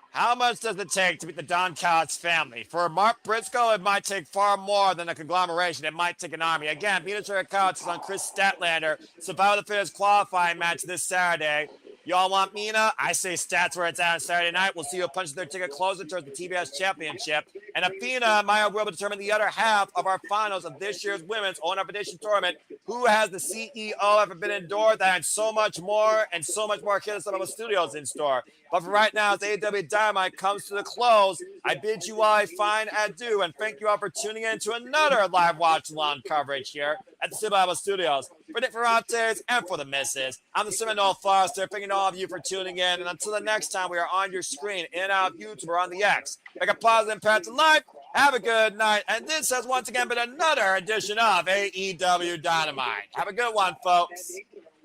how much does it take to beat the Don Callis family? For Mark Briscoe, it might take far more than a conglomeration. It might take an army. Again, Peter Callis is on Chris Statlander. Survival the Fittest qualifying match this Saturday. Y'all want Mina? I say Stats where it's at on Saturday night. We'll see who punches their ticket closer towards the TBS Championship. And Athena, Maya will determine the other half of our finals of this year's Women's Own Edition Tournament. Who has the CEO of Forbidden Door? That and so much more here at some of the studios in store. But for right now, as AEW Dynamite comes to the close, I bid you all a fine adieu and thank you all for tuning in to another live watch-along coverage here at the Sugarland Studios. For Nick Ferrante and for the misses, I'm the Seminole Foster, thanking all of you for tuning in. And until the next time we are on your screen, in and out of YouTube or on the X, make a positive impact in life. Have a good night. And this has once again been another edition of AEW Dynamite. Have a good one, folks.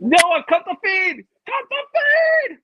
Noah, cut the feed. Top of third.